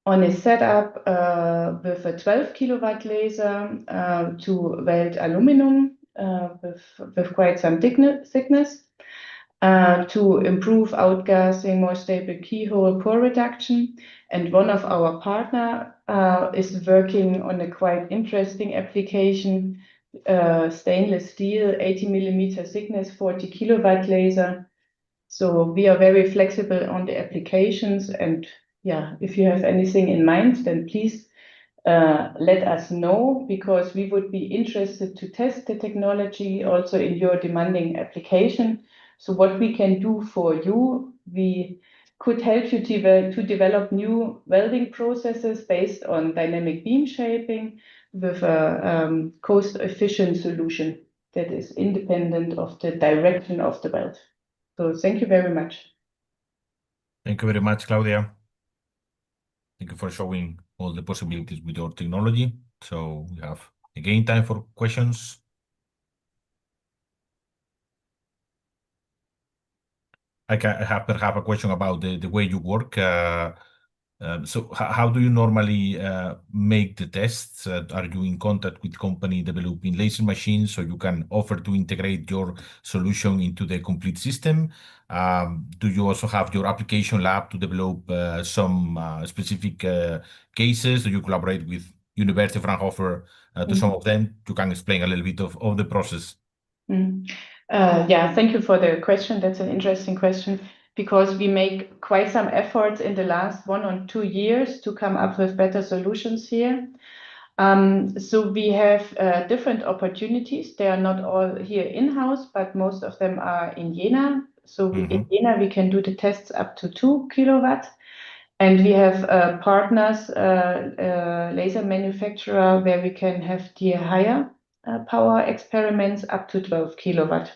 on a setup with a 12 kilowatt laser to weld aluminum with quite some thickness. To improve outgassing, more stable keyhole pore reduction. And one of our partner is working on a quite interesting application, stainless steel, 80 millimeter thickness, 40 kilowatt laser. So we are very flexible on the applications. And yeah, if you have anything in mind, then please let us know, because we would be interested to test the technology also in your demanding application. So what we can do for you, we could help you to develop new welding processes based on dynamic beam shaping with a cost-efficient solution that is independent of the direction of the weld. So thank you very much. Thank you very much, Claudia. Thank you for showing all the possibilities with your technology. So we have again time for questions. I have perhaps a question about the way you work. So how do you normally make the tests? Are you in contact with company developing laser machines so you can offer to integrate your solution into the complete system? Do you also have your application lab to develop some specific cases? Do you collaborate with Univet, Fraunhofer, to some of them? You can explain a little bit of the process. Yeah, thank you for the question. That's an interesting question, because we make quite some efforts in the last 1 or 2 years to come up with better solutions here. So we have different opportunities. They are not all here in-house, but most of them are in Jena. So in Jena, we can do the tests up to 2 kilowatt. And we have partners, laser manufacturer, where we can have the higher power experiments up to 12 kilowatt.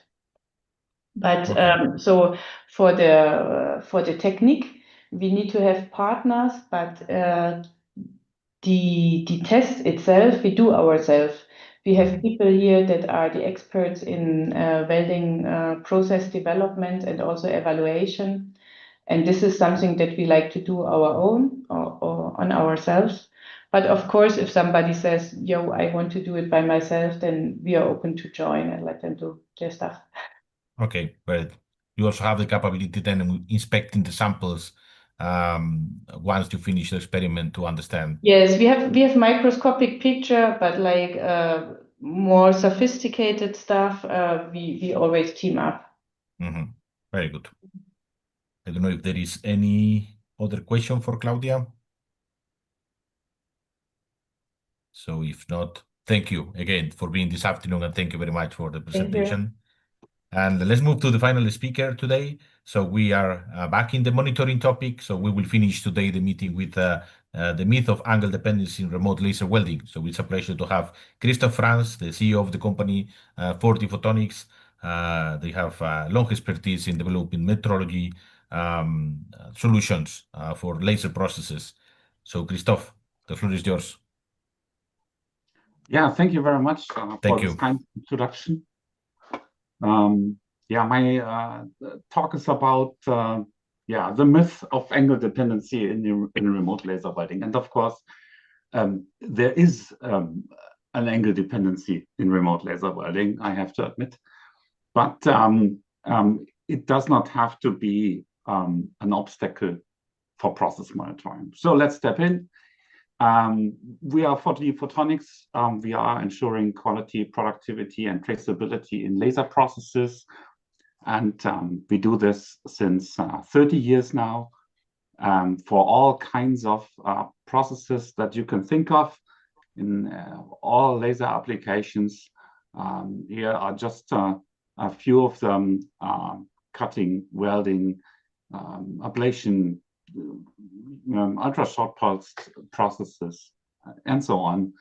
But so for the technique, we need to have partners, but the test itself we do ourselves. We have people here that are the experts in welding process development and also evaluation. And this is something that we like to do our own or on ourselves. But of course, if somebody says, yo, I want to do it by myself, then we are open to join and let them do their stuff. Okay, but you also have the capability then of inspecting the samples once you finish the experiment to understand. Yes, we have microscopic picture, but like more sophisticated stuff, we always team up. Very good. I don't know if there is any other question for Claudia. So if not, thank you again for being this afternoon, and thank you very much for the presentation. And let's move to the final speaker today. So we are back in the monitoring topic. So we will finish today the meeting with the myth of angle dependency in remote laser welding. So it's a pleasure to have Christoph, Franz, the CEO of the company, Photonics. They have long expertise in developing metrology solutions for laser processes. So Christoph, the floor is yours. Yeah, thank you very much for this kind introduction. Yeah, my talk is about the myth of angle dependency in remote laser welding. And of course, there is a an angle dependency in remote laser welding, I have to admit. But it does not have to be an obstacle for process monitoring. So let's step in. We are for the photonics. We are ensuring quality, productivity, and traceability in laser processes. And we do this since 30 years now for all kinds of processes that you can think of in all laser applications. Here are just a few of them: cutting, welding, ablation, ultra short pulse processes, and so on.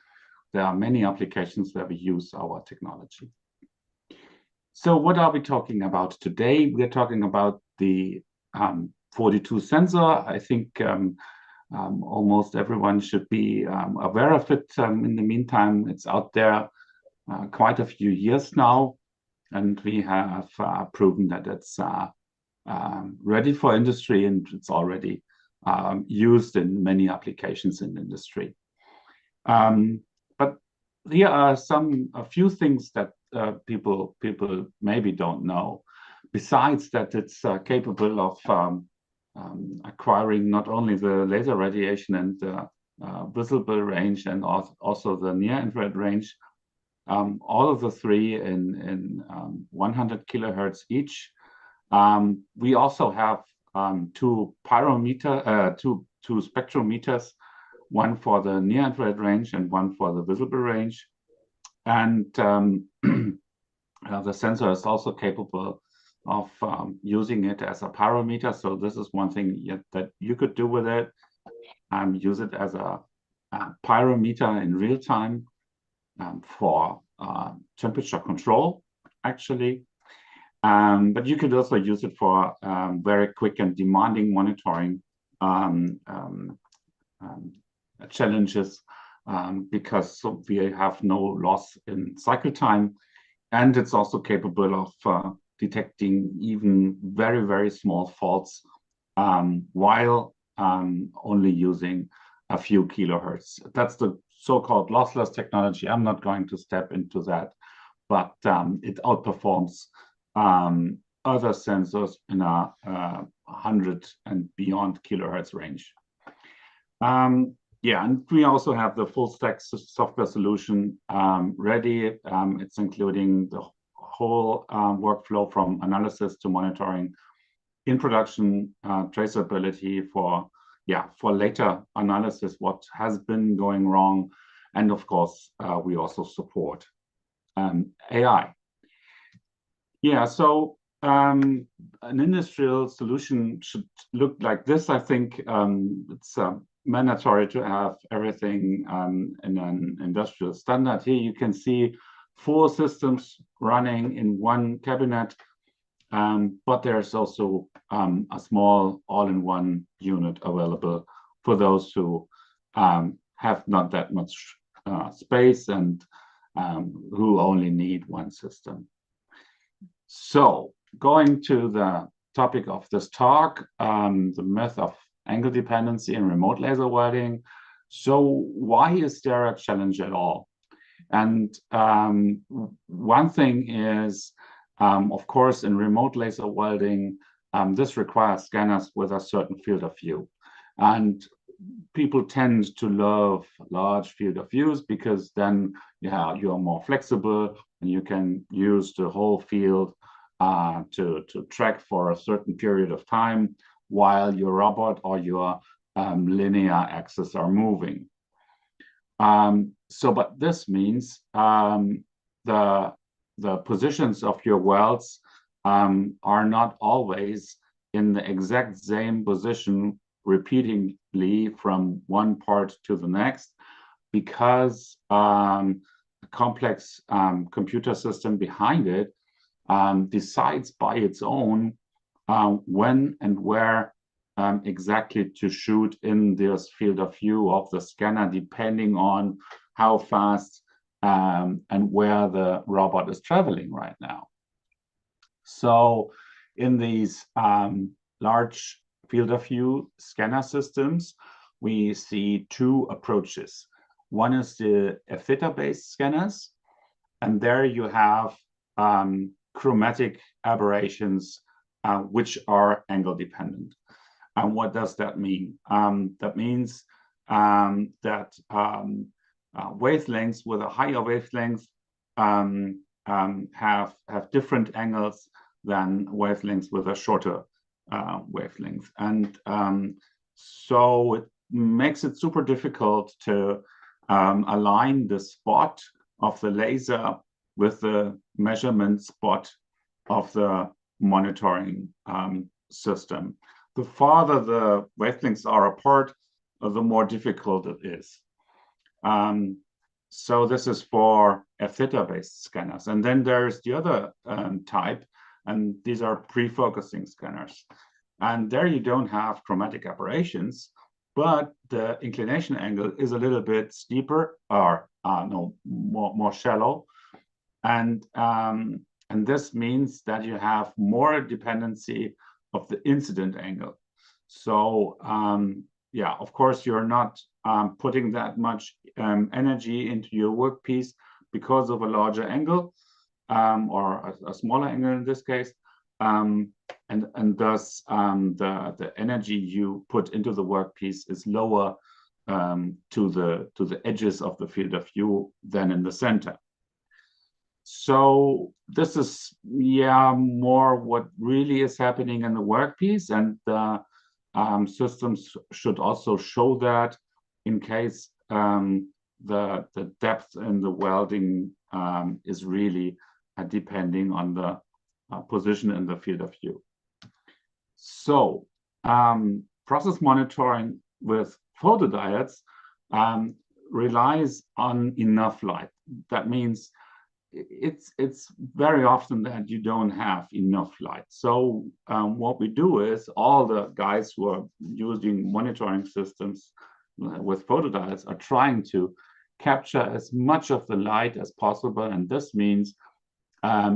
There are many applications where we use our technology. So what are we talking about today? We're talking about the 42 sensor. I think almost everyone should be aware of it. In the meantime, it's out there quite a few years now, and we have proven that it's ready for industry, and it's already used in many applications in industry. But here are a few things that people maybe don't know. Besides that, it's capable of acquiring not only the laser radiation and the visible range and also the near-infrared range, all of the three in 100 kilohertz each. We also have two spectrometers, one for the near-infrared range and one for the visible range. And the sensor is also capable of using it as a pyrometer. So this is one thing that you could do with it. Use it as a pyrometer in real time for temperature control, actually. But you could also use it for very quick and demanding monitoring challenges, because we have no loss in cycle time. And it's also capable of detecting even very, very small faults while only using a few kilohertz. That's the so-called lossless technology. I'm not going to step into that, but it outperforms other sensors in a 100 and beyond kilohertz range. Yeah, and we also have the full stack software solution ready. It's including the whole workflow from analysis to monitoring, in production, traceability for later analysis, what has been going wrong. And of course, we also support AI. Yeah, so an industrial solution should look like this. I think it's mandatory to have everything in an industrial standard. Here you can see 4 systems running in one cabinet, but there's also a small all-in-one unit available for those who have not that much space and who only need one system. So going to the topic of this talk, the myth of angle dependency in remote laser welding. So why is there a challenge at all? And one thing is, of course, in remote laser welding, this requires scanners with a certain field of view. And people tend to love large field of views because then you are more flexible and you can use the whole field to track for a certain period of time while your robot or your linear axis are moving. But this means the positions of your welds are not always in the exact same position repeatedly from one part to the next, because a complex computer system behind it decides by its own when and where exactly to shoot in this field of view of the scanner, depending on how fast and where the robot is traveling right now. So in these large field of view scanner systems, we see 2 approaches. One is the theta-based scanners, and there you have chromatic aberrations, which are angle dependent. And what does that mean? That means that wavelengths with a higher wavelength have different angles than wavelengths with a shorter wavelength. And so it makes it super difficult to align the spot of the laser with the measurement spot of the monitoring system. The farther the wavelengths are apart, the more difficult it is. So this is for theta-based scanners. And then there's the other type, and these are pre-focusing scanners. And there you don't have chromatic aberrations, but the inclination angle is a little bit steeper, or more shallow. And this means that you have more dependency of the incident angle. So yeah, of course, you're not putting that much energy into your workpiece because of a larger angle, or a smaller angle in this case. And thus the energy you put into the workpiece is lower to the edges of the field of view than in the center. So this is, yeah, more what really is happening in the workpiece, and the systems should also show that in case the depth in the welding is really depending on the position in the field of view. So process monitoring with photodiodes relies on enough light. That means it's very often that you don't have enough light. So what we do is all the guys who are using monitoring systems with photodiodes are trying to capture as much of the light as possible, and this means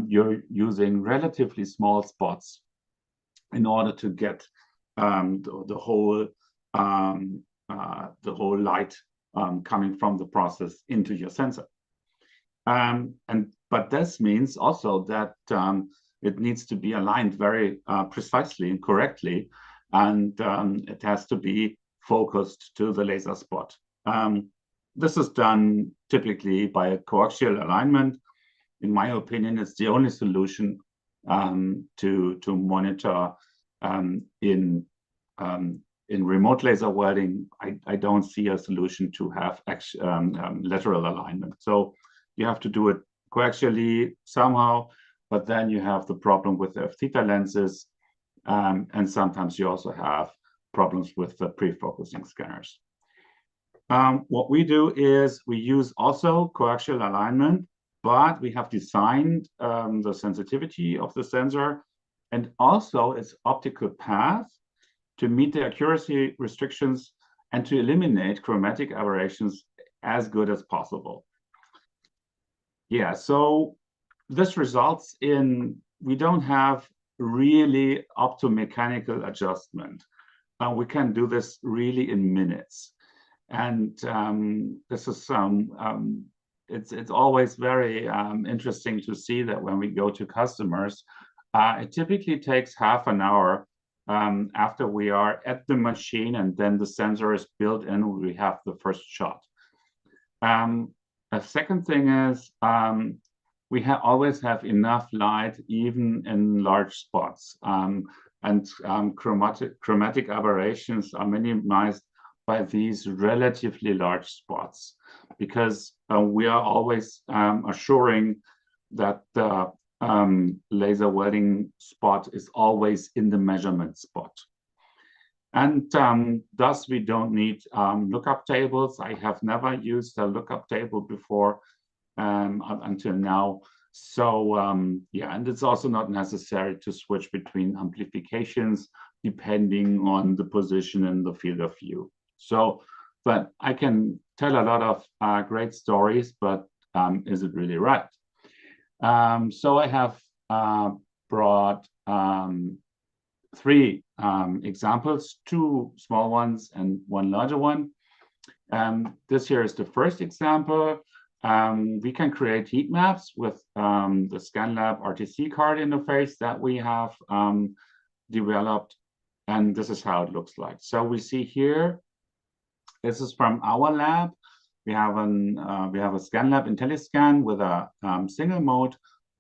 you're using relatively small spots in order to get the whole light coming from the process into your sensor. But this means also that it needs to be aligned very precisely and correctly, and it has to be focused to the laser spot. This is done typically by a coaxial alignment. In my opinion, it's the only solution to monitor in remote laser welding. I don't see a solution to have lateral alignment. So you have to do it coaxially somehow, but then you have the problem with the theta lenses, and sometimes you also have problems with the pre-focusing scanners. What we do is we use also coaxial alignment, but we have designed the sensitivity of the sensor and also its optical path to meet the accuracy restrictions and to eliminate chromatic aberrations as good as possible. Yeah, so this results in we don't have really optomechanical adjustment. We can do this really in minutes. And this is it's always very interesting to see that when we go to customers, it typically takes half an hour after we are at the machine and then the sensor is built in, we have the first shot. A second thing is we always have enough light even in large spots, and chromatic aberrations are minimized by these relatively large spots, because we are always assuring that the laser welding spot is always in the measurement spot. And thus we don't need lookup tables. I have never used a lookup table before up until now. So yeah, and it's also not necessary to switch between amplifications depending on the position in the field of view. So, but I can tell a lot of great stories, but is it really right? So I have brought 3 examples, 2 small ones and 1 larger one. This here is the first example. We can create heat maps with the ScanLab RTC card interface that we have developed, and this is how it looks like. So we see here, this is from our lab. We have a ScanLab IntelliScan with a single mode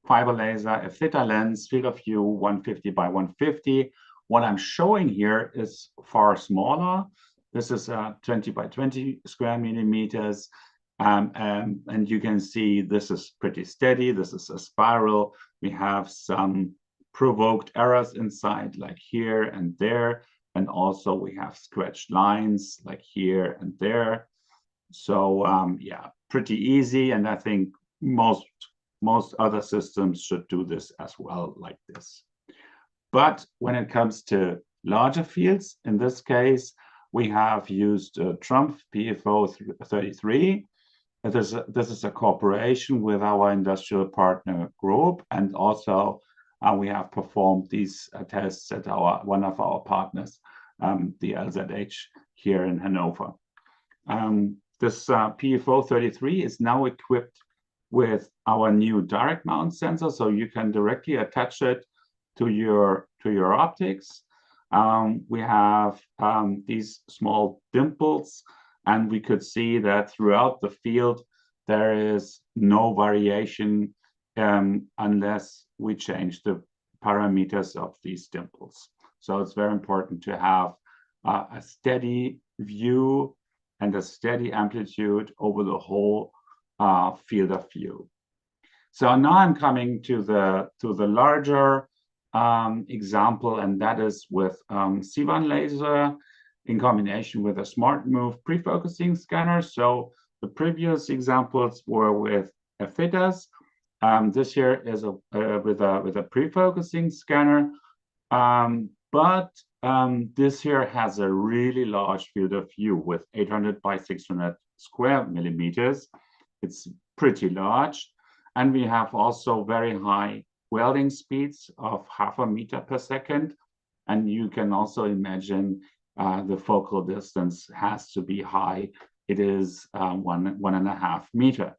fiber laser, a theta lens, field of view 150 by 150. What I'm showing here is far smaller. This is 20 by 20 square millimeters. And you can see this is pretty steady. This is a spiral. We have some provoked errors inside, like here and there. And also we have scratched lines like here and there. So yeah, pretty easy. And I think most other systems should do this as well, like this. But when it comes to larger fields, in this case, we have used TRUMPF PFO 33. This is a cooperation with our industrial partner group, and also we have performed these tests at one of our partners, the LZH here in Hanover. This PFO 33 is now equipped with our new direct mount sensor, so you can directly attach it to your optics. We have these small dimples, and we could see that throughout the field there is no variation unless we change the parameters of these dimples. So it's very important to have a steady view and a steady amplitude over the whole field of view. So now I'm coming to the larger example, and that is with C1 laser in combination with a smart move pre-focusing scanner. So the previous examples were with thetas. This here is with a pre-focusing scanner, but this here has a really large field of view with 800 by 600 square millimeters. It's pretty large, and we have also very high welding speeds of 0.5 meter per second, and you can also imagine the focal distance has to be high. It is 1.5 meter.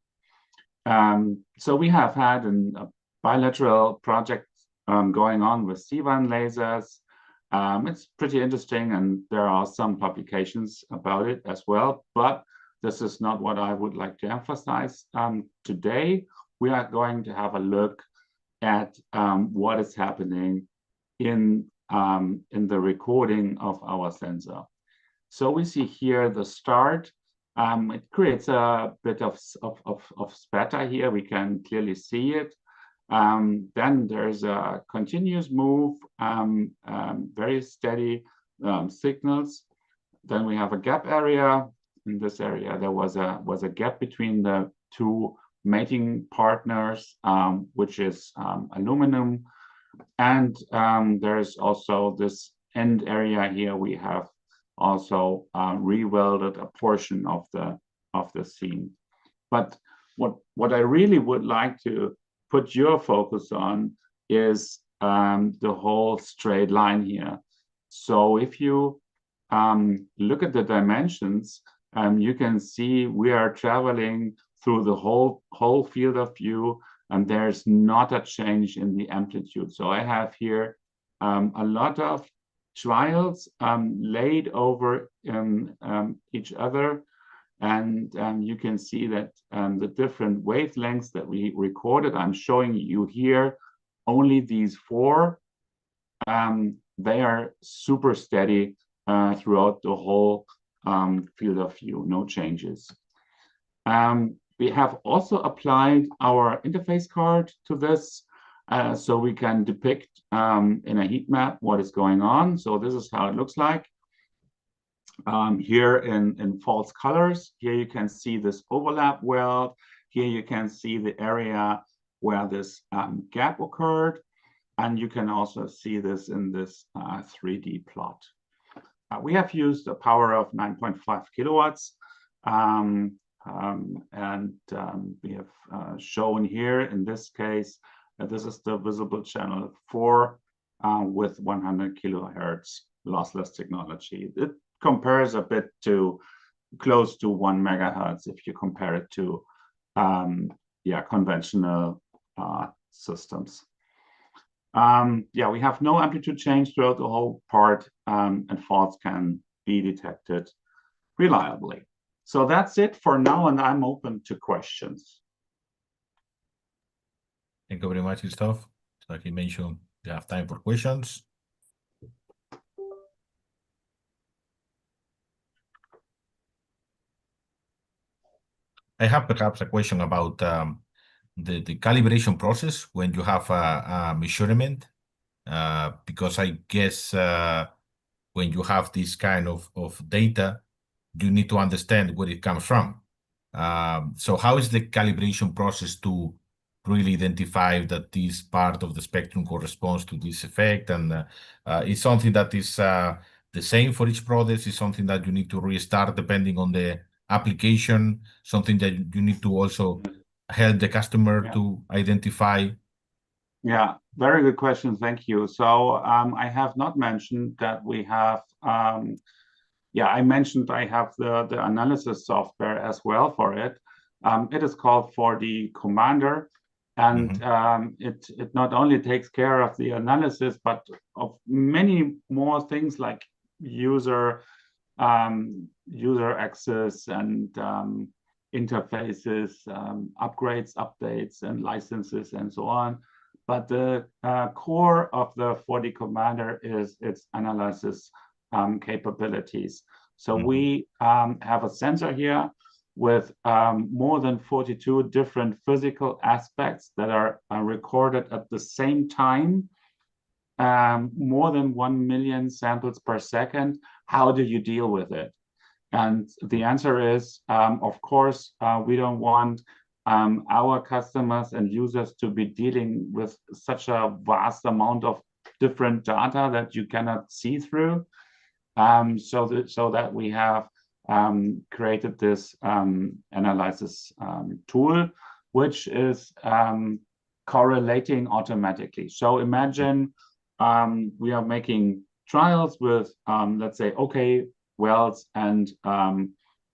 So we have had a bilateral project going on with C1 lasers. It's pretty interesting, and there are some publications about it as well, but this is not what I would like to emphasize. Today, we are going to have a look at what is happening in the recording of our sensor. So we see here the start. It creates a bit of spatter here. We can clearly see it. Then there's a continuous move, very steady signals. Then we have a gap area. In this area, there was a gap between the two mating partners, which is aluminum. And there's also this end area here. We have also re-welded a portion of the scene. But what I really would like to put your focus on is the whole straight line here. So if you look at the dimensions, you can see we are traveling through the whole field of view, and there's not a change in the amplitude. So I have here a lot of trials laid over each other, and you can see that the different wavelengths that we recorded, I'm showing you here only these 4. They are super steady throughout the whole field of view, no changes. We have also applied our interface card to this, so we can depict in a heat map what is going on. So this is how it looks like. Here in false colors, here you can see this overlap weld. Here you can see the area where this gap occurred. And you can also see this in this 3D plot. We have used a power of 9.5 kilowatts. And we have shown here, in this case, this is the visible channel 4 with 100 kilohertz lossless technology. It compares a bit to close to 1 megahertz if you compare it to conventional systems. We have no amplitude change throughout the whole part, and faults can be detected reliably. So that's it for now, and I'm open to questions. Thank you very much, Christoph. Like you mentioned, we have time for questions. I have perhaps a question about the calibration process when you have a measurement, because I guess when you have this kind of data, you need to understand where it comes from. So how is the calibration process to really identify that this part of the spectrum corresponds to this effect? And is something that is the same for each product? Is something that you need to restart depending on the application? Something that you need to also help the customer to identify? Yeah, very good question. Thank you. So I have not mentioned that we have, I mentioned I have the analysis software as well for it. It is called 4D Commander, and it not only takes care of the analysis, but of many more things like user access and interfaces, upgrades, updates, and licenses, and so on. But the core of the 4D Commander is its analysis capabilities. So we have a sensor here with more than 42 different physical aspects that are recorded at the same time, more than 1 million samples per second. How do you deal with it? And the answer is, of course, we don't want our customers and users to be dealing with such a vast amount of different data that you cannot see through. So that we have created this analysis tool, which is correlating automatically. So imagine we are making trials with, let's say, welds and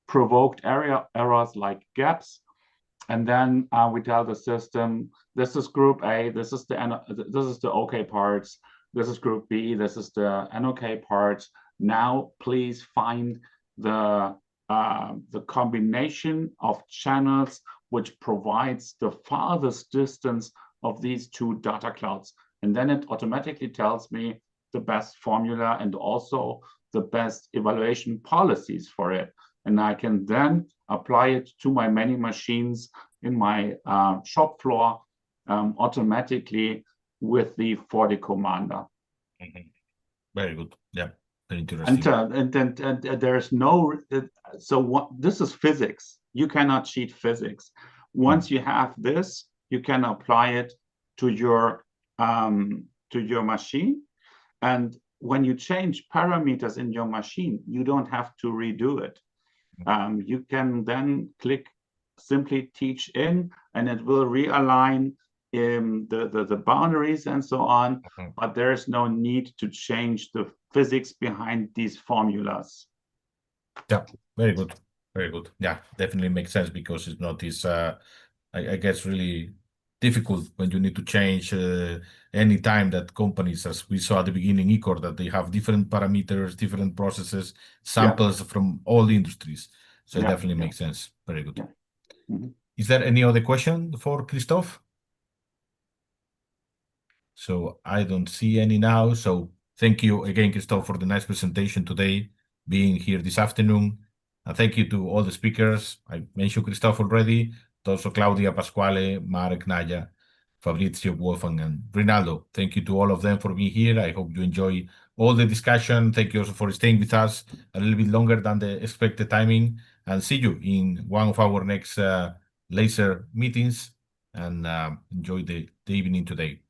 provoked errors like gaps. And then we tell the system, this is group A, this is the OK parts, this is group B, this is the NOK parts. Now please find the combination of channels which provides the farthest distance of these two data clouds. And then it automatically tells me the best formula and also the best evaluation policies for it. And I can then apply it to my many machines in my shop floor automatically with the 4D Commander. Very good. Yeah, very interesting. And there's no, this is physics. You cannot cheat physics. Once you have this, you can apply it to your machine. And when you change parameters in your machine, you don't have to redo it. You can then click simply teach in, and it will realign the boundaries and so on, but there is no need to change the physics behind these formulas. Yeah, very good. Very good. Yeah, definitely makes sense, because it's not this, I guess, really difficult when you need to change any time that companies, as we saw at the beginning, Ecor, that they have different parameters, different processes, samples from all the industries. So it definitely makes sense. Very good. Is there any other question for Christoph? So I don't see any now. So thank you again, Christoph, for the nice presentation today, being here this afternoon. And thank you to all the speakers. I mentioned Christoph already, but also Claudia, Pasquale, Marc, Najah, Fabrizio, Wolfgang, and Rinaldo. Thank you to all of them for being here. I hope you enjoy all the discussion. Thank you also for staying with us a little bit longer than the expected timing. And see you in one of our next laser meetings. And enjoy the evening today.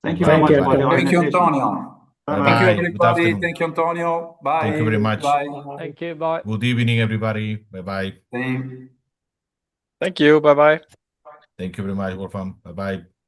Thank you very much. Thank you, Antonio. Thank you, everybody. Good Thank you, Antonio. Bye. Thank you very much. Bye. Thank you. Bye. Good evening, everybody. Bye-bye. Thank you. Bye-bye. Thank you very much, Wolfgang. Bye-bye.